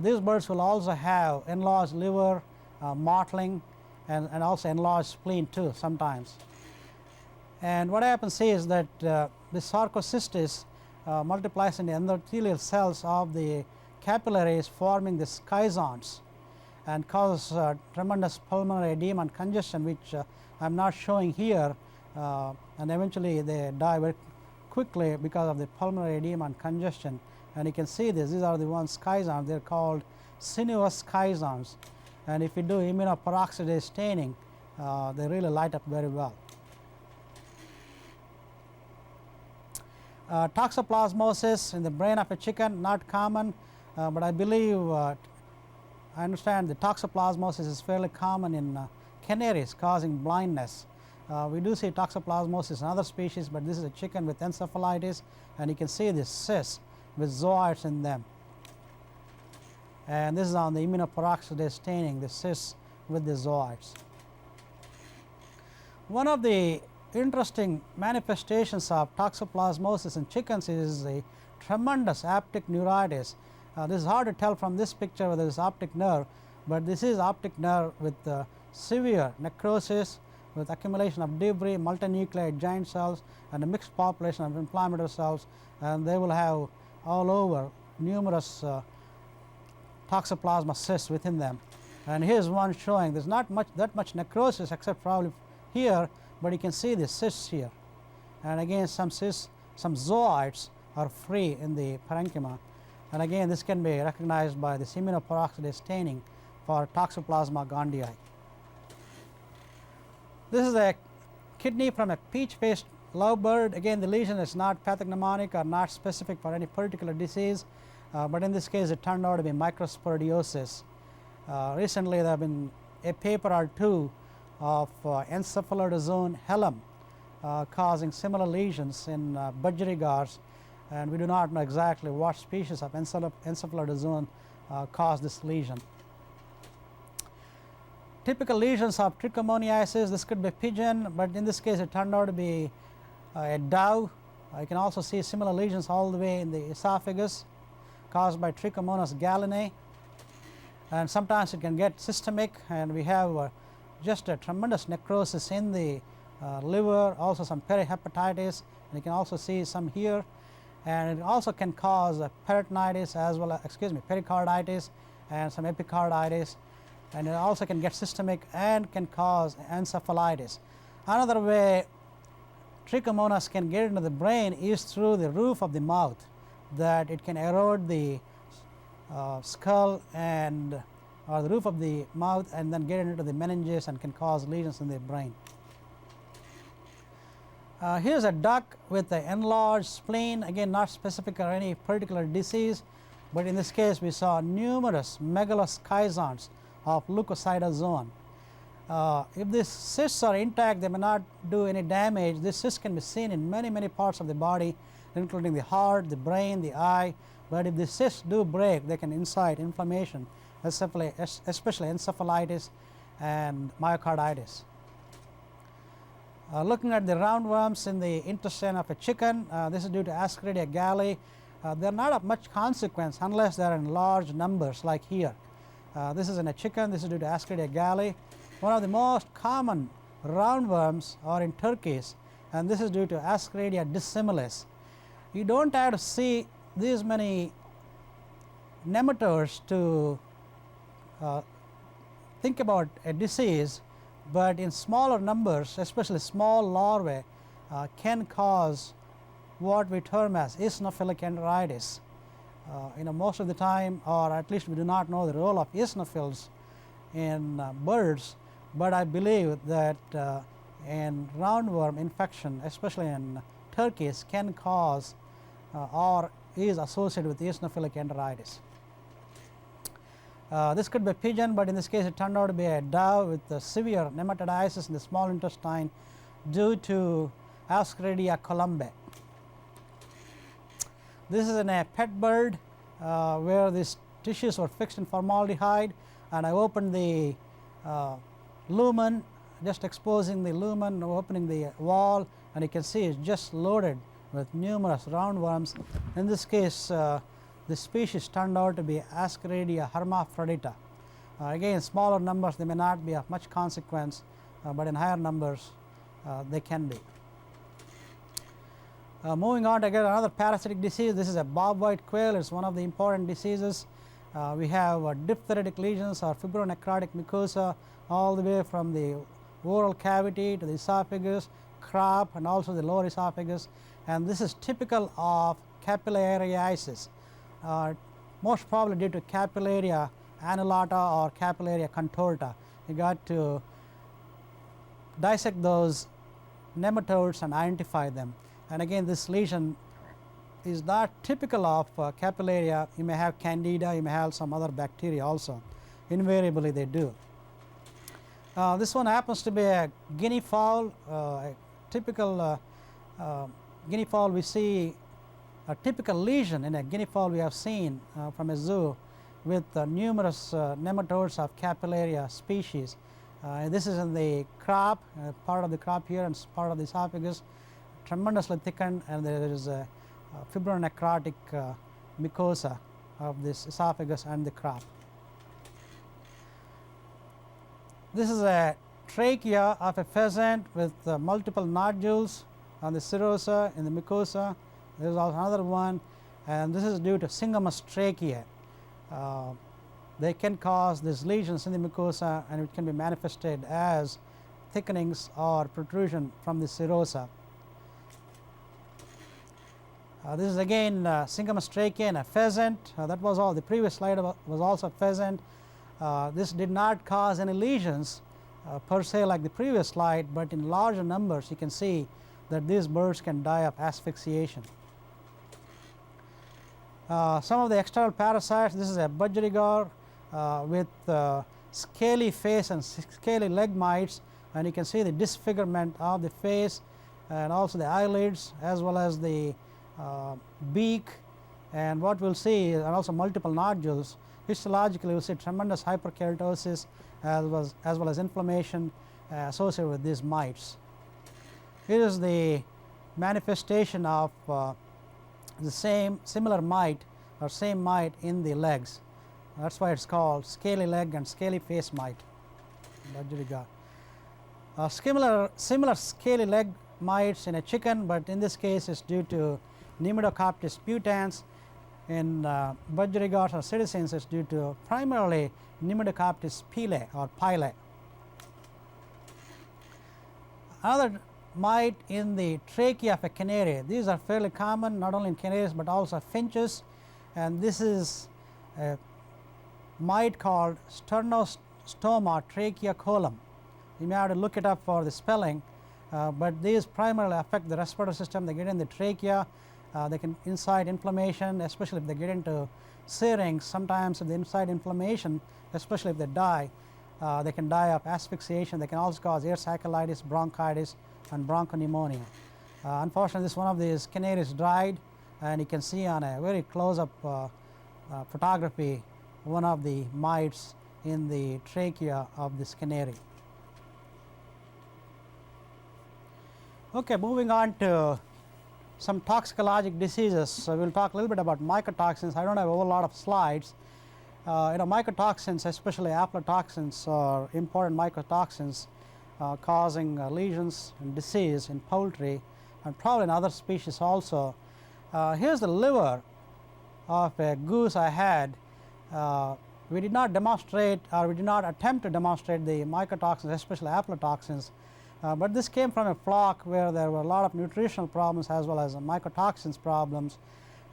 These birds will also have enlarged liver, mottling, and also enlarged spleen too sometimes. And what happens is that the sarcocystis multiplies in the endothelial cells of the capillaries, forming the schizons, and causes tremendous pulmonary edema and congestion, which I am not showing here, and eventually they die very quickly because of the pulmonary edema and congestion. And you can see this, these are the ones schizons, they are called sinuous schizons, and if you do immunoperoxidase staining, they really light up very well. Toxoplasmosis in the brain of a chicken, not common, but I believe, I understand the toxoplasmosis is fairly common in canaries, causing blindness. We do see toxoplasmosis in other species, but this is a chicken with encephalitis, and you can see this cyst with zooids in them. And this is on the immunoperoxidase staining, the cysts with the zooids. One of the interesting manifestations of toxoplasmosis in chickens is a tremendous optic neuritis. This is hard to tell from this picture whether it's optic nerve, but this is optic nerve with severe necrosis, with accumulation of debris, multinucleate giant cells, and a mixed population of inflammatory cells, and they will have all over numerous toxoplasma cysts within them. And here's one showing there's not that much necrosis except probably here, but you can see the cysts here. And again, some cysts, some zooids are free in the parenchyma. And again, this can be recognized by the immunoperoxidase staining for Toxoplasma gondii. This is a kidney from a peach-faced lovebird. Again, the lesion is not pathognomonic or not specific for any particular disease, but in this case it turned out to be microsporidiosis. Recently there have been a paper or two of Encephalodazone hellam causing similar lesions in budgerigars, and we do not know exactly what species of Encephalodazone caused this lesion. Typical lesions of trichomoniasis, this could be pigeon, but in this case it turned out to be a dove. You can also see similar lesions all the way in the esophagus caused by Trichomonas gallinae, and sometimes it can get systemic, and we have just a tremendous necrosis in the liver, also some perihepatitis, and you can also see some here, and it also can cause peritonitis as well as, pericarditis and some epicarditis, and it also can get systemic and can cause encephalitis. Another way Trichomonas can get into the brain is through the roof of the mouth, that it can erode the skull and or the roof of the mouth and then get into the meninges and can cause lesions in the brain. Here is a duck with an enlarged spleen, again not specific or any particular disease, but in this case we saw numerous megaloschizones of leukocytozoan. If these cysts are intact, they may not do any damage. This cyst can be seen in many parts of the body, including the heart, the brain, the eye, but if the cysts do break, they can incite inflammation, especially encephalitis and myocarditis. Looking at the roundworms in the intestine of a chicken, this is due to Ascaridia galli. They are not of much consequence unless they are in large numbers like here. This is in a chicken, this is due to Ascaridia galli. One of the most common roundworms are in turkeys, and this is due to Ascaridia dissimilis. You don't have to see these many nematodes to think about a disease, but in smaller numbers, especially small larvae, can cause what we term as eosinophilic enteritis. Most of the time, or at least we do not know the role of eosinophils in birds, but I believe that in roundworm infection, especially in turkeys, can cause or is associated with eosinophilic enteritis. This could be a pigeon, but in this case it turned out to be a dove with severe nematodiasis in the small intestine due to Ascaridia columbae. This is in a pet bird where these tissues were fixed in formaldehyde, and I opened the lumen, just exposing the lumen, opening the wall, and you can see it's just loaded with numerous roundworms. In this case, the species turned out to be Ascaridia hermaphrodita. Again, smaller numbers, they may not be of much consequence, but in higher numbers, they can be. Moving on to get another parasitic disease, this is a bob-white quail. It's one of the important diseases. We have diphtheritic lesions or fibronecrotic mucosa all the way from the oral cavity to the esophagus, crop, and also the lower esophagus, and this is typical of capillariasis, most probably due to Capillaria annulata or Capillaria contorta. You got to dissect those nematodes and identify them. And again, this lesion is not typical of Capillaria. You may have Candida, you may have some other bacteria also. Invariably they do. This one happens to be a Guinea fowl, a typical Guinea fowl. We see a typical lesion in a Guinea fowl we have seen from a zoo with numerous nematodes of Capillaria species. This is in the crop, part of the crop here and part of the esophagus, tremendously thickened, and there is a fibronecrotic mucosa of this esophagus and the crop. This is a trachea of a pheasant with multiple nodules on the serosa in the mucosa. There is also another one, and this is due to Syngamous tracheae. They can cause these lesions in the mucosa, and it can be manifested as thickenings or protrusion from the serosa. This is again Syngamous tracheae in a pheasant. That was all. The previous slide was also pheasant. This did not cause any lesions, per se like the previous slide, but in larger numbers you can see that these birds can die of asphyxiation. Some of the external parasites, this is a Budgerigar with scaly face and scaly leg mites, and you can see the disfigurement of the face and also the eyelids as well as the beak, and what we will see and also multiple nodules. Histologically we will see tremendous hyperkeratosis as well as inflammation associated with these mites. Here is the manifestation of the similar mite or same mite in the legs. That is why it is called scaly leg and scaly face mite, Budgerigar. Similar scaly leg mites in a chicken, but in this case it is due to Nematococcus putans. In Budgerigars or citizens it is due to primarily Nematococcus pili or pili. Another mite in the trachea of a canary. These are fairly common not only in canaries but also finches, and this is a mite called Sternostoma tracheocolum. You may have to look it up for the spelling, but these primarily affect the respiratory system. They get in the trachea, they can incite inflammation, especially if they get into syrinx. Sometimes if they incite inflammation, especially if they die, they can die of asphyxiation. They can also cause ear sacculitis, bronchitis, and bronchopneumonia. Unfortunately, this one of these canaries died, and you can see on a very close-up photography one of the mites in the trachea of this canary. Okay, moving on to some toxicologic diseases. So we will talk a little bit about mycotoxins. I don't have a whole lot of slides. Mycotoxins, especially aflatoxins, are important mycotoxins causing lesions and disease in poultry and probably in other species also. Here's the liver of a goose I had. We did not demonstrate, or we did not attempt to demonstrate the mycotoxins, especially aflatoxins, but this came from a flock where there were a lot of nutritional problems as well as mycotoxins problems,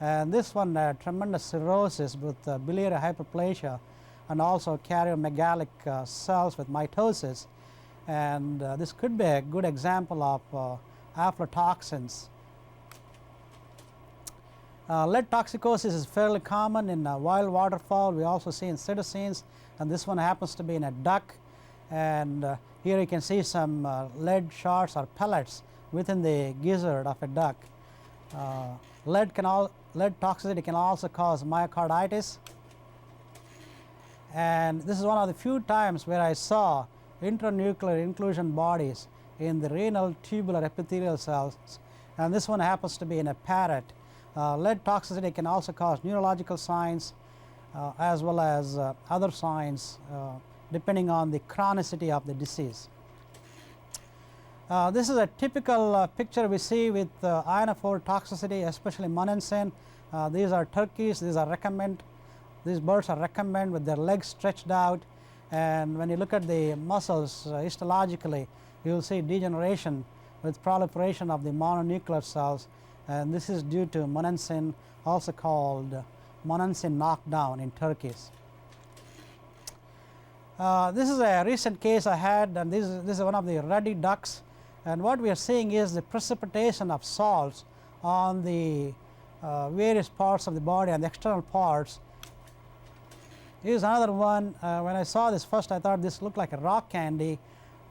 and this one had tremendous cirrhosis with biliary hyperplasia and also cariomegalic cells with mitosis, and this could be a good example of aflatoxins. Lead toxicosis is fairly common in wild waterfowl. We also see in citizens, and this one happens to be in a duck, and here you can see some lead shards or pellets within the gizzard of a duck. Lead toxicity can also cause myocarditis, and this is one of the few times where I saw intranuclear inclusion bodies in the renal tubular epithelial cells, and this one happens to be in a parrot. Lead toxicity can also cause neurological signs as well as other signs depending on the chronicity of the disease. This is a typical picture we see with ionophore toxicity, especially monensin. These are turkeys. These birds are recumbent with their legs stretched out, and when you look at the muscles histologically, you will see degeneration with proliferation of the mononuclear cells, and this is due to monensin, also called monensin knockdown in turkeys. This is a recent case I had, and this is one of the ruddy ducks, and what we are seeing is the precipitation of salts on the various parts of the body and the external parts. Here's another one. When I saw this first, I thought this looked like a rock candy,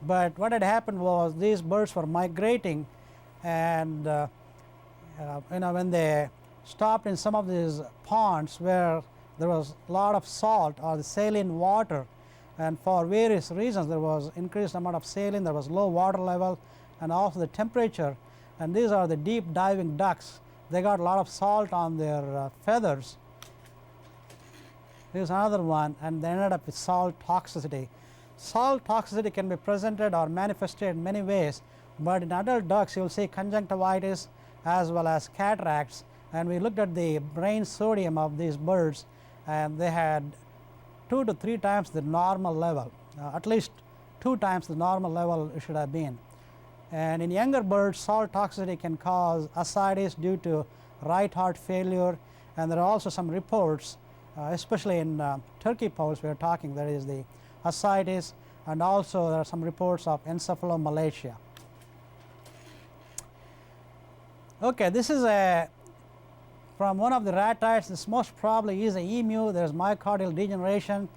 but what had happened was these birds were migrating, and when they stopped in some of these ponds where there was a lot of salt or the saline water, and for various reasons there was increased amount of saline, there was low water level, and also the temperature, and these are the deep diving ducks. They got a lot of salt on their feathers. Here's another one, and they ended up with salt toxicity. Salt toxicity can be presented or manifested in many ways, but in adult ducks you will see conjunctivitis as well as cataracts, and we looked at the brain sodium of these birds, and they had 2 to 3 times the normal level, at least 2 times the normal level it should have been. And in younger birds, salt toxicity can cause ascites due to right heart failure, and there are also some reports, especially in turkey poults we are talking, there is the ascites and also there are some reports of encephalomalacia. Okay, this is from one of the rat types. This most probably is an emu. There is myocardial degeneration,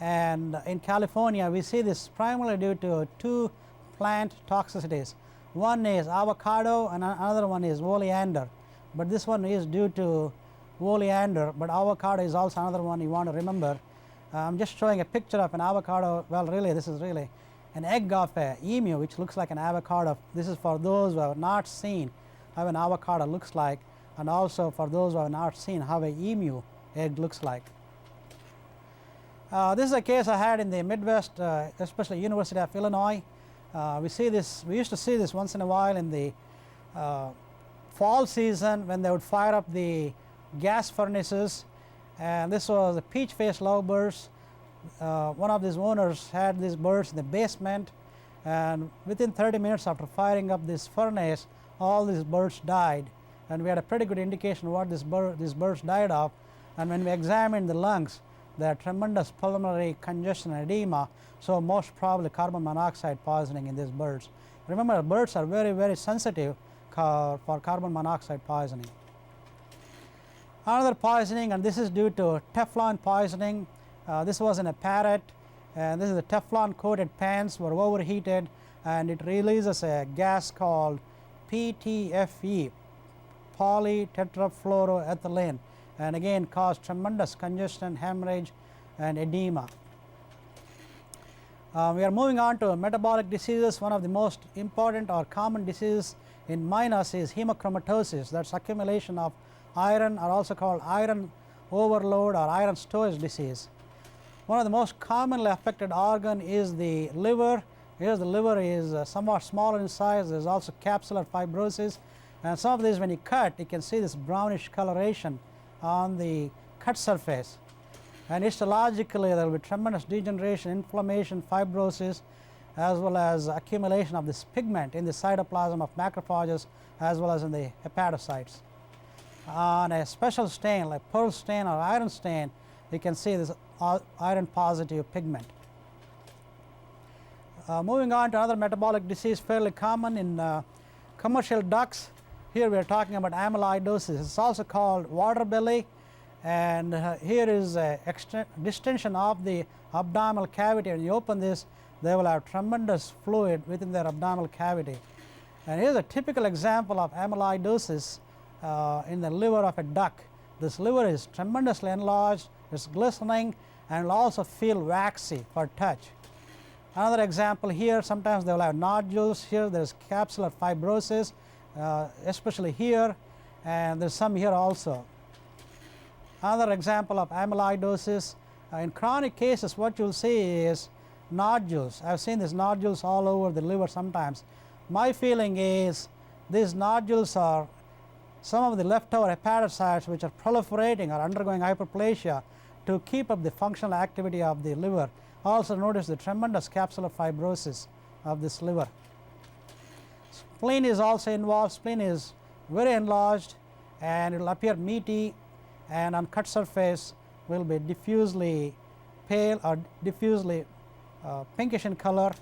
and in California we see this primarily due to two plant toxicities. One is avocado and another one is oleander, but this one is due to oleander, but avocado is also another one you want to remember. I'm just showing a picture of an avocado. Well, really this is really an egg of a emu which looks like an avocado. This is for those who have not seen how an avocado looks like, and also for those who have not seen how an emu egg looks like. This is a case I had in the Midwest, especially University of Illinois. We used to see this once in a while in the fall season when they would fire up the gas furnaces, and this was the peach-faced lovebirds. One of these owners had these birds in the basement, and within 30 minutes after firing up this furnace, all these birds died, and we had a pretty good indication what these birds died of. And when we examined the lungs, there are tremendous pulmonary congestion and edema, so most probably carbon monoxide poisoning in these birds. Remember, birds are very, very sensitive for carbon monoxide poisoning. Another poisoning, and this is due to Teflon poisoning. This was in a parrot, and this is the Teflon coated pans were overheated, and it releases a gas called PTFE, polytetrafluoroethylene, and again caused tremendous congestion, hemorrhage, and edema. We are moving on to metabolic diseases. One of the most important or common diseases in minus is hemochromatosis. That's accumulation of iron, or also called iron overload or iron storage disease. One of the most commonly affected organ is the liver. Here the liver is somewhat smaller in size. There is also capsular fibrosis, and some of these, when you cut, you can see this brownish coloration on the cut surface. And histologically there will be tremendous degeneration, inflammation, fibrosis, as well as accumulation of this pigment in the cytoplasm of macrophages as well as in the hepatocytes. On a special stain like pearl stain or iron stain, you can see this iron positive pigment. Moving on to another metabolic disease fairly common in commercial ducks. Here we are talking about amyloidosis. It's also called water belly, and here is a distension of the abdominal cavity. When you open this, they will have tremendous fluid within their abdominal cavity. And here's a typical example of amyloidosis in the liver of a duck. This liver is tremendously enlarged, it's glistening, and will also feel waxy for touch. Another example here, sometimes they will have nodules. Here there is capsular fibrosis, especially here, and there is some here also. Another example of amyloidosis, in chronic cases what you will see is nodules. I have seen these nodules all over the liver sometimes. My feeling is these nodules are some of the leftover hepatocytes which are proliferating or undergoing hyperplasia to keep up the functional activity of the liver. Also notice the tremendous capsular fibrosis of this liver. Spleen is also involved. Spleen is very enlarged, and it will appear meaty, and on cut surface will be diffusely pale or diffusely pinkish in color.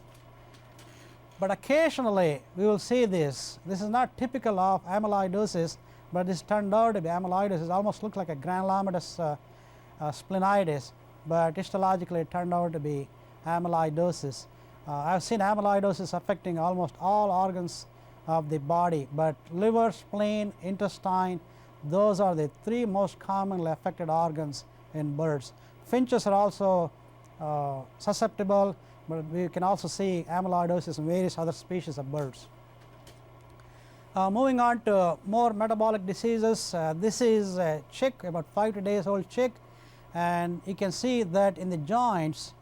But occasionally we will see this. This is not typical of amyloidosis, but this turned out to be amyloidosis. It almost looks like a granulomatous splenitis, but histologically it turned out to be amyloidosis. I have seen amyloidosis affecting almost all organs of the body, but liver, spleen, intestine, those are the three most commonly affected organs in birds. Finches are also susceptible, but we can also see amyloidosis in various other species of birds. Moving on to more metabolic diseases, this is a chick, about 5 days old chick, and you can see that in the joints,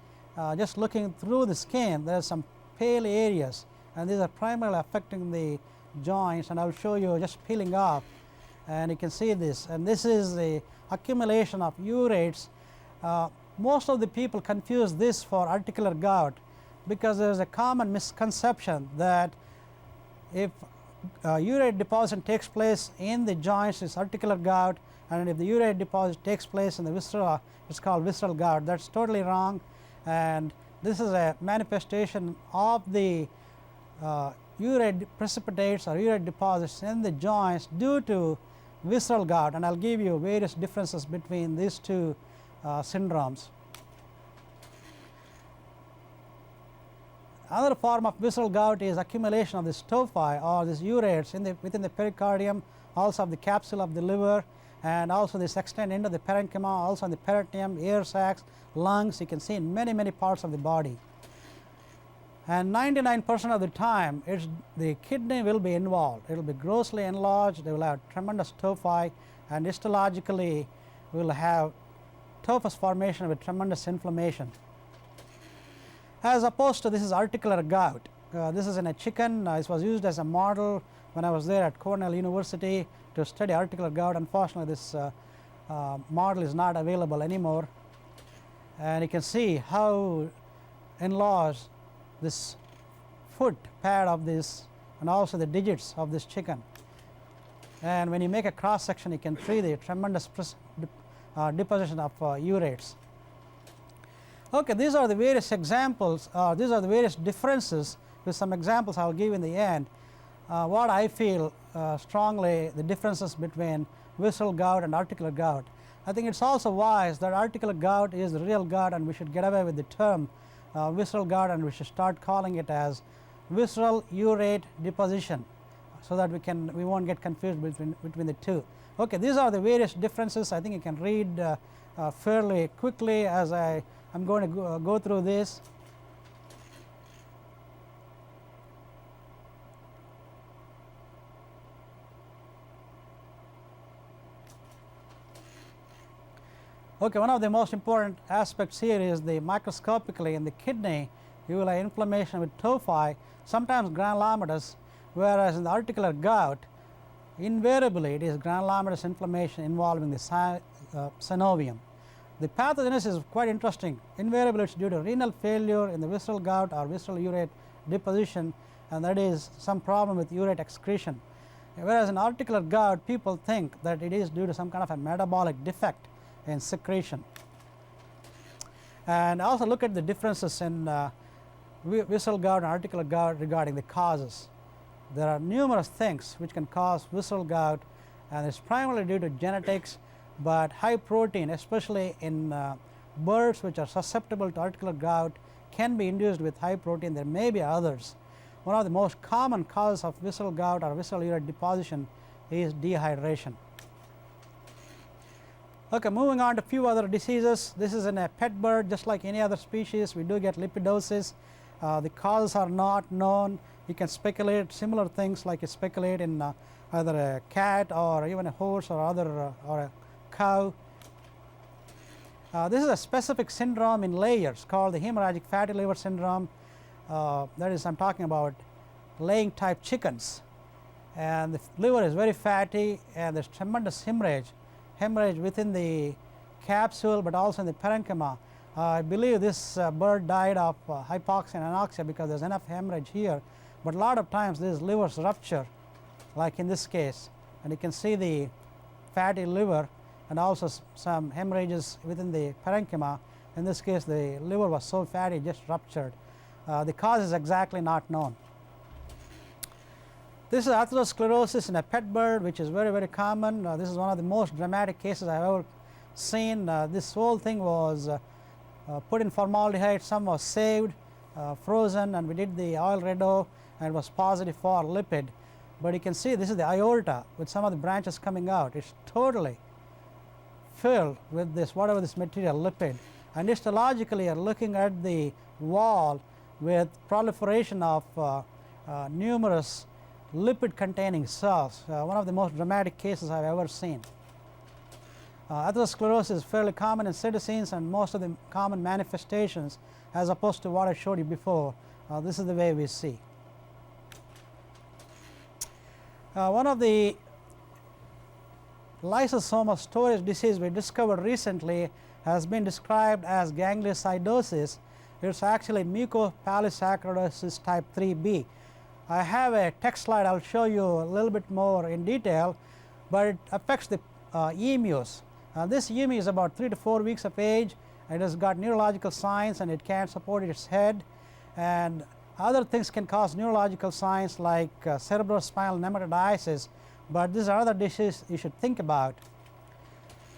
just looking through the skin, there are some pale areas, and these are primarily affecting the joints, and I will show you just peeling off, and you can see this, and this is the accumulation of urates. Most of the people confuse this for articular gout, because there is a common misconception that if urate deposit takes place in the joints, it's articular gout, and if the urate deposit takes place in the viscera, it's called visceral gout. That's totally wrong, and this is a manifestation of the urate precipitates or urate deposits in the joints due to visceral gout, and I will give you various differences between these two syndromes. Another form of visceral gout is accumulation of this tophi or these urates within the pericardium, also of the capsule of the liver, and also this extend into the parenchyma, also in the peritoneum, air sacs, lungs. You can see in many parts of the body. And 99% of the time the kidney will be involved. It will be grossly enlarged, they will have tremendous tophi, and histologically we will have tophus formation with tremendous inflammation. As opposed to this is articular gout. This is in a chicken. This was used as a model when I was there at Cornell University to study articular gout. Unfortunately, this model is not available anymore. And you can see how enlarged this foot pad of this and also the digits of this chicken. And when you make a cross section, you can see the tremendous deposition of urates. Okay, these are the various examples, these are the various differences. With some examples I will give in the end. What I feel strongly the differences between visceral gout and articular gout. I think it is also wise that articular gout is the real gout, and we should get away with the term visceral gout, and we should start calling it as visceral urate deposition, so that we won't get confused between the two. Okay, these are the various differences. I think you can read fairly quickly as I'm going to go through this. Okay, one of the most important aspects here is the microscopically in the kidney you will have inflammation with tophi, sometimes granulomatous, whereas in the articular gout invariably it is granulomatous inflammation involving the synovium. The pathogenesis is quite interesting. Invariably it is due to renal failure in the visceral gout or visceral urate deposition, and that is some problem with urate excretion. Whereas in articular gout people think that it is due to some kind of a metabolic defect in secretion. And also look at the differences in visceral gout and articular gout regarding the causes. There are numerous things which can cause visceral gout, and it's primarily due to genetics, but high protein, especially in birds which are susceptible to articular gout, can be induced with high protein. There may be others. One of the most common causes of visceral gout or visceral urate deposition is dehydration. Okay, moving on to a few other diseases. This is in a pet bird, just like any other species. We do get lipidosis. The causes are not known. You can speculate similar things like you speculate in either a cat or even a horse or or a cow. This is a specific syndrome in layers called the hemorrhagic fatty liver syndrome. That is, I'm talking about laying type chickens, and the liver is very fatty, and there's tremendous hemorrhage within the capsule, but also in the parenchyma. I believe this bird died of hypoxia and anoxia because there's enough hemorrhage here, but a lot of times these livers rupture, like in this case, and you can see the fatty liver and also some hemorrhages within the parenchyma. In this case the liver was so fatty it just ruptured. The cause is exactly not known. This is atherosclerosis in a pet bird, which is very common. This is one of the most dramatic cases I've ever seen. This whole thing was put in formaldehyde, some was saved, frozen, and we did the oil redo, and it was positive for lipid. But you can see this is the aorta with some of the branches coming out. It's totally filled with this, whatever this material, lipid. And histologically you're looking at the wall with proliferation of numerous lipid containing cells. One of the most dramatic cases I've ever seen. Atherosclerosis is fairly common in citizens, and most of the common manifestations, as opposed to what I showed you before, this is the way we see. One of the lysosomal storage disease we discovered recently has been described as gangliosidosis. It's actually mucopolysaccharidosis type 3B. I have a text slide I'll show you a little bit more in detail, but it affects the emus. This emu is about 3 to 4 weeks of age, It has got neurological signs and it can't support its head, and other things can cause neurological signs like cerebrospinal nematoiditis, but this is another disease you should think about.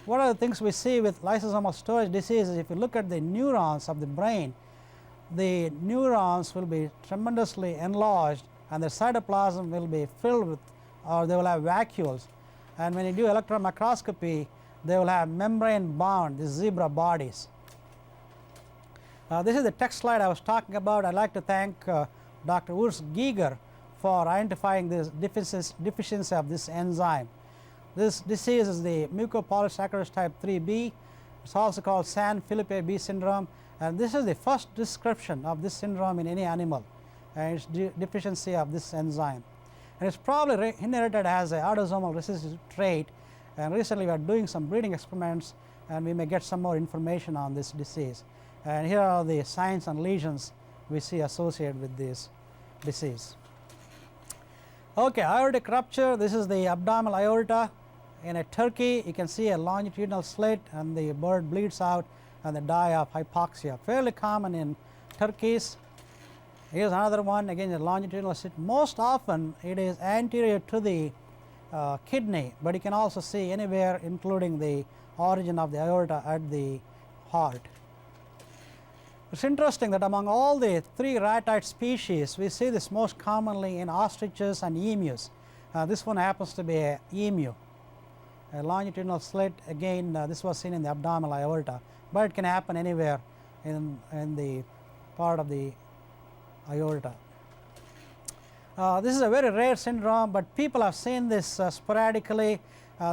What are the things we see with lysosomal storage diseases? If you look at the neurons of the brain, the neurons will be tremendously enlarged and the cytoplasm will be filled with, or they will have vacuoles, and when you do electron microscopy they will have membrane bound, these zebra bodies. This is the text slide I was talking about. I would like to thank Dr. Urs Giger for identifying this deficiency of this enzyme. This disease is the mucopolysaccharidosis type 3B. It's also called San-Felipe B syndrome, and this is the first description of this syndrome in any animal, and its deficiency of this enzyme. And it's probably inherited as an autosomal recessive trait, and recently we are doing some breeding experiments and we may get some more information on this disease. And here are the signs and lesions we see associated with this disease. Okay, aortic rupture. This is the abdominal aorta. In a turkey, you can see a longitudinal slit and the bird bleeds out and they die of hypoxia. Fairly common in turkeys. Here's another one, again a longitudinal slit. Most often it is anterior to the kidney, but you can also see anywhere including the origin of the aorta at the heart. It's interesting that among all the 3 ratite species, we see this most commonly in ostriches and emus. This one happens to be an emu. A longitudinal slit, again this was seen in the abdominal aorta, but it can happen anywhere in the part of the aorta. This is a very rare syndrome, but people have seen this sporadically.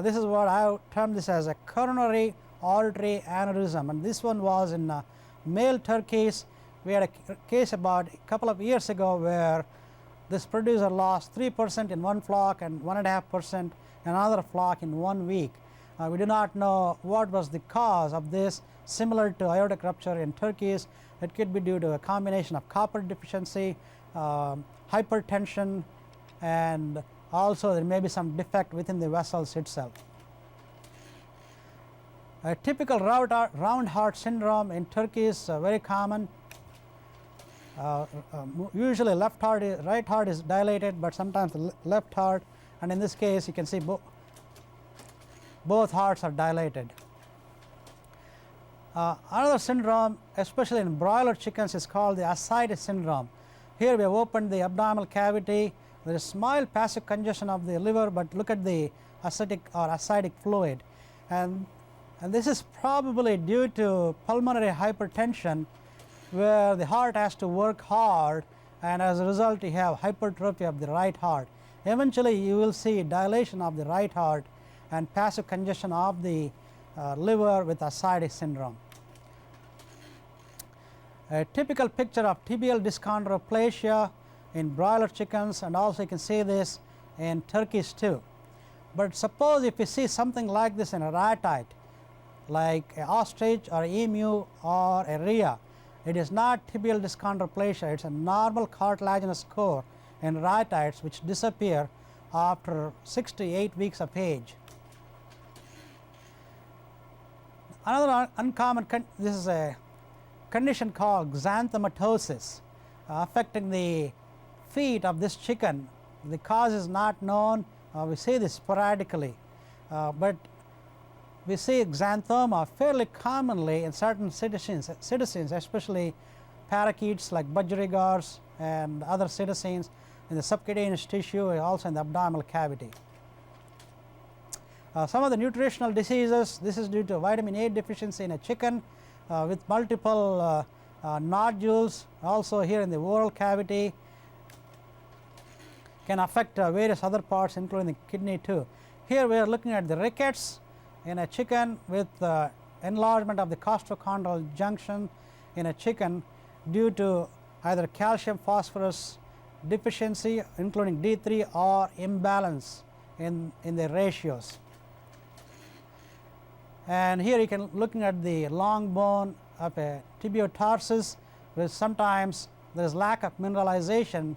This is what I term this as a coronary artery aneurysm, and this one was in male turkeys. We had a case about a couple of years ago where this producer lost 3% in one flock and 1.5% in another flock in 1 week. We do not know what was the cause of this. Similar to aortic rupture in turkeys, it could be due to a combination of copper deficiency, hypertension, and also there may be some defect within the vessels itself. A typical round heart syndrome in turkeys very common. Usually right heart is dilated, but sometimes the left heart, and in this case you can see both hearts are dilated. Another syndrome, especially in broiler chickens, is called the Ascite Syndrome. Here we have opened the abdominal cavity. There is mild passive congestion of the liver, but look at the ascitic fluid, and this is probably due to pulmonary hypertension, where the heart has to work hard, and as a result you have hypertrophy of the right heart. Eventually you will see dilation of the right heart and passive congestion of the liver with ascitic syndrome. A typical picture of tibial dyschondroplasia in broiler chickens, and also you can see this in turkeys too. But suppose if you see something like this in a ratite, like an ostrich or emu or a rhea, it is not tibial dyschondroplasia, it is a normal cartilaginous core in ratites which disappear after 6 to 8 weeks of age. Another uncommon this is a condition called xanthomatosis affecting the feet of this chicken. The cause is not known. We see this sporadically, but we see xanthoma fairly commonly in certain citizens, especially parakeets like budgerigars and other citizens in the subcutaneous tissue, and also in the abdominal cavity. Some of the nutritional diseases, this is due to vitamin A deficiency in a chicken with multiple nodules, also here in the oral cavity, can affect various other parts including the kidney too. Here we are looking at the rickets in a chicken with enlargement of the costochondral junction in a chicken due to either calcium phosphorus deficiency including D3 or imbalance in the ratios. And here you can looking at the long bone of a tibiotarsus, where sometimes there is lack of mineralization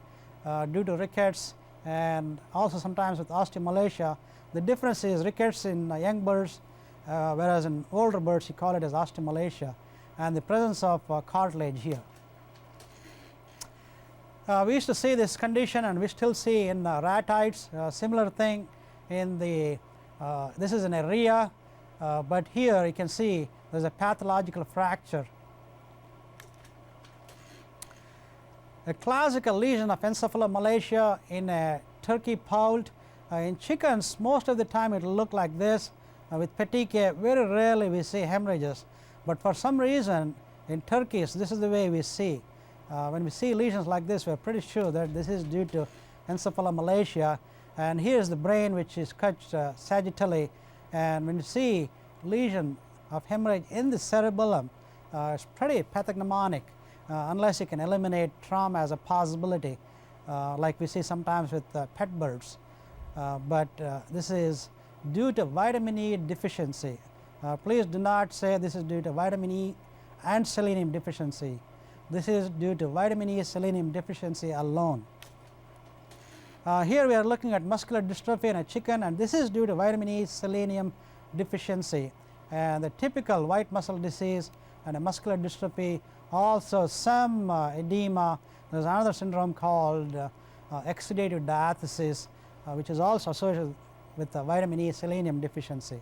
due to rickets, and also sometimes with osteomalacia. The difference is rickets in young birds, whereas in older birds you call it as osteomalacia. and the presence of cartilage here. We used to see this condition, and we still see in ratites. Similar thing in the this is an area, but here you can see there is a pathological fracture. A classical lesion of encephalomalacia in a turkey poult. In chickens, most of the time it will look like this. With petechiae, very rarely we see hemorrhages, but for some reason in turkeys this is the way we see. When we see lesions like this, we are pretty sure that this is due to encephalomalacia. And here is the brain, which is cut sagittally, and when you see lesion of hemorrhage in the cerebellum, it's pretty pathognomonic, unless you can eliminate trauma as a possibility, like we see sometimes with pet birds. But this is due to vitamin E deficiency. Please do not say this is due to vitamin E and selenium deficiency. This is due to vitamin E selenium deficiency alone. Here we are looking at muscular dystrophy in a chicken, and this is due to vitamin E selenium deficiency. And the typical white muscle disease and a muscular dystrophy, also some edema. There is another syndrome called exudative diathesis, which is also associated with vitamin E selenium deficiency.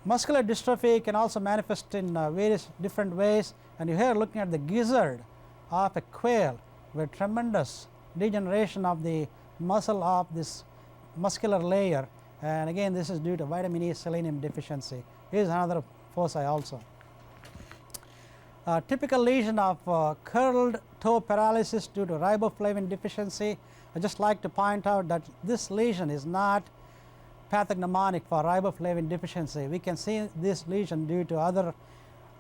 Muscular dystrophy can also manifest in various different ways, and you here are looking at the gizzard of a quail with tremendous degeneration of the muscle of this muscular layer, and again this is due to vitamin E selenium deficiency. Here is another foci also. Typical lesion of curled toe paralysis due to riboflavin deficiency. I just like to point out that this lesion is not pathognomonic for riboflavin deficiency. We can see this lesion due to other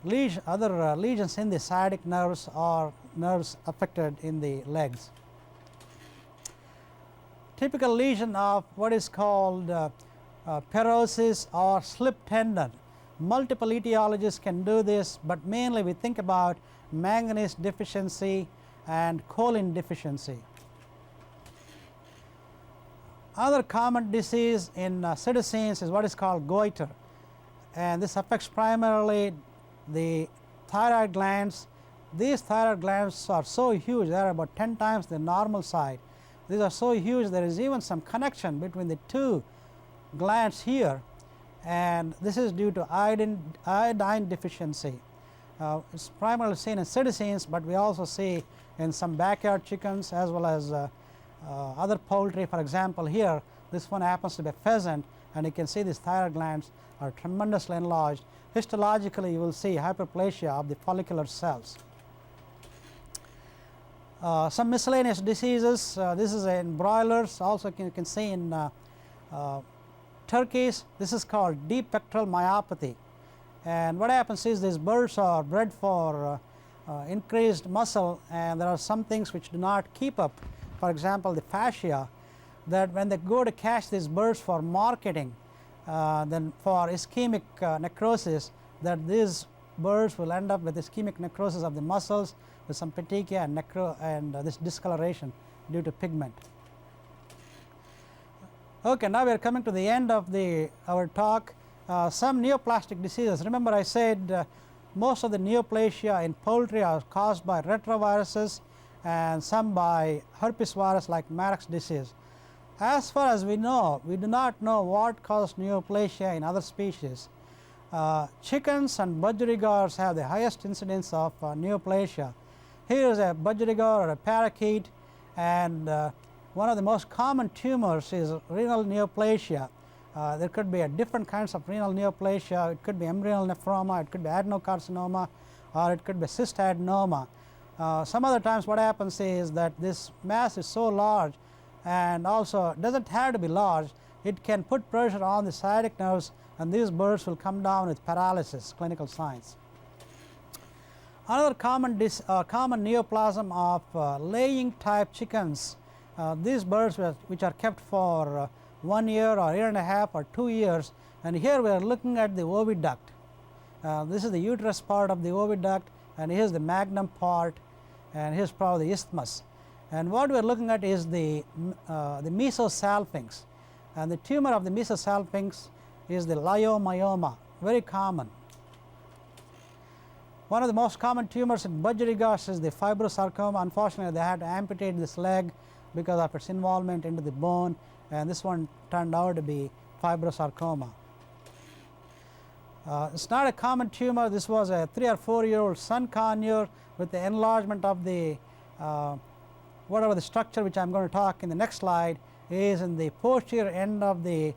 lesions in the sciatic nerves or nerves affected in the legs. Typical lesion of what is called perosis or slip tendon. Multiple etiologists can do this, but mainly we think about manganese deficiency and choline deficiency. Other common disease in citizens is what is called goiter, and this affects primarily the thyroid glands. These thyroid glands are so huge, they are about 10 times the normal size. These are so huge there is even some connection between the two glands here, and this is due to iodine deficiency. It's primarily seen in citizens, but we also see in some backyard chickens as well as other poultry. For example, here this one happens to be a pheasant, and you can see these thyroid glands are tremendously enlarged. Histologically you will see hyperplasia of the follicular cells. Some miscellaneous diseases, this is in broilers, also you can see in turkeys. This is called deep pectoral myopathy, and what happens is these birds are bred for increased muscle, and there are some things which do not keep up. For example, the fascia, that when they go to catch these birds for marketing, then for ischemic necrosis, that these birds will end up with ischemic necrosis of the muscles with some petechia and this discoloration due to pigment. Okay, now we are coming to the end of our talk. Some neoplastic diseases. Remember I said most of the neoplasia in poultry are caused by retroviruses and some by herpes virus like Marax disease. As far as we know, we do not know what caused neoplasia in other species. Chickens and budgerigars have the highest incidence of neoplasia. Here is a budgerigar or a parakeet, and one of the most common tumors is renal neoplasia. There could be different kinds of renal neoplasia. It could be embryonal nephroma, it could be adenocarcinoma, or it could be cystadenoma. Some other times what happens is that this mass is so large, and also doesn't have to be large, it can put pressure on the sciatic nerves, and these birds will come down with paralysis, clinical signs. Another common neoplasm of laying type chickens. These birds which are kept for 1 year or year and a half or 2 years, and here we are looking at the oviduct. This is the uterus part of the oviduct, and here's the magnum part, and here's probably the isthmus. And what we are looking at is the mesosalpinx, and the tumor of the mesosalpinx is the leiomyoma, very common. One of the most common tumors in Budgerigars is the fibrosarcoma. Unfortunately, they had to amputate this leg because of its involvement into the bone, and this one turned out to be fibrosarcoma. It's not a common tumor. This was a 3 or 4-year-old sun conure with the enlargement of the whatever the structure which I am going to talk in the next slide is in the posterior end of the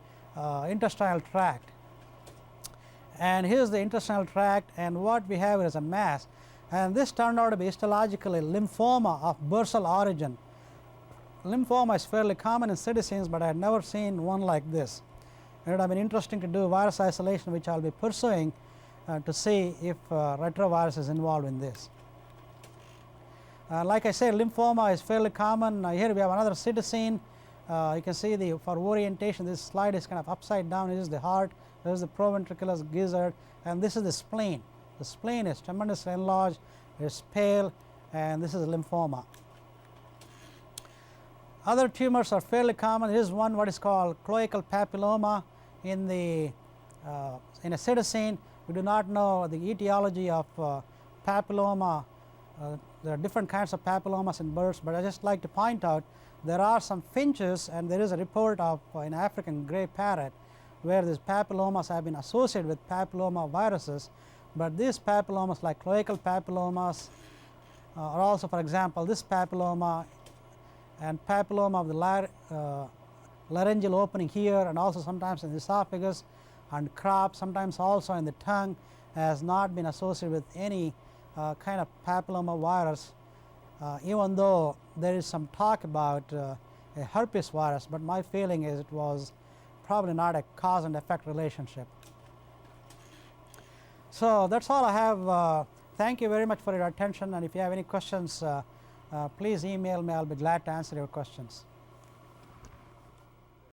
intestinal tract. And here's the intestinal tract, and what we have is a mass, and this turned out to be histologically lymphoma of bursal origin. Lymphoma is fairly common in citizens, but I had never seen one like this. It would have been interesting to do virus isolation, which I will be pursuing to see if retrovirus is involved in this. Like I said, lymphoma is fairly common. Here we have another citizen. You can see for orientation, this slide is kind of upside down. This is the heart, this is the proventriculus gizzard, and this is the spleen. The spleen is tremendously enlarged, it is pale, and this is lymphoma. Other tumors are fairly common. Here is one what is called cloacal papilloma in a citizen. We do not know the etiology of papilloma. There are different kinds of papillomas in birds, but I just like to point out there are some finches, and there is a report of an African gray parrot where these papillomas have been associated with papilloma viruses, but these papillomas like cloacal papillomas are also, for example, this papilloma and papilloma of the laryngeal opening here, and also sometimes in the esophagus and crop, sometimes also in the tongue, has not been associated with any kind of papilloma virus, even though there is some talk about a herpes virus, but my feeling is it was probably not a cause and effect relationship. So that's all I have. Thank you very much for your attention, and if you have any questions, please email me. I'll be glad to answer your questions.